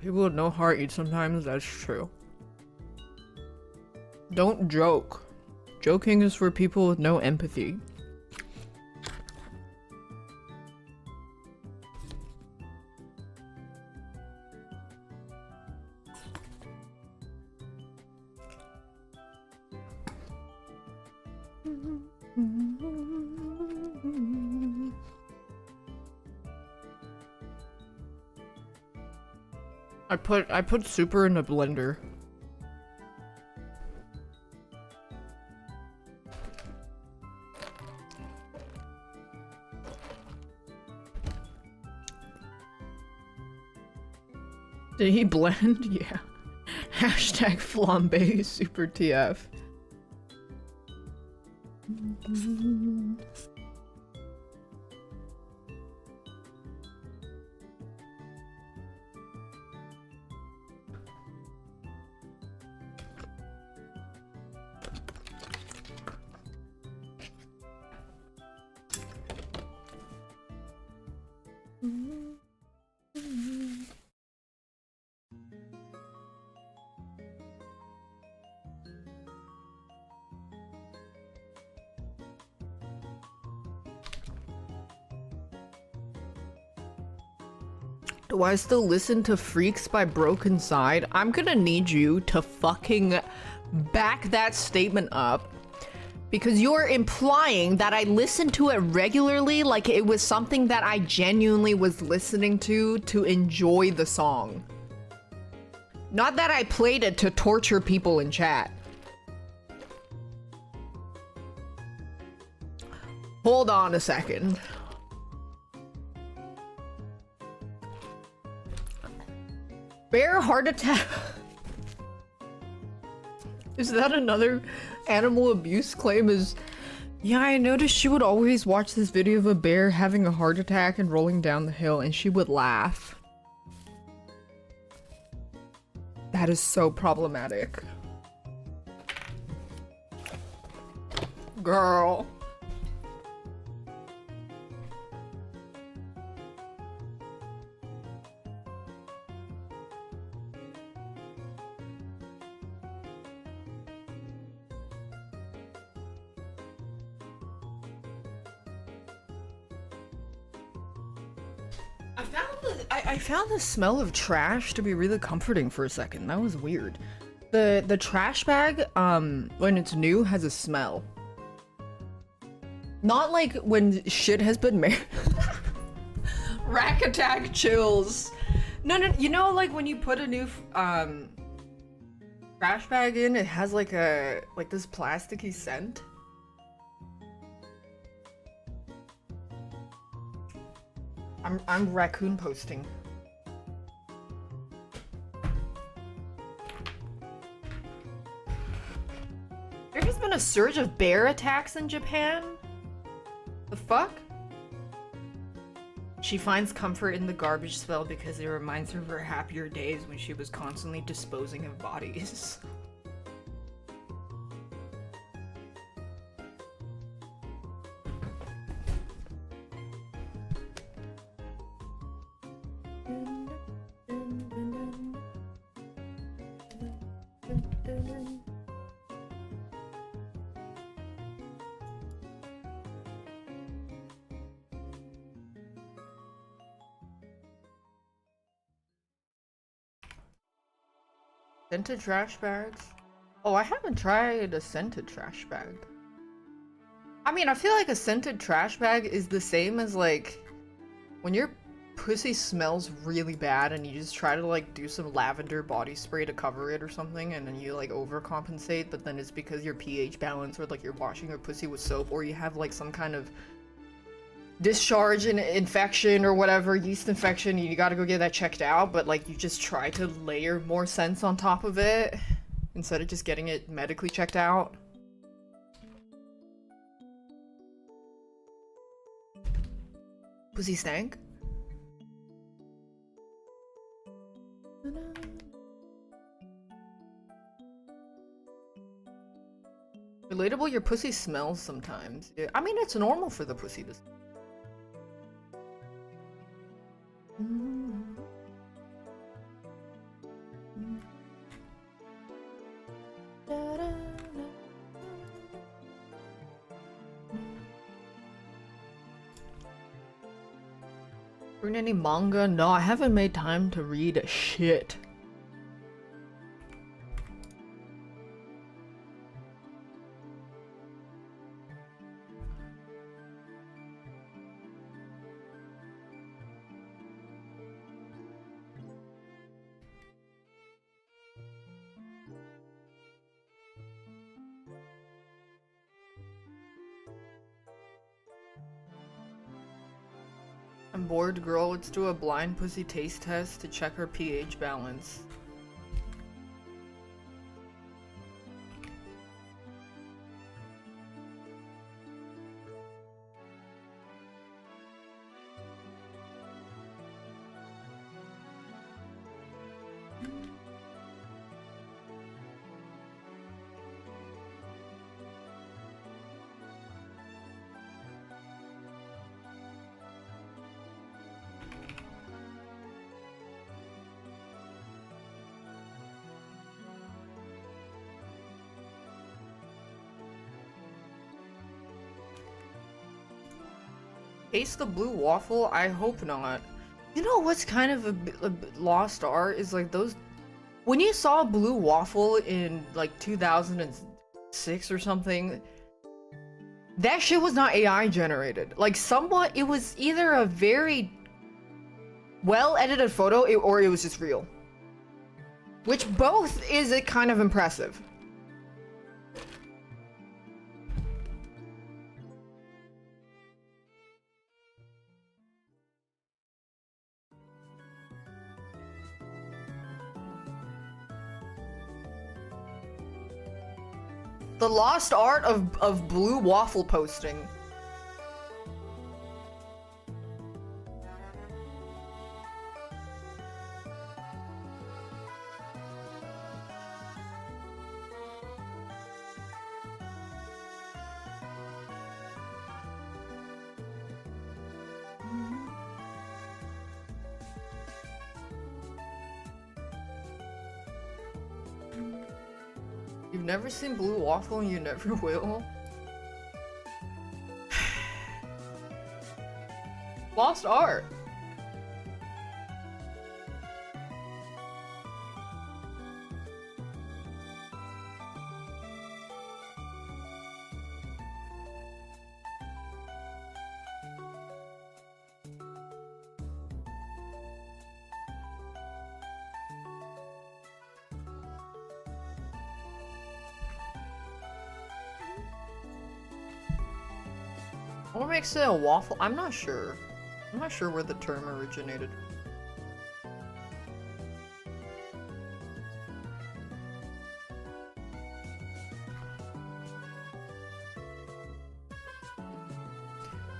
People with no heart eat sometimes, that's true. Don't joke. Joking is for people with no empathy. I put super in a blender. Did he blend? Yeah. Hashtag flambe super TF. Do I still listen to Freaks by Broken Side? I'm gonna need you to fucking back that statement up. Because you're implying that I listened to it regularly like it was something that I genuinely was listening to enjoy the song. Not that I played it to torture people in chat. Hold on a second. Bear heart attack. Is that another animal abuse claim? Yeah, I noticed she would always watch this video of a bear having a heart attack and rolling down the hill, and she would laugh. That is so problematic. Girl. I found the smell of trash to be really comforting for a second. That was weird. The trash bag, when it's new, has a smell. Not like when shit has been made. Rack attack chills. No, you know, like when you put a new trash bag in, it has like this plasticky scent. I'm raccoon posting. There has been a surge of bear attacks in Japan? The fuck? She finds comfort in the garbage smell because it reminds her of her happier days when she was constantly disposing of bodies. Scented trash bags? Oh, I haven't tried a scented trash bag. I mean, I feel like a scented trash bag is the same as like when your pussy smells really bad and you just try to like do some lavender body spray to cover it or something, and then you like overcompensate, but then it's because your pH balance, or like you're washing your pussy with soap, or you have like some kind of discharge and infection or whatever, yeast infection, you gotta go get that checked out, but like you just try to layer more scents on top of it instead of just getting it medically checked out. Pussy stank? Relatable, your pussy smells sometimes. I mean, it's normal for the pussy to smell. Read any manga? No, I haven't made time to read shit. I'm bored, girl. Let's do a blind pussy taste test to check her pH balance. Taste the blue waffle? I hope not. You know what's kind of a lost art is like those. When you saw blue waffle in like 2006 or something, that shit was not AI generated. Like somewhat, it was either a very well edited photo or it was just real. Which both is kind of impressive. The lost art of blue waffle posting. You've never seen blue waffle and you never will? Lost art. What makes it a waffle? I'm not sure. I'm not sure where the term originated.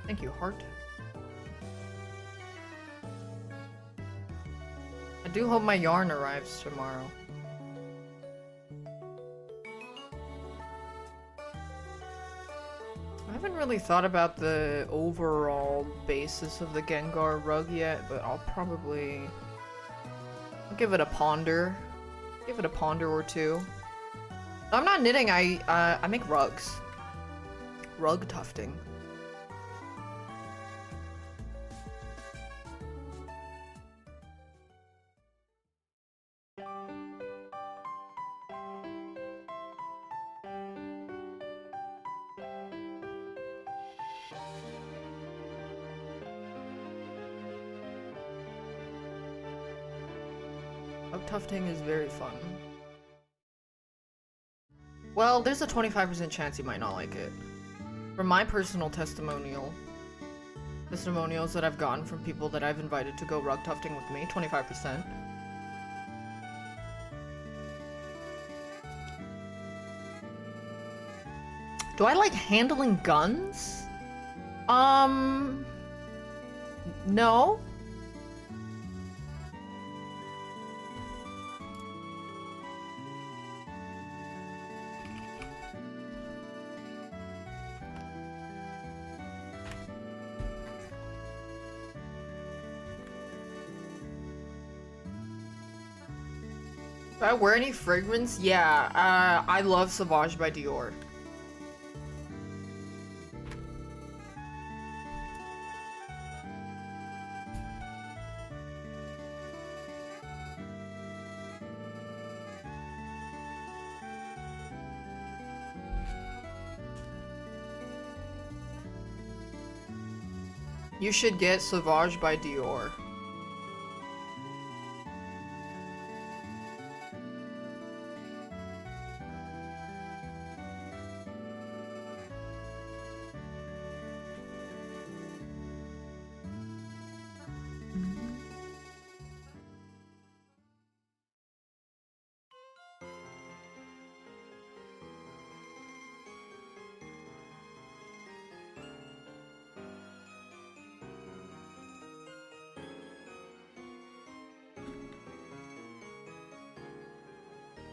Thank you, heart. I do hope my yarn arrives tomorrow. I haven't really thought about the overall basis of the Gengar rug yet, but I'll give it a ponder. Give it a ponder or two. I'm not knitting, I make rugs. Rug tufting. Rug tufting is very fun. Well, there's a 25% chance you might not like it. From my personal testimonials that I've gotten from people that I've invited to go rug tufting with me, 25%. Do I like handling guns? No. Do I wear any fragrance? Yeah, I love Sauvage by Dior. You should get Sauvage by Dior.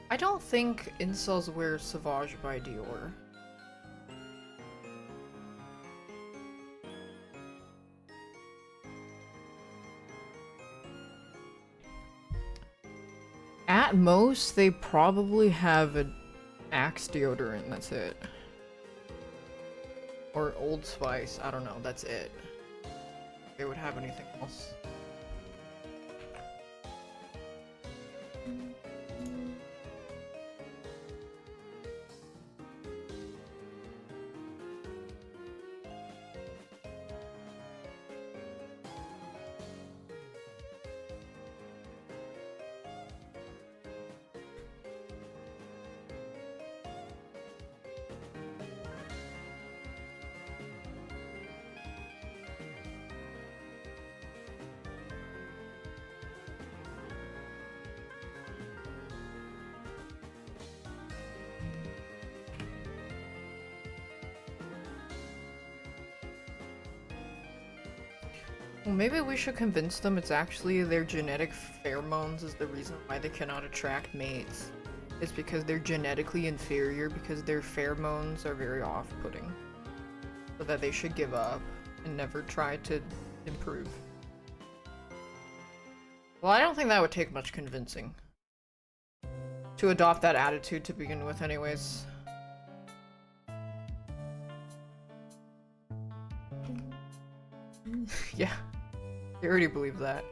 I don't think incels wear Sauvage by Dior. At most, they probably have an Axe deodorant, that's it. Or Old Spice, I don't know, that's it. they would have anything else. Well, maybe we should convince them it's actually their genetic pheromones is the reason why they cannot attract mates. It's because they're genetically inferior because their pheromones are very off-putting. So that they should give up and never try to improve. Well, I don't think that would take much convincing. To adopt that attitude to begin with anyways. Yeah. I already believe that.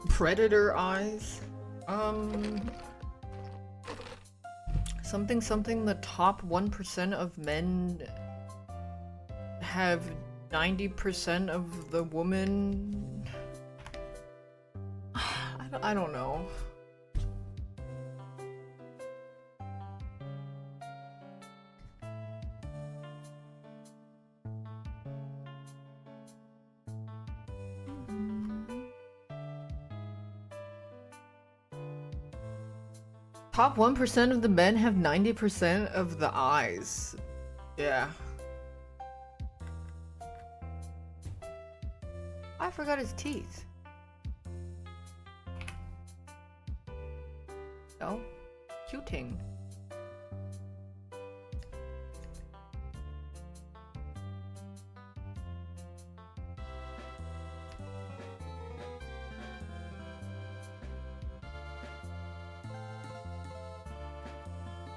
Predator eyes? Something the top 1% of men have 90% of the woman. I don't know. Top 1% of the men have 90% of the eyes. Yeah. I forgot his teeth. Oh, cuting.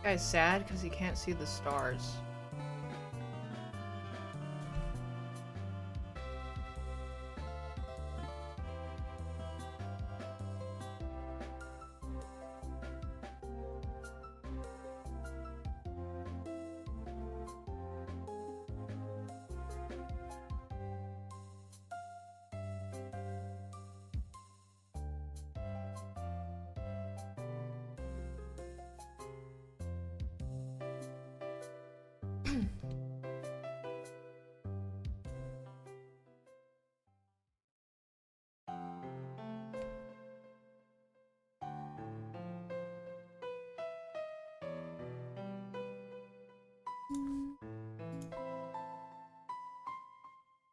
Guy's sad because he can't see the stars.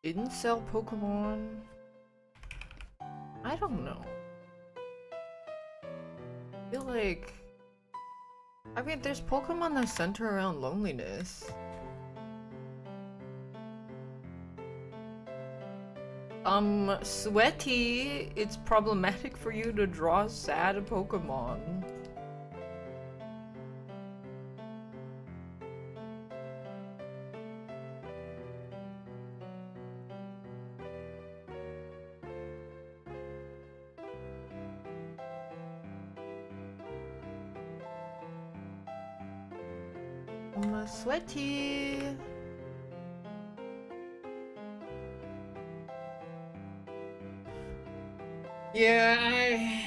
Didn't sell Pokemon? I don't know. I feel like... I mean, there's Pokemon that center around loneliness. Sweaty, it's problematic for you to draw sad Pokemon. Sweaty. Yeah,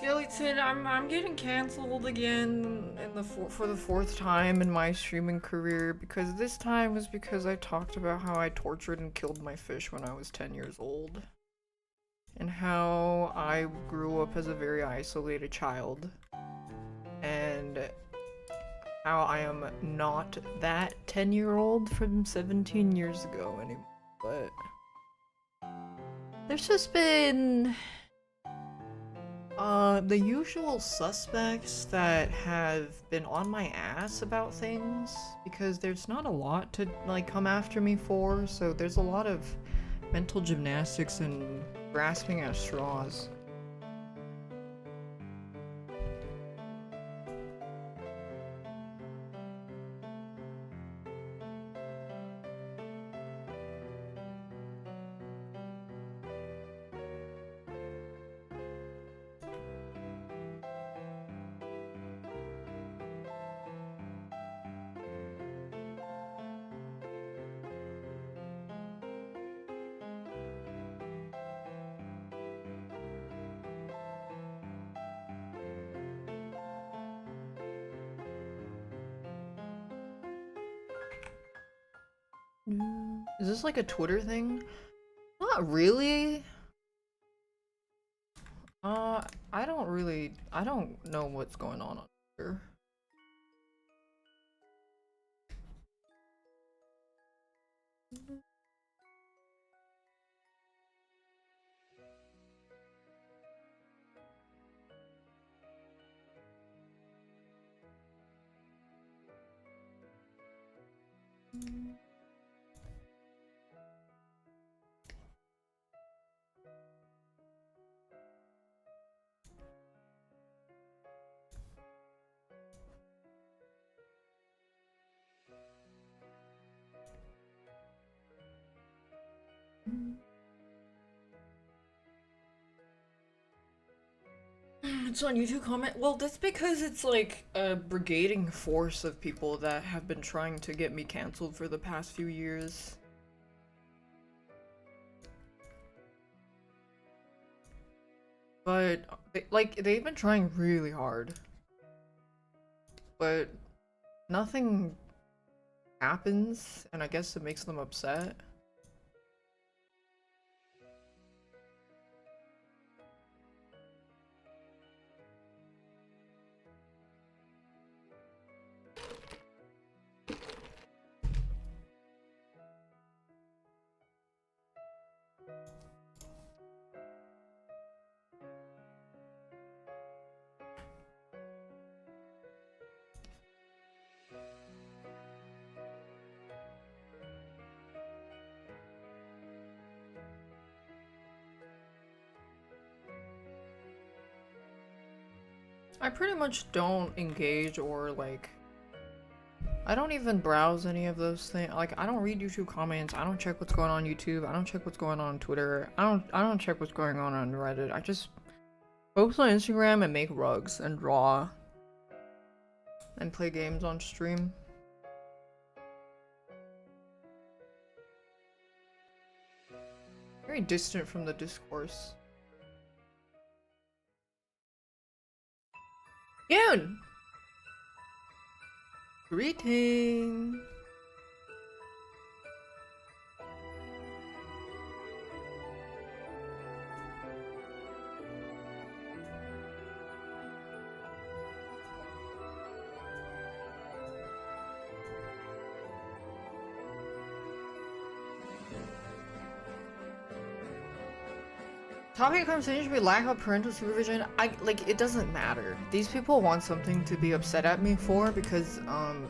Skeleton, I'm getting canceled again in the for the fourth time in my streaming career, because this time was because I talked about how I tortured and killed my fish when I was 10 years old. And how I grew up as a very isolated child. And how I am not that 10-year-old from 17 years ago anymore. But there's just been the usual suspects that have been on my ass about things, because there's not a lot to like come after me for, so there's a lot of mental gymnastics and grasping at straws. Is this like a Twitter thing? Not really. I don't know what's going on Twitter. It's on YouTube comment. Well, that's because it's like a brigading force of people that have been trying to get me canceled for the past few years. But they've been trying really hard. But nothing happens, and I guess it makes them upset. I pretty much don't engage or like I don't even browse any of those things. Like I don't read YouTube comments. I don't check what's going on YouTube. I don't check what's going on Twitter. I don't check what's going on Reddit. I just post on Instagram and make rugs and draw and play games on stream. Very distant from the discourse. Yoon! Greeting! Topic of conversation should be lack of parental supervision. It doesn't matter. These people want something to be upset at me for, because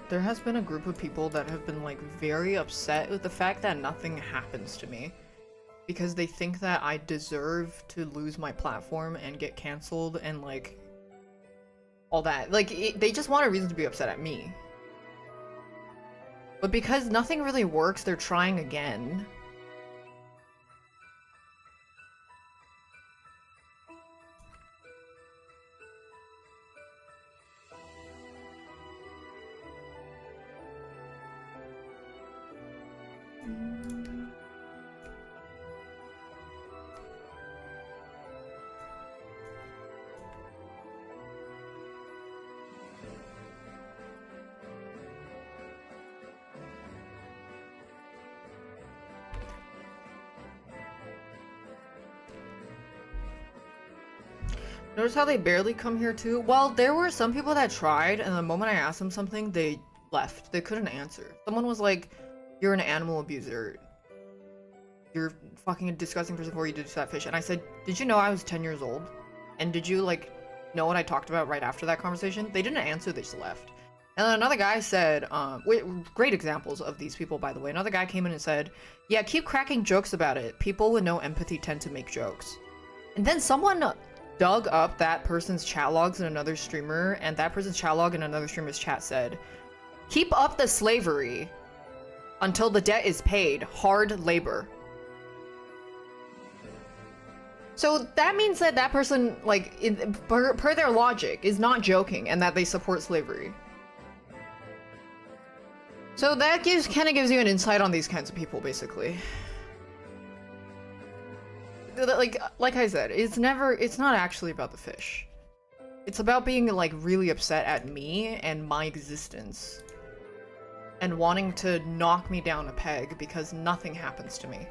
there has been a group of people that have been like very upset with the fact that nothing happens to me, because they think that I deserve to lose my platform and get canceled and like all that. They just want a reason to be upset at me. But because nothing really works, they're trying again. Notice how they barely come here too? Well, there were some people that tried, and the moment I asked them something, they left. They couldn't answer. Someone was like, "You're an animal abuser. You're fucking a disgusting person before you did that fish." And I said, "Did you know I was 10 years old? And did you, like, know what I talked about right after that conversation?" They didn't answer, they just left. And then another guy said, wait, great examples of these people, by the way. Another guy came in and said, "Yeah, keep cracking jokes about it. People with no empathy tend to make jokes." And then someone dug up that person's chat logs in another streamer, and that person's chat log in another streamer's chat said, "Keep up the slavery until the debt is paid. Hard labor." So that means that that person, like, per their logic, is not joking and that they support slavery. So that kind of gives you an insight on these kinds of people, basically. Like I said, it's not actually about the fish. It's about being, like, really upset at me and my existence. And wanting to knock me down a peg because nothing happens to me.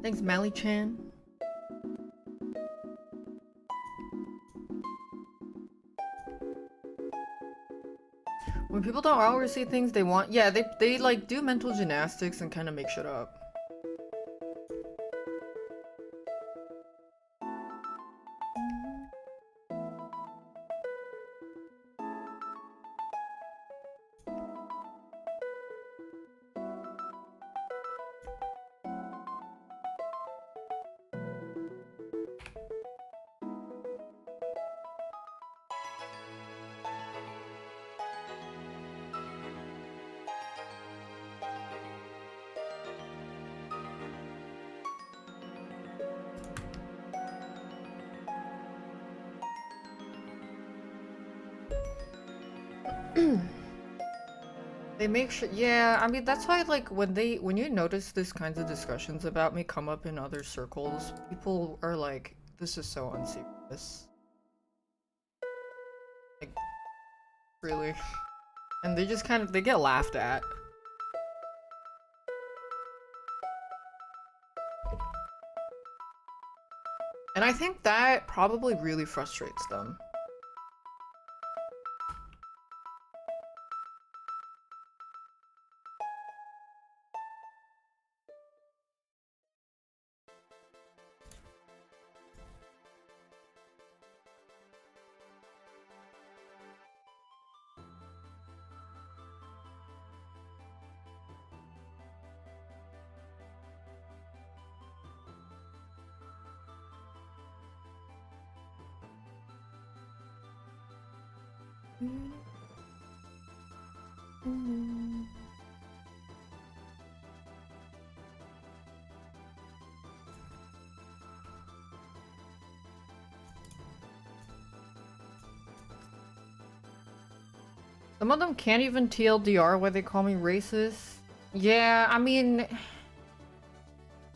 Thanks, Mally-chan. When people don't always see things they want, yeah, they like do mental gymnastics and kind of make shit up. They make sure, yeah, I mean, that's why, like, when you notice these kinds of discussions about me come up in other circles, people are like, "This is so unserious." Like, really? And they just kind of, they get laughed at. And I think that probably really frustrates them. Some of them can't even TLDR why they call me racist. Yeah, I mean,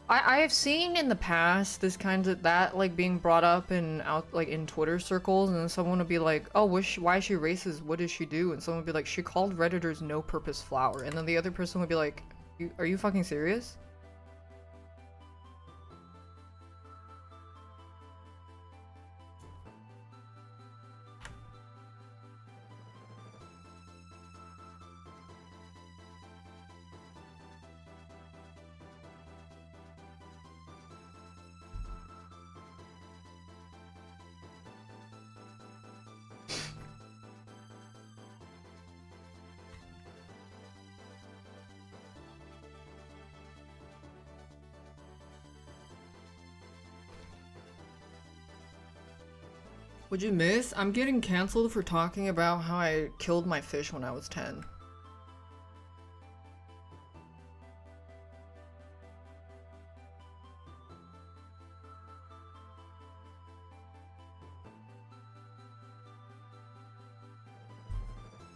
I have seen in the past this kind of that like being brought up in like in Twitter circles, and then someone would be like, "Oh, why is she racist? What did she do?" And someone would be like, "She called Redditors no-purpose flour," and then the other person would be like, "Are you fucking serious?" What'd you miss? I'm getting canceled for talking about how I killed my fish when I was 10.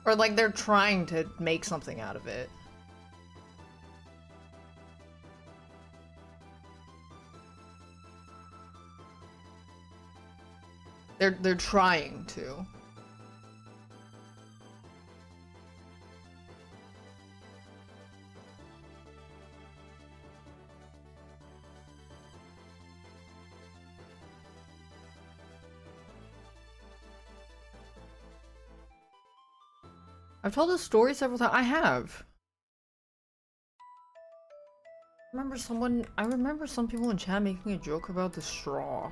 Or like they're trying to make something out of it. They're trying to. I've told this story several times. I have. I remember some people in chat making a joke about the straw.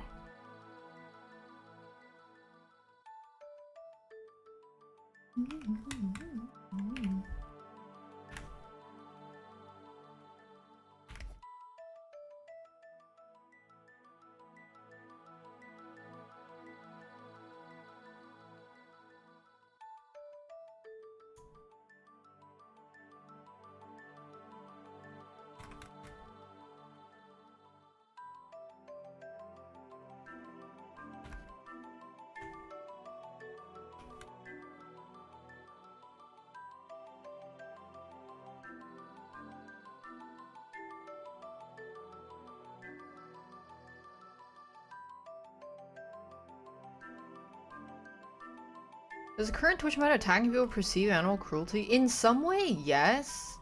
Does the current Twitch meta attacking people perceive animal cruelty? In some way, yes.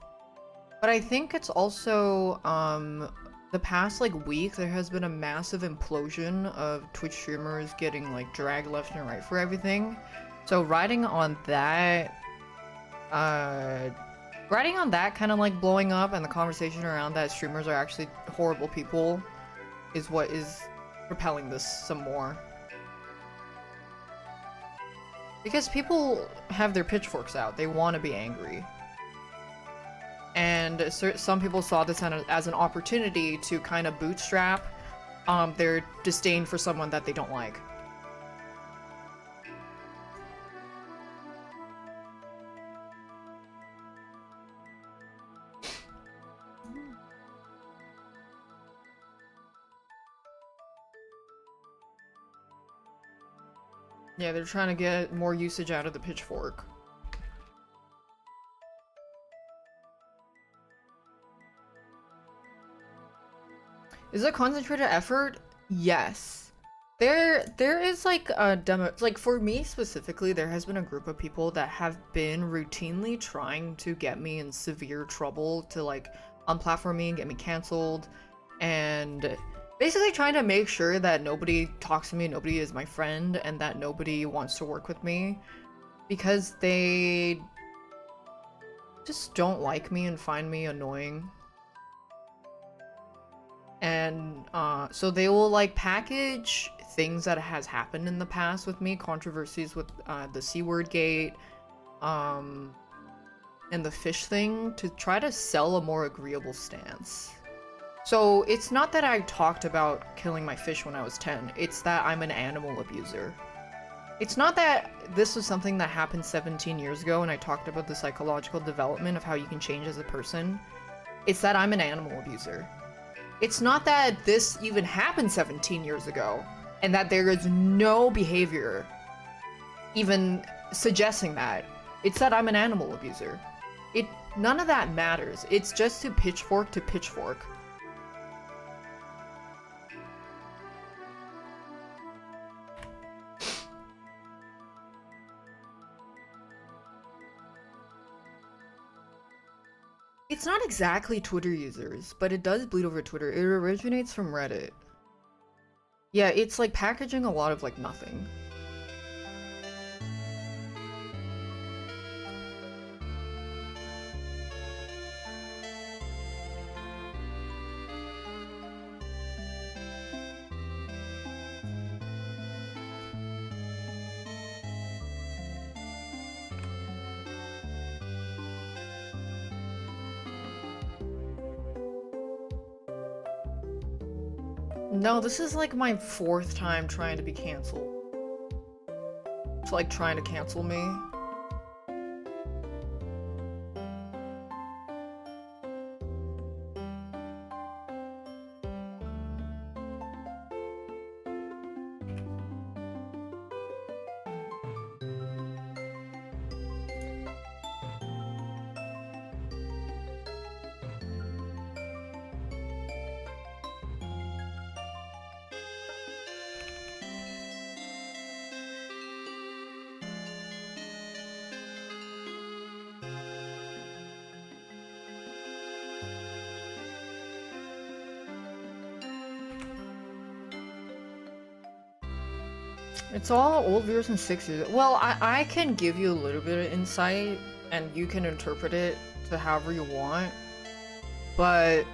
But I think it's also, the past, like, week, there has been a massive implosion of Twitch streamers getting, like, dragged left and right for everything. So riding on that kind of, like, blowing up and the conversation around that streamers are actually horrible people is what is propelling this some more. Because people have their pitchforks out. They want to be angry. And some people saw this as an opportunity to kind of bootstrap their disdain for someone that they don't like. Yeah, they're trying to get more usage out of the pitchfork. Is it a concentrated effort? Yes. There is like a demo, like for me specifically, there has been a group of people that have been routinely trying to get me in severe trouble to like unplatform me and get me canceled, and basically trying to make sure that nobody talks to me, nobody is my friend, and that nobody wants to work with me because they just don't like me and find me annoying. And so they will like package things that has happened in the past with me, controversies with the C-word gate, and the fish thing, to try to sell a more agreeable stance. So it's not that I talked about killing my fish when I was 10, it's that I'm an animal abuser. It's not that this was something that happened 17 years ago and I talked about the psychological development of how you can change as a person. It's that I'm an animal abuser. It's not that this even happened 17 years ago and that there is no behavior even suggesting that. It's that I'm an animal abuser. None of that matters. It's just to pitchfork to pitchfork. It's not exactly Twitter users, but it does bleed over Twitter. It originates from Reddit. Yeah, it's like packaging a lot of like nothing. No, this is like my 4th time trying to be canceled. It's like trying to cancel me. It's all old viewers and 6 years. Well, I can give you a little bit of insight, and you can interpret it to however you want. But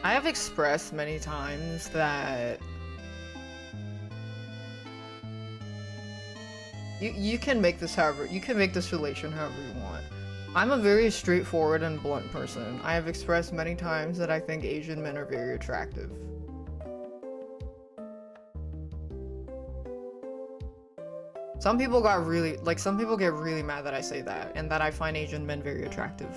I have expressed many times that you can make this however you can make this relation however you want. I'm a very straightforward and blunt person. I have expressed many times that I think Asian men are very attractive. Some people get really mad that I say that, and that I find Asian men very attractive.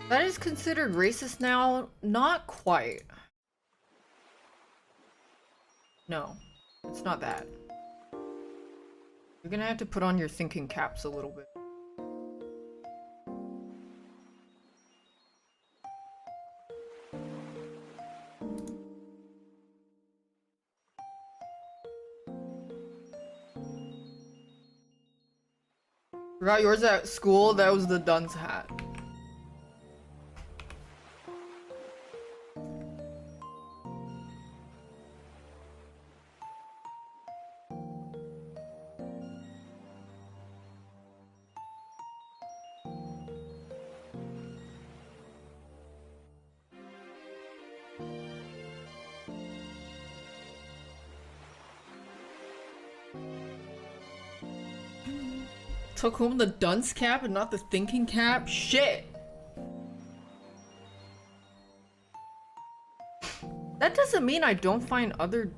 That is considered racist now? Not quite. No, it's not that. You're gonna have to put on your thinking caps a little bit. Forgot yours at school? That was the dunce hat. Took home the dunce cap and not the thinking cap? Shit! That doesn't mean I don't find other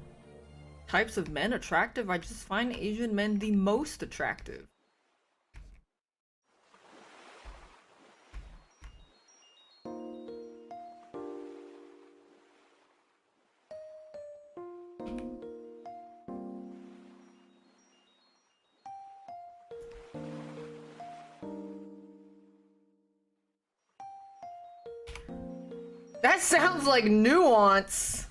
types of men attractive. I just find Asian men the most attractive. That sounds like nuance.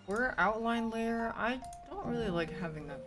Blur outline layer? I don't really like having that.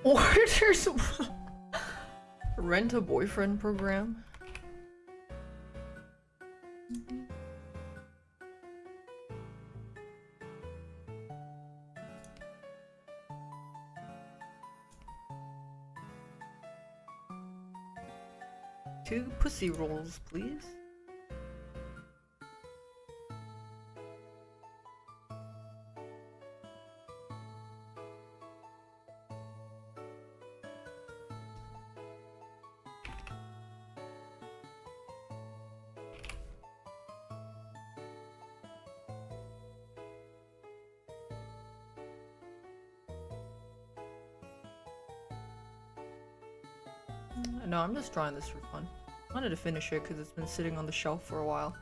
Orders rent a boyfriend program. Two pussy rolls, please. No, I'm just drawing this for fun. I wanted to finish it because it's been sitting on the shelf for a while.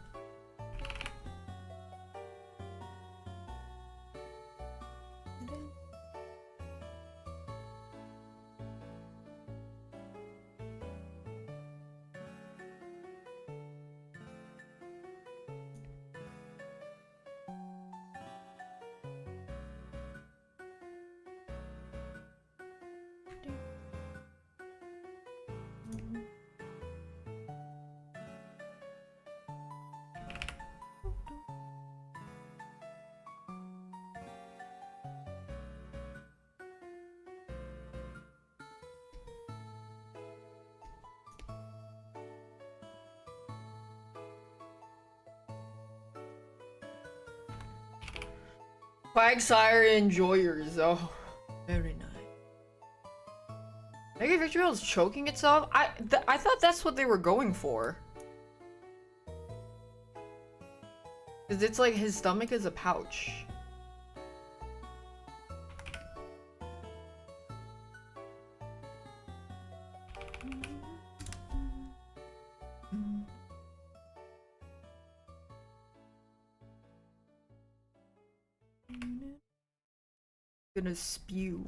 Quagsire enjoyers, oh, very nice. Mega Victreal is choking itself? I thought that's what they were going for. Cause it's like his stomach is a pouch. Gonna spew.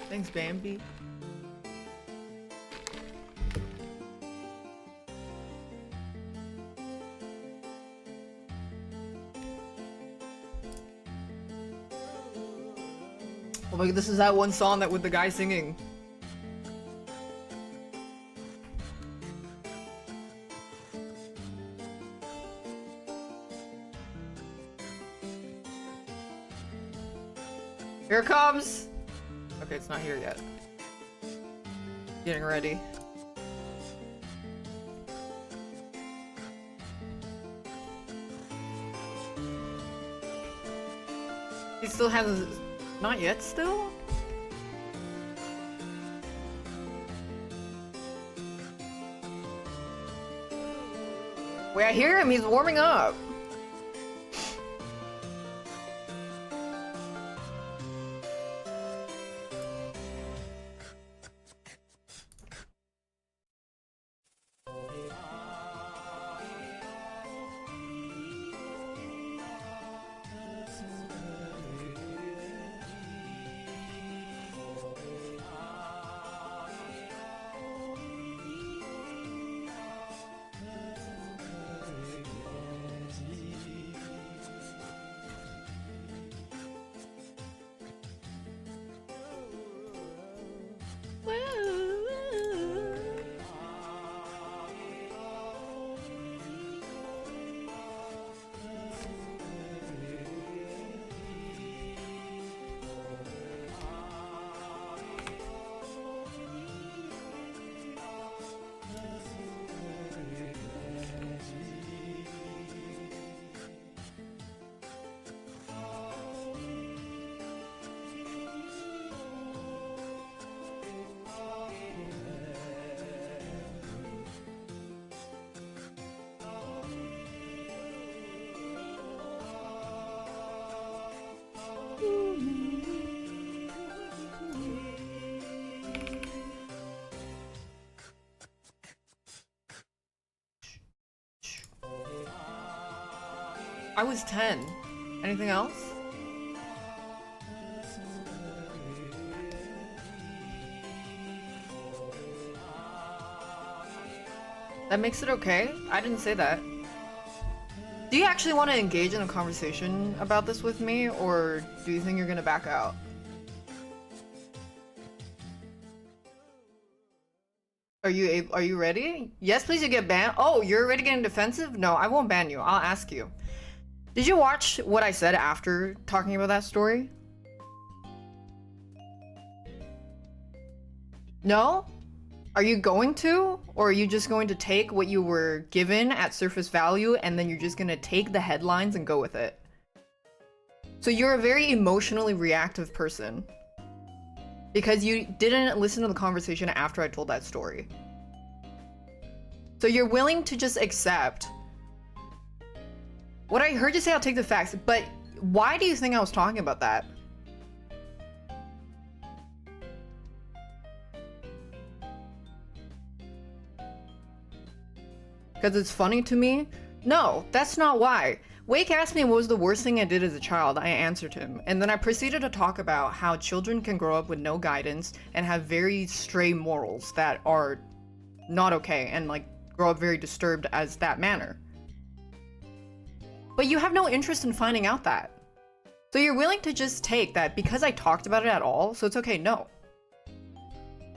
Thanks, Bambi. Oh my god, this is that one song that with the guy singing. Here it comes! Okay, it's not here yet. Getting ready. He still has... Not yet still? Wait, I hear him, he's warming up. I was 10. Anything else? That makes it okay? I didn't say that. Do you actually want to engage in a conversation about this with me, or do you think you're gonna back out? Are you ready? Yes, please, you get banned. Oh, you're already getting defensive? No, I won't ban you. I'll ask you. Did you watch what I said after talking about that story? No? Are you going to? Or are you just going to take what you were given at surface value and then you're just gonna take the headlines and go with it? So you're a very emotionally reactive person. Because you didn't listen to the conversation after I told that story. So you're willing to just accept what I heard you say. I'll take the facts, but why do you think I was talking about that? Because it's funny to me? No, that's not why. Wake asked me what was the worst thing I did as a child. I answered him, and then I proceeded to talk about how children can grow up with no guidance and have very stray morals that are not okay, and like grow up very disturbed as that manner. But you have no interest in finding out that. So you're willing to just take that because I talked about it at all, so it's okay. No.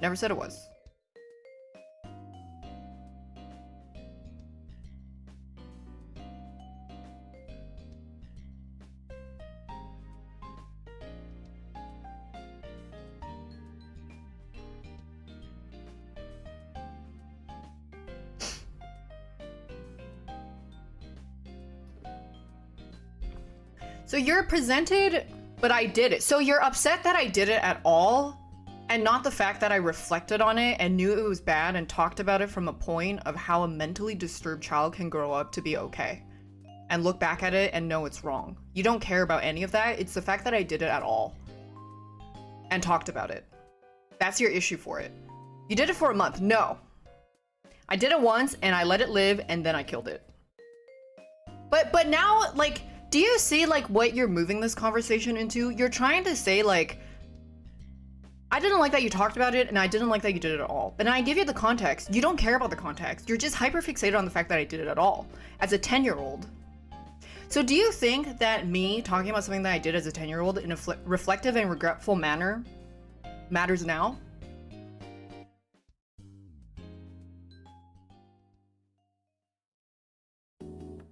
Never said it was. So you're presented, but I did it. So you're upset that I did it at all, and not the fact that I reflected on it and knew it was bad and talked about it from a point of how a mentally disturbed child can grow up to be okay. And look back at it and know it's wrong. You don't care about any of that. It's the fact that I did it at all. And talked about it. That's your issue for it. You did it for a month. No. I did it once and I let it live and then I killed it. But now, like, do you see, like, what you're moving this conversation into? You're trying to say, like, I didn't like that you talked about it, and I didn't like that you did it at all. But I give you the context. You don't care about the context. You're just hyper-fixated on the fact that I did it at all, as a 10-year-old. So do you think that me talking about something that I did as a 10-year-old in a reflective and regretful manner matters now?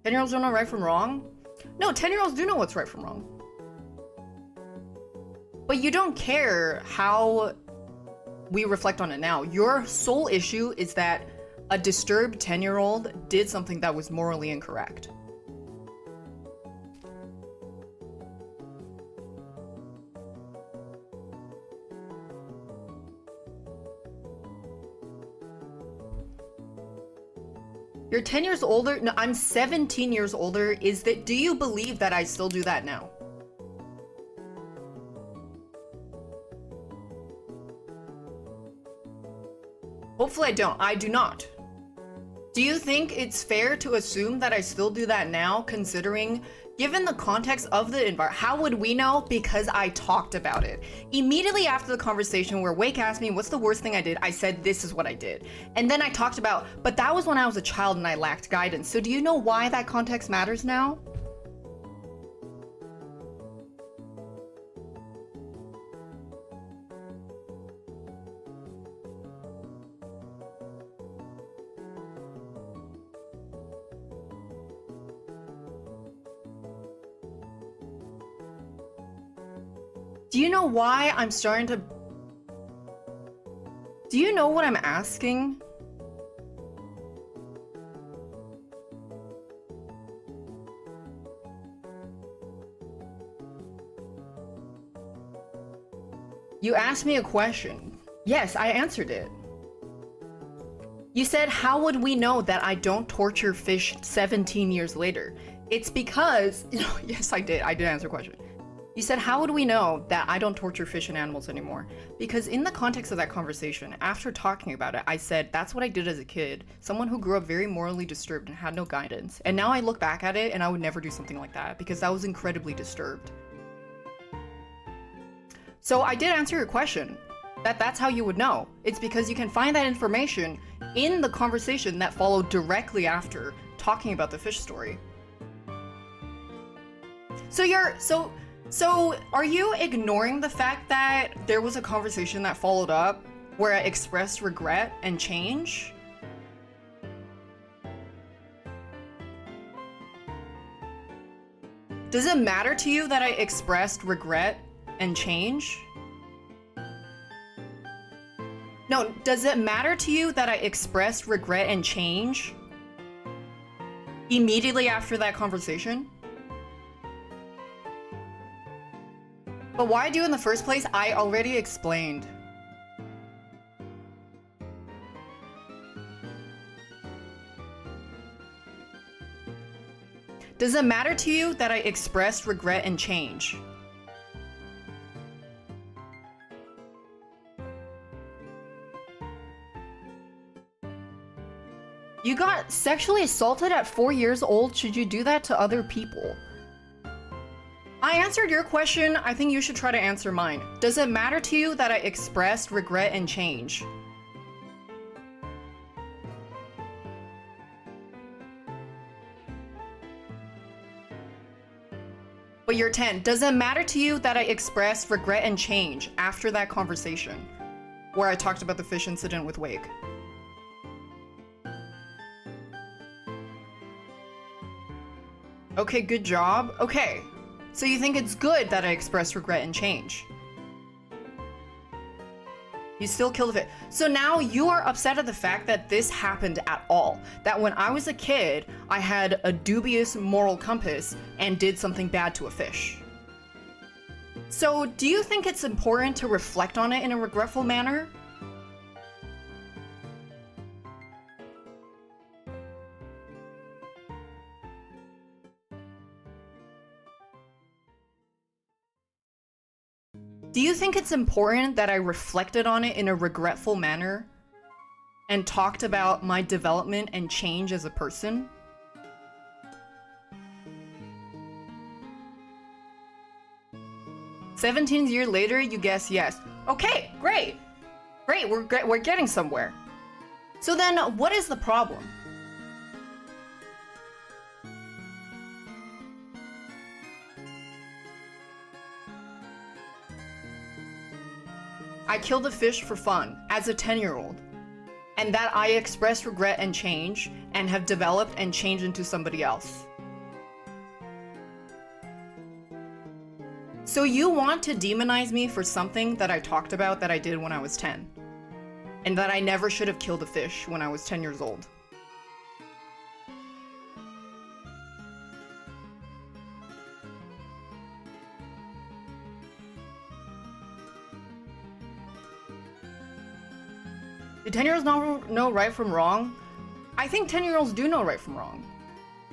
Ten-year-olds don't know right from wrong? No, 10-year-olds do know what's right from wrong. But you don't care how we reflect on it now. Your sole issue is that a disturbed 10-year-old did something that was morally incorrect. You're 10 years older? No, I'm 17 years older. Is that, do you believe that I still do that now? Hopefully I don't. I do not. Do you think it's fair to assume that I still do that now, considering, given the context of the environment? How would we know? Because I talked about it. Immediately after the conversation where Wake asked me, what's the worst thing I did? I said, this is what I did. And then I talked about, but that was when I was a child and I lacked guidance. So do you know why that context matters now? Do you know why I'm starting to... Do you know what I'm asking? You asked me a question. Yes, I answered it. You said, how would we know that I don't torture fish 17 years later? It's because... Yes, I did. I did answer a question. You said, how would we know that I don't torture fish and animals anymore? Because in the context of that conversation, after talking about it, I said, that's what I did as a kid. Someone who grew up very morally disturbed and had no guidance. And now I look back at it and I would never do something like that because I was incredibly disturbed. So I did answer your question. That's how you would know. It's because you can find that information in the conversation that followed directly after talking about the fish story. So are you ignoring the fact that there was a conversation that followed up where I expressed regret and change? Does it matter to you that I expressed regret and change? No, does it matter to you that I expressed regret and change immediately after that conversation? But why do in the first place? I already explained. Does it matter to you that I expressed regret and change? You got sexually assaulted at 4 years old. Should you do that to other people? I answered your question. I think you should try to answer mine. Does it matter to you that I expressed regret and change? But you're 10. Does it matter to you that I expressed regret and change after that conversation where I talked about the fish incident with Wake? Okay, good job. Okay, so you think it's good that I express regret and change? You still killed the fish. So now you are upset at the fact that this happened at all. That when I was a kid, I had a dubious moral compass and did something bad to a fish. So do you think it's important to reflect on it in a regretful manner? Do you think it's important that I reflected on it in a regretful manner and talked about my development and change as a person? "17 years later, you guess yes." Okay, great. Great, we're getting somewhere. So then what is the problem? I killed a fish for fun as a 10-year-old, and that I expressed regret and change and have developed and changed into somebody else. So you want to demonize me for something that I talked about that I did when I was 10, and that I never should have killed a fish when I was 10 years old. Do 10-year-olds know right from wrong? I think 10-year-olds do know right from wrong.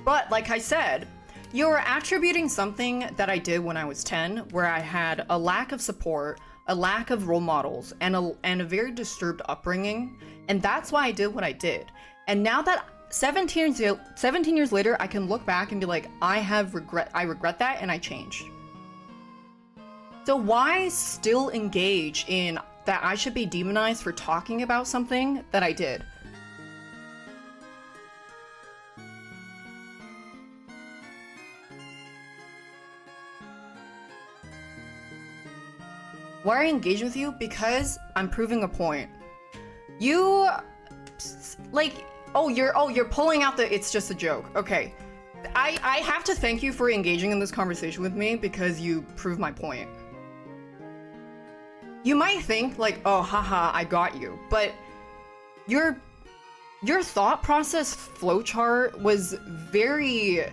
But like I said, you're attributing something that I did when I was 10, where I had a lack of support, a lack of role models, and a very disturbed upbringing, and that's why I did what I did. And now that 17 years later, I can look back and be like, I regret that, and I changed. So why still engage in that I should be demonized for talking about something that I did? Why are I engaging with you? Because I'm proving a point. You, like, you're pulling out the "it's just a joke." Okay, I have to thank you for engaging in this conversation with me because you prove my point. You might think like, oh, haha, I got you, but your thought process flowchart was very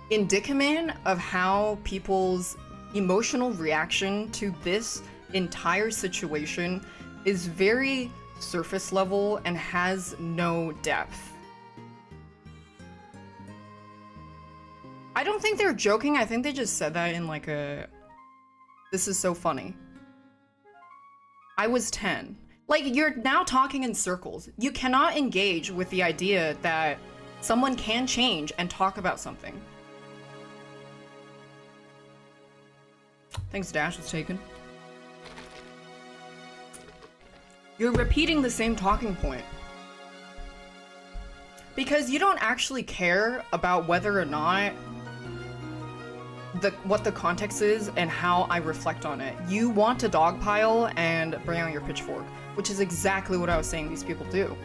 indicament of how people's emotional reaction to this entire situation is very surface level and has no depth. I don't think they're joking. I think they just said that in like a, this is so funny. I was 10. Like, you're now talking in circles. You cannot engage with the idea that someone can change and talk about something. Thanks, Dash was taken. You're repeating the same talking point. Because you don't actually care about whether or not what the context is and how I reflect on it. You want to dogpile and bring out your pitchfork, which is exactly what I was saying these people do.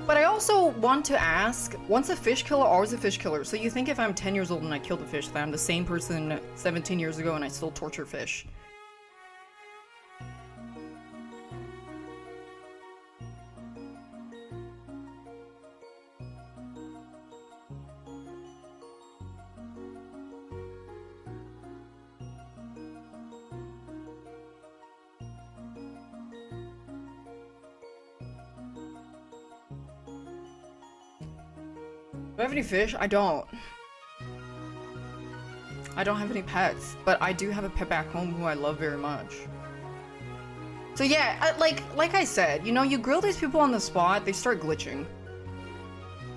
But I also want to ask, once a fish killer, always a fish killer. So you think if I'm 10 years old and I killed a fish, that I'm the same person 17 years ago and I still torture fish? Do I have any fish? I don't. I don't have any pets, but I do have a pet back home who I love very much. So yeah, like I said, you know, you grill these people on the spot, they start glitching.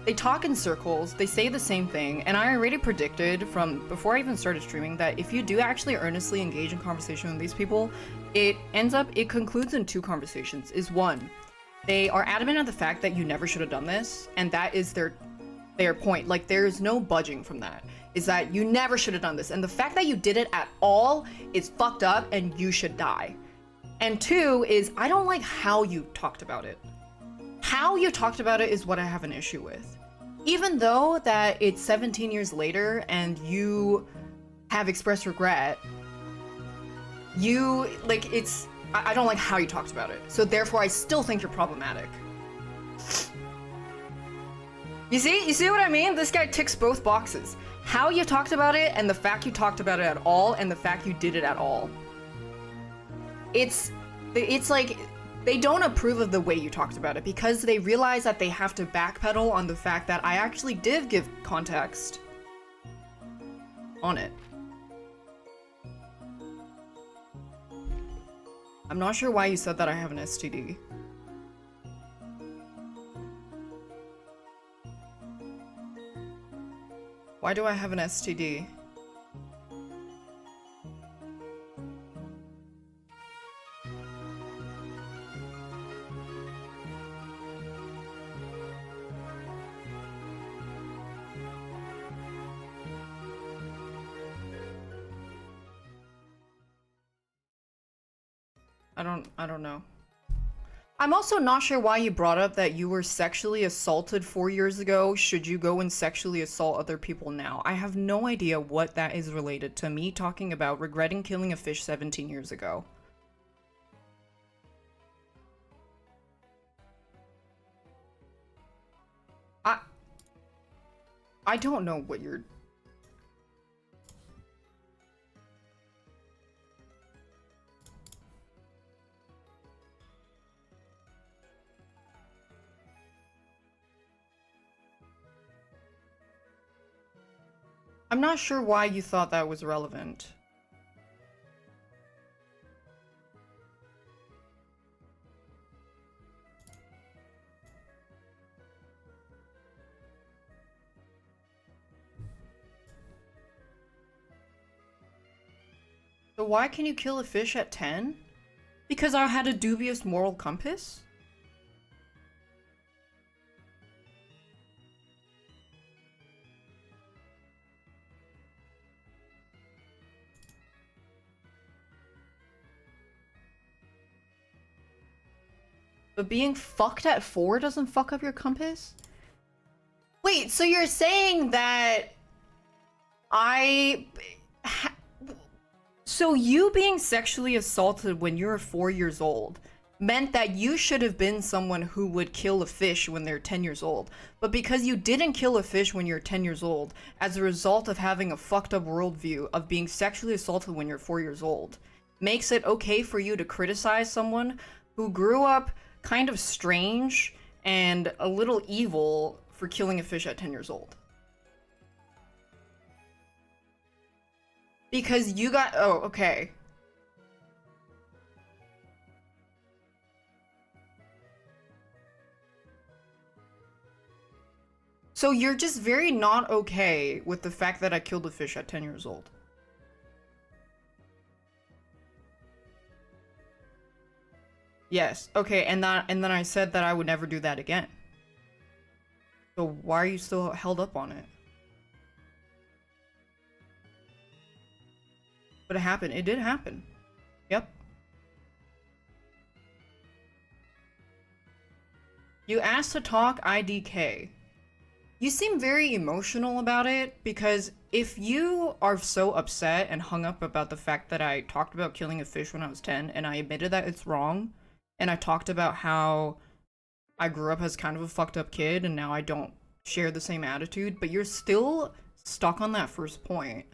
They talk in circles, they say the same thing, and I already predicted from before I even started streaming that if you do actually earnestly engage in conversation with these people, it concludes in two conversations. Is one, they are adamant of the fact that you never should have done this, and that is their point. Like, there's no budging from that. Is that you never should have done this, and the fact that you did it at all is fucked up and you should die. And two is, I don't like how you talked about it. How you talked about it is what I have an issue with. Even though that it's 17 years later and you have expressed regret, I don't like how you talked about it. So therefore I still think you're problematic. You see what I mean? This guy ticks both boxes. How you talked about it, and the fact you talked about it at all, and the fact you did it at all. It's like, they don't approve of the way you talked about it because they realize that they have to backpedal on the fact that I actually did give context on it. I'm not sure why you said that I have an STD. Why do I have an STD? I don't know. I'm also not sure why you brought up that you were sexually assaulted 4 years ago. Should you go and sexually assault other people now? I have no idea what that is related to me talking about regretting killing a fish 17 years ago. I don't know what you're... I'm not sure why you thought that was relevant. So why can you kill a fish at 10? Because I had a dubious moral compass? But being fucked at 4 doesn't fuck up your compass? Wait, so you're saying that So you being sexually assaulted when you were 4 years old meant that you should have been someone who would kill a fish when they're 10 years old. But because you didn't kill a fish when you're 10 years old, as a result of having a fucked up worldview of being sexually assaulted when you're 4 years old, makes it okay for you to criticize someone who grew up kind of strange and a little evil for killing a fish at 10 years old. Because you got... Oh, okay. So you're just very not okay with the fact that I killed a fish at 10 years old. Yes, okay, and then I said that I would never do that again. So why are you still held up on it? But it happened. It did happen. Yep. You asked to talk IDK. You seem very emotional about it, because if you are so upset and hung up about the fact that I talked about killing a fish when I was 10, and I admitted that it's wrong, and I talked about how I grew up as kind of a fucked up kid, and now I don't share the same attitude, but you're still stuck on that first point.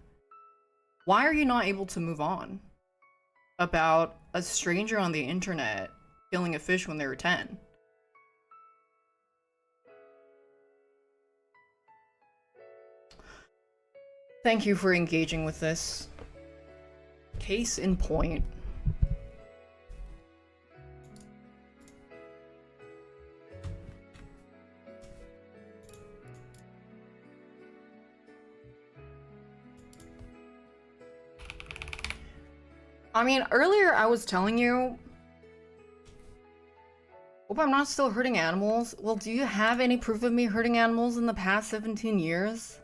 Why are you not able to move on about a stranger on the internet killing a fish when they were 10? Thank you for engaging with this. Case in point. I mean, earlier I was telling you, hope I'm not still hurting animals. Well, do you have any proof of me hurting animals in the past 17 years?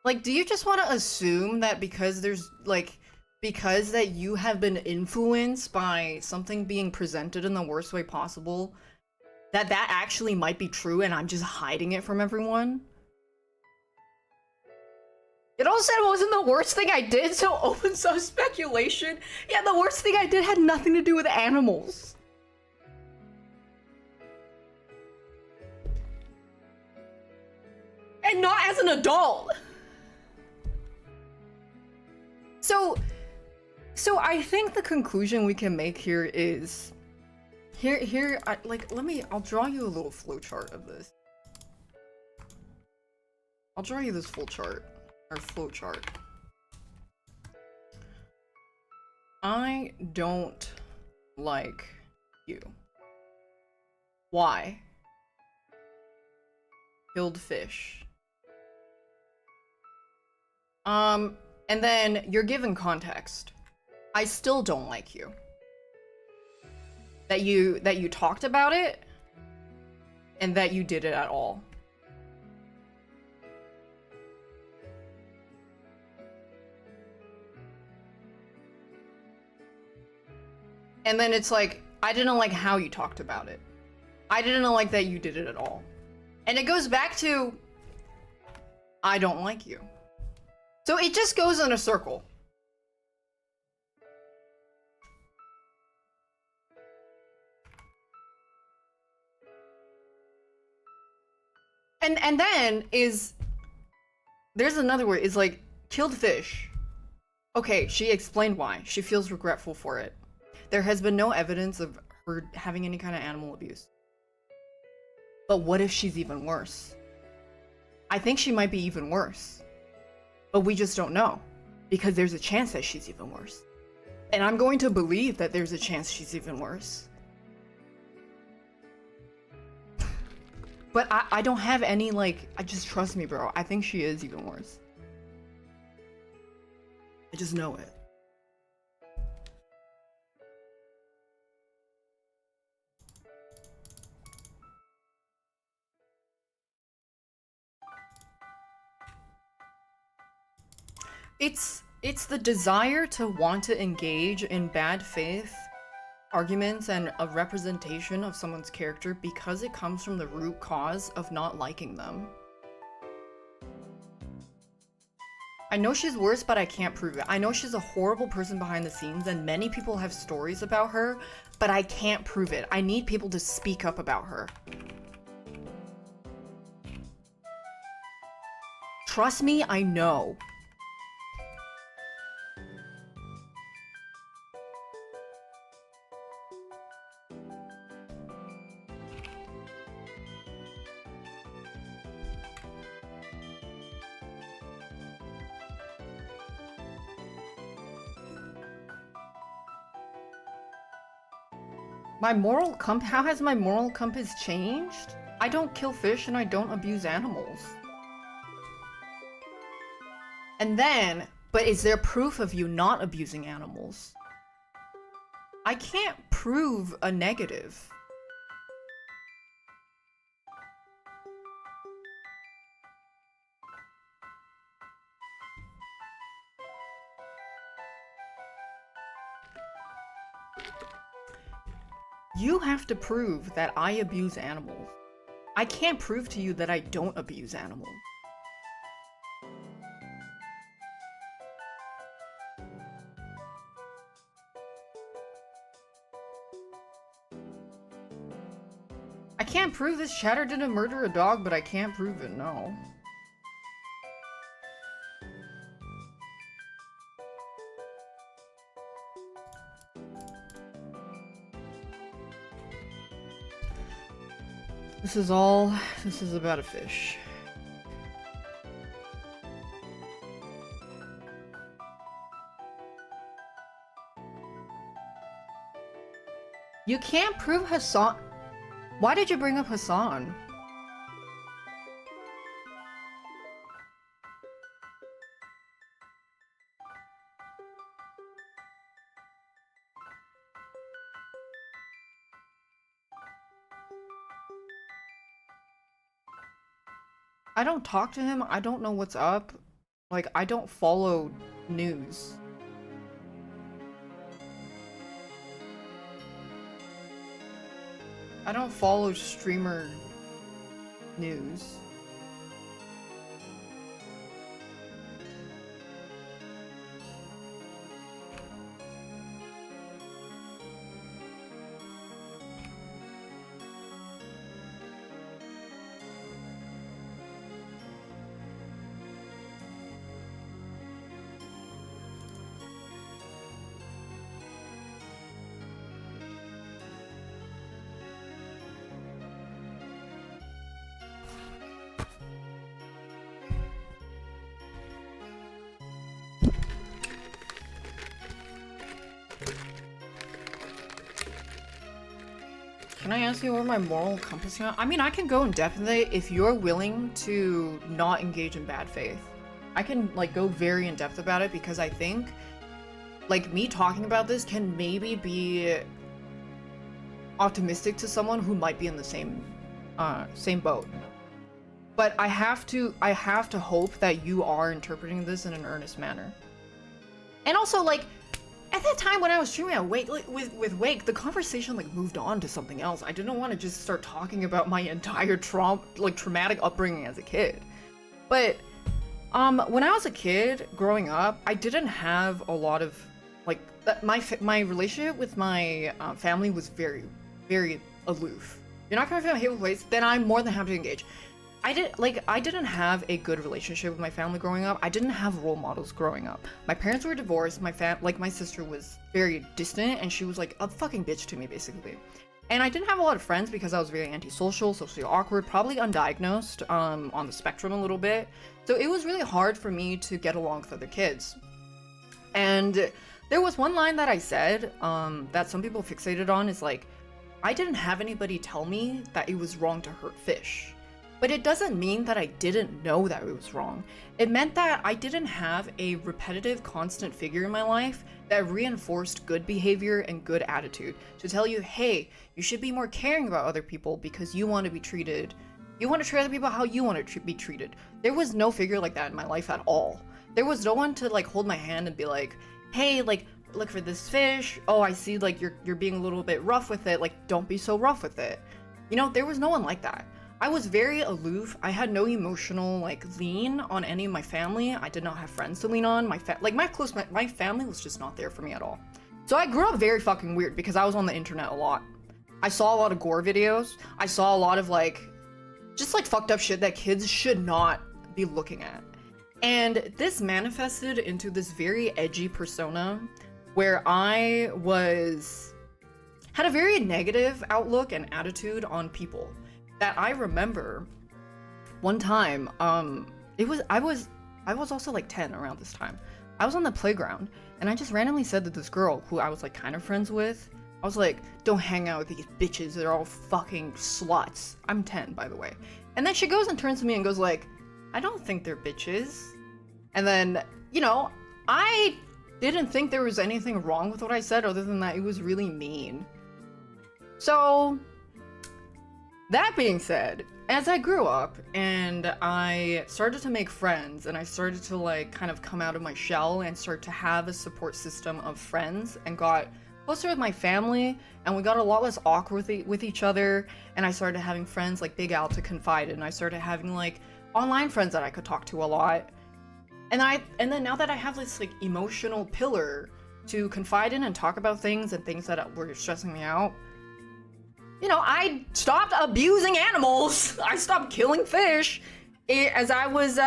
Like, do you just want to assume that because there's, like, because that you have been influenced by something being presented in the worst way possible, that that actually might be true and I'm just hiding it from everyone? It all said it wasn't the worst thing I did, so open some speculation. Yeah, the worst thing I did had nothing to do with animals. And not as an adult. So I think the conclusion we can make here is, I'll draw you a little flowchart of this. I'll draw you this full chart. Or flowchart. I don't like you. Why? Killed fish. And then you're given context. I still don't like you. That you talked about it, and that you did it at all. And then it's like, I didn't like how you talked about it. I didn't like that you did it at all. And it goes back to, I don't like you. So it just goes in a circle. And then there's another word, is like, killed fish. Okay, she explained why. She feels regretful for it. There has been no evidence of her having any kind of animal abuse. But what if she's even worse? I think she might be even worse. But we just don't know. Because there's a chance that she's even worse. And I'm going to believe that there's a chance she's even worse. But I don't have any, like, just trust me, bro. I think she is even worse. I just know it. It's the desire to want to engage in bad faith arguments and a representation of someone's character because it comes from the root cause of not liking them. I know she's worse, but I can't prove it. I know she's a horrible person behind the scenes and many people have stories about her, but I can't prove it. I need people to speak up about her. Trust me, I know. My moral compass? How has my moral compass changed? I don't kill fish and I don't abuse animals. And then, but is there proof of you not abusing animals? I can't prove a negative. You have to prove that I abuse animals. I can't prove to you that I don't abuse animals. I can't prove this chatter didn't murder a dog, but I can't prove it, no. This is about a fish. You can't prove Hassan. Why did you bring up Hassan? I don't talk to him. I don't know what's up. Like, I don't follow news. I don't follow streamer news. Can I ask you where my moral compass is? I mean, I can go in depth with it if you're willing to not engage in bad faith. I can, like, go very in depth about it because I think, like, me talking about this can maybe be optimistic to someone who might be in the same boat. But I have to hope that you are interpreting this in an earnest manner. And also, like, at that time when I was streaming at Wake, like, with Wake, the conversation like moved on to something else. I didn't want to just start talking about my entire traumatic upbringing as a kid. But when I was a kid growing up, I didn't have a lot of like my relationship with my family was very, very aloof. You're not coming from a hateful place, then I'm more than happy to engage. I didn't have a good relationship with my family growing up. I didn't have role models growing up. My parents were divorced. My sister was very distant, and she was like a fucking bitch to me, basically. And I didn't have a lot of friends because I was very antisocial, socially awkward, probably undiagnosed, on the spectrum a little bit. So it was really hard for me to get along with other kids. And there was one line that I said, that some people fixated on, is like, I didn't have anybody tell me that it was wrong to hurt fish. But it doesn't mean that I didn't know that it was wrong. It meant that I didn't have a repetitive, constant figure in my life that reinforced good behavior and good attitude to tell you, hey, you should be more caring about other people because you want to be treated. You want to treat other people how you want to be treated. There was no figure like that in my life at all. There was no one to like hold my hand and be like, hey, like, look for this fish. Oh, I see like you're being a little bit rough with it. Like, don't be so rough with it. You know, there was no one like that. I was very aloof. I had no emotional like lean on any of my family. I did not have friends to lean on. My family was just not there for me at all. So I grew up very fucking weird because I was on the internet a lot. I saw a lot of gore videos. I saw a lot of like just like fucked up shit that kids should not be looking at. And this manifested into this very edgy persona where I had a very negative outlook and attitude on people. That I remember one time, I was also like 10 around this time. I was on the playground and I just randomly said to this girl who I was like kind of friends with, I was like, don't hang out with these bitches, they're all fucking sluts. I'm 10, by the way. And then she goes and turns to me and goes like, I don't think they're bitches. And then, you know, I didn't think there was anything wrong with what I said other than that it was really mean. So that being said, as I grew up and I started to make friends and I started to like kind of come out of my shell and start to have a support system of friends and got closer with my family and we got a lot less awkward with each other and I started having friends like Big Al to confide in and I started having like online friends that I could talk to a lot. And then now that I have this like emotional pillar to confide in and talk about things and things that were stressing me out, you know, I stopped abusing animals. I stopped killing fish as I was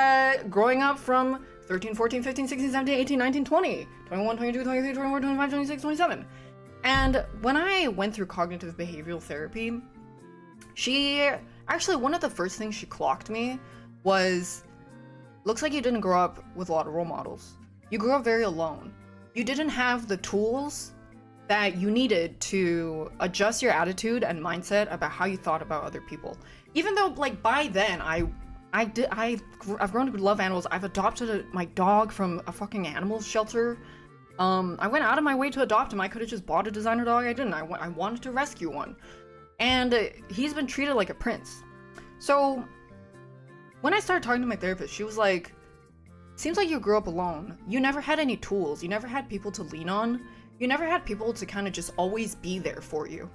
growing up from 13, 14, 15, 16, 17, 18, 19, 20, 21, 22, 23, 24, 25, 26, 27. And when I went through cognitive behavioral therapy, she Actually, one of the first things she clocked me was, looks like you didn't grow up with a lot of role models. You grew up very alone. You didn't have the tools that you needed to adjust your attitude and mindset about how you thought about other people. Even though, like, by then, I've grown to love animals. I've adopted my dog from a fucking animal shelter. I went out of my way to adopt him. I could have just bought a designer dog. I didn't. I wanted to rescue one. And he's been treated like a prince. So when I started talking to my therapist, she was like, seems like you grew up alone. You never had any tools. You never had people to lean on. You never had people to kind of just always be there for you,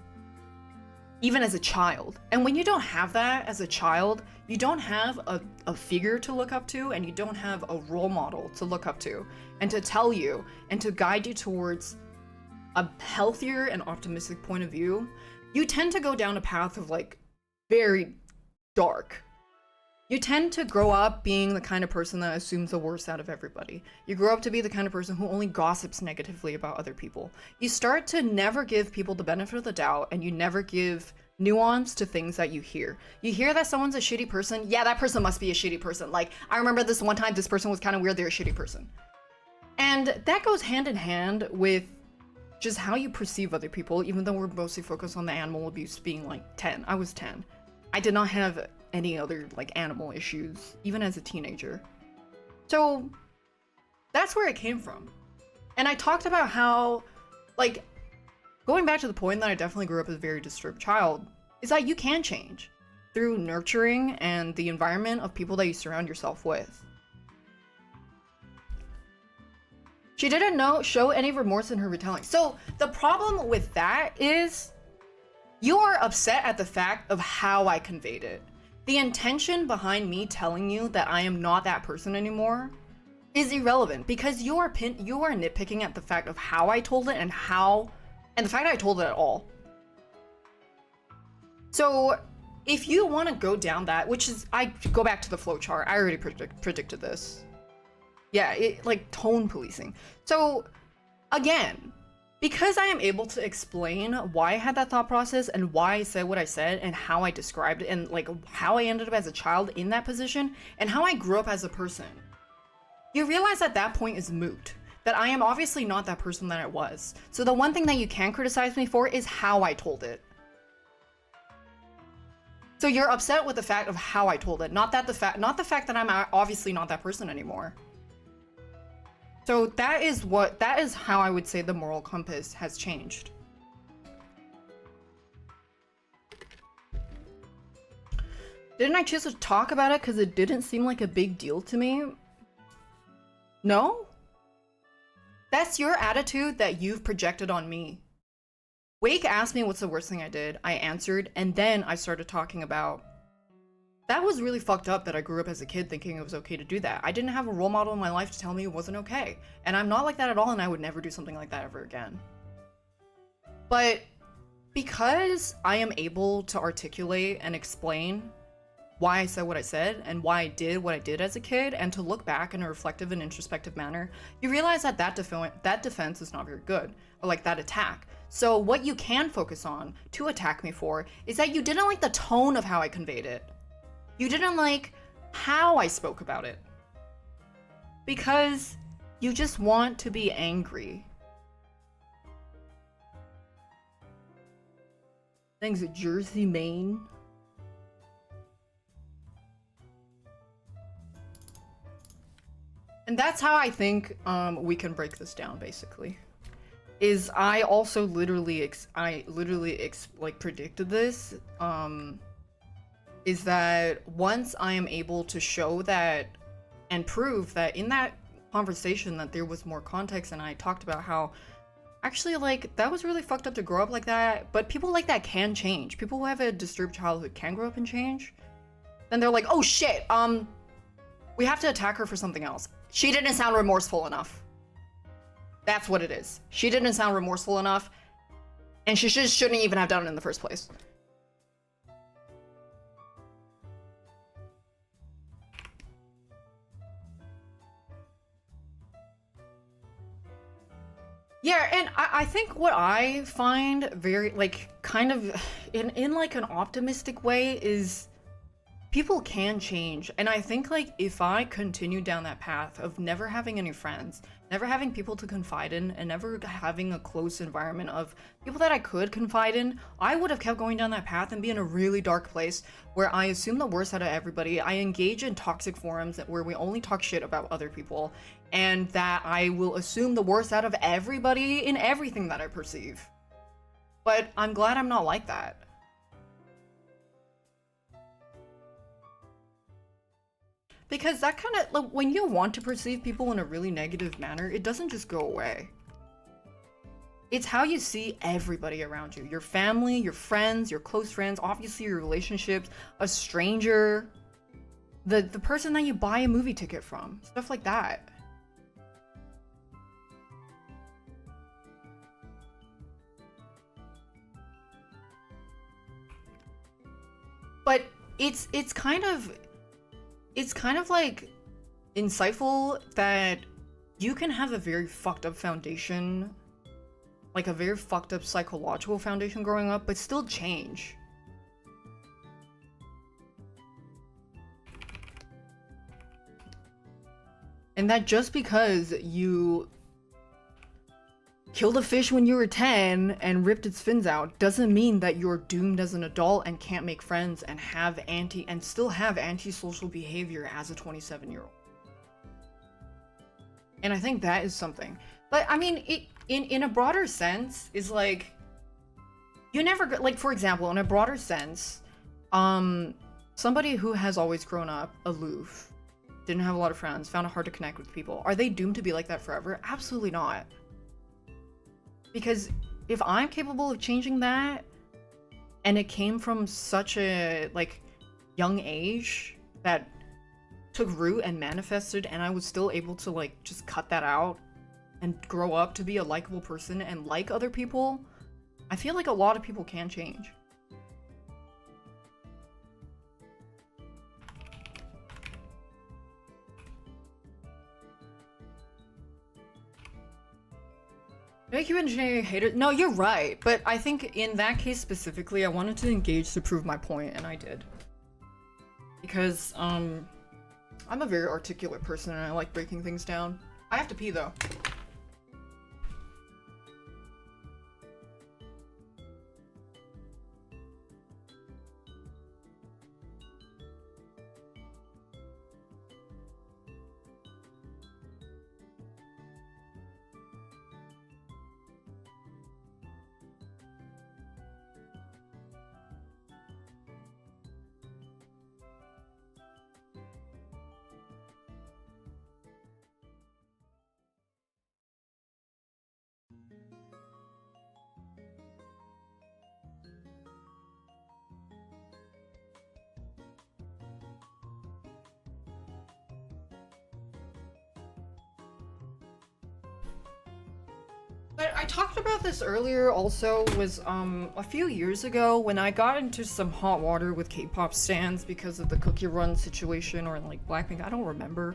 even as a child. And when you don't have that as a child, you don't have a figure to look up to, and you don't have a role model to look up to and to tell you and to guide you towards a healthier and optimistic point of view, you tend to go down a path of like very dark. You tend to grow up being the kind of person that assumes the worst out of everybody. You grow up to be the kind of person who only gossips negatively about other people. You start to never give people the benefit of the doubt, and you never give nuance to things that you hear. You hear that someone's a shitty person. Yeah, that person must be a shitty person. Like, I remember this one time, this person was kind of weird. They're a shitty person. And that goes hand in hand with just how you perceive other people, even though we're mostly focused on the animal abuse being like 10. I was 10. I did not have any other like animal issues, even as a teenager. So that's where it came from. And I talked about how, like, going back to the point that I definitely grew up as a very disturbed child, is that you can change through nurturing and the environment of people that you surround yourself with. She didn't show any remorse in her retelling. So the problem with that is you are upset at the fact of how I conveyed it. The intention behind me telling you that I am not that person anymore is irrelevant, because you are nitpicking at the fact of how I told it and the fact that I told it at all. So if you want to go down that, which is, I go back to the flowchart, I already predicted this. Yeah, like tone policing. So again, because I am able to explain why I had that thought process and why I said what I said and how I described it and like how I ended up as a child in that position and how I grew up as a person, you realize at that point is moot. That I am obviously not that person that I was. So the one thing that you can criticize me for is how I told it. So you're upset with the fact of how I told it, not the fact that I'm obviously not that person anymore. So that is how I would say the moral compass has changed. Didn't I choose to talk about it because it didn't seem like a big deal to me? No? That's your attitude that you've projected on me. Wake asked me what's the worst thing I did. I answered, and then I started talking about, that was really fucked up that I grew up as a kid thinking it was okay to do that. I didn't have a role model in my life to tell me it wasn't okay. And I'm not like that at all, and I would never do something like that ever again. But because I am able to articulate and explain why I said what I said and why I did what I did as a kid, and to look back in a reflective and introspective manner, you realize that that defense is not very good, or like that attack. So what you can focus on to attack me for is that you didn't like the tone of how I conveyed it. You didn't like how I spoke about it. Because you just want to be angry. Thanks, Jersey, Maine. And that's how I think we can break this down, basically. Is I also literally predicted this. Is that once I am able to show that and prove that in that conversation that there was more context, and I talked about how actually like that was really fucked up to grow up like that, but people like that can change. People who have a disturbed childhood can grow up and change. Then they're like, oh shit, we have to attack her for something else. She didn't sound remorseful enough. That's what it is. She didn't sound remorseful enough, and she shouldn't even have done it in the first place. Yeah, and I think what I find very, like, kind of in like an optimistic way is people can change. And I think like if I continued down that path of never having any friends, never having people to confide in, and never having a close environment of people that I could confide in, I would have kept going down that path and be in a really dark place where I assume the worst out of everybody. I engage in toxic forums where we only talk shit about other people, and that I will assume the worst out of everybody in everything that I perceive. But I'm glad I'm not like that. Because that kind of, like, when you want to perceive people in a really negative manner, it doesn't just go away. It's how you see everybody around you. Your family, your friends, your close friends, obviously your relationships, a stranger, the person that you buy a movie ticket from, stuff like that. But it's kind of like insightful that you can have a very fucked up foundation, like a very fucked up psychological foundation growing up, but still change. And that just because you killed a fish when you were 10 and ripped its fins out doesn't mean that you're doomed as an adult and can't make friends and still have antisocial behavior as a 27-year-old. And I think that is something. But I mean, in a broader sense, is like, you never, like, for example, in a broader sense, somebody who has always grown up aloof, didn't have a lot of friends, found it hard to connect with people, are they doomed to be like that forever? Absolutely not. Because if I'm capable of changing that, and it came from such a, like, young age that took root and manifested, and I was still able to, like, just cut that out and grow up to be a likable person and like other people, I feel like a lot of people can change. Make you engineering hater? No, you're right. But I think in that case specifically, I wanted to engage to prove my point, and I did. Because, I'm a very articulate person and I like breaking things down. I have to pee though. But I talked about this earlier also, was a few years ago when I got into some hot water with K-pop stans because of the Cookie Run situation, or like Blackpink, I don't remember.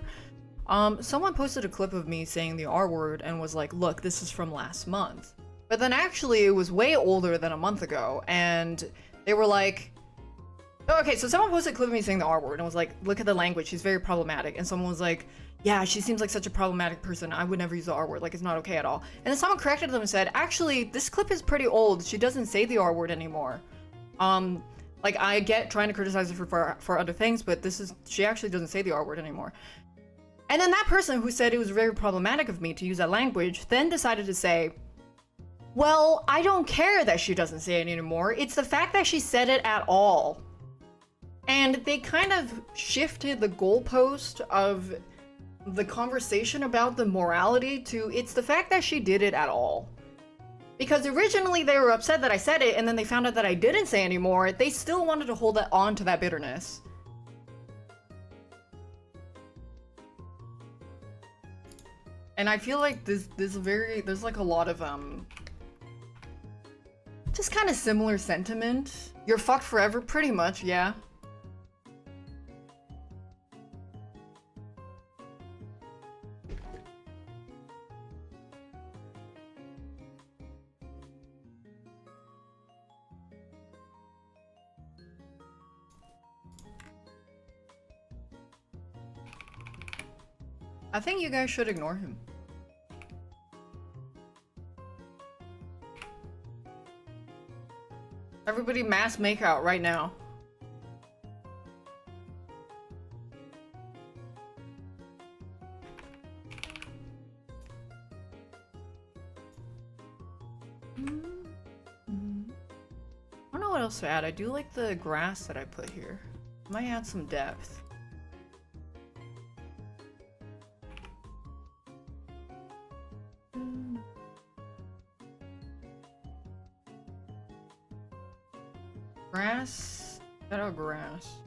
Someone posted a clip of me saying the R word and was like, look, this is from last month. But then actually it was way older than a month ago, and they were like, oh, okay, so someone posted a clip of me saying the R word and was like, look at the language, she's very problematic. And someone was like, yeah, she seems like such a problematic person, I would never use the R word, like it's not okay at all. And then someone corrected them and said, actually, this clip is pretty old, she doesn't say the R word anymore. Like, I get trying to criticize her for other things, but she actually doesn't say the R word anymore. And then that person who said it was very problematic of me to use that language then decided to say, well, I don't care that she doesn't say it anymore, it's the fact that she said it at all. And they kind of shifted the goalpost of the conversation about the morality to, it's the fact that she did it at all. Because originally they were upset that I said it, and then they found out that I didn't say anymore, they still wanted to hold on to that bitterness. And I feel like there's like a lot of, just kind of similar sentiment. You're fucked forever, pretty much, yeah. I think you guys should ignore him. Everybody mass makeout right now. I don't know what else to add. I do like the grass that I put here. Might add some depth. Grass? Shadow grass.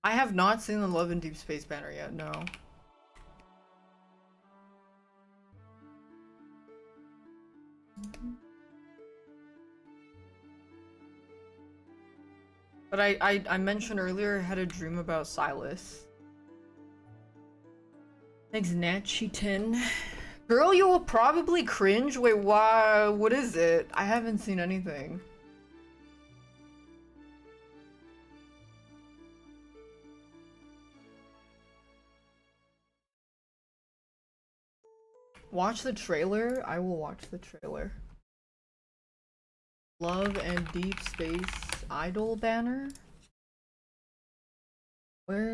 I have not seen the Love and Deep Space banner yet, no. But I mentioned earlier I had a dream about Silas. Thanks, Natchiton. Girl, you will probably cringe. Wait, why? What is it? I haven't seen anything. Watch the trailer? I will watch the trailer. Love and Deep Space Idol banner? Where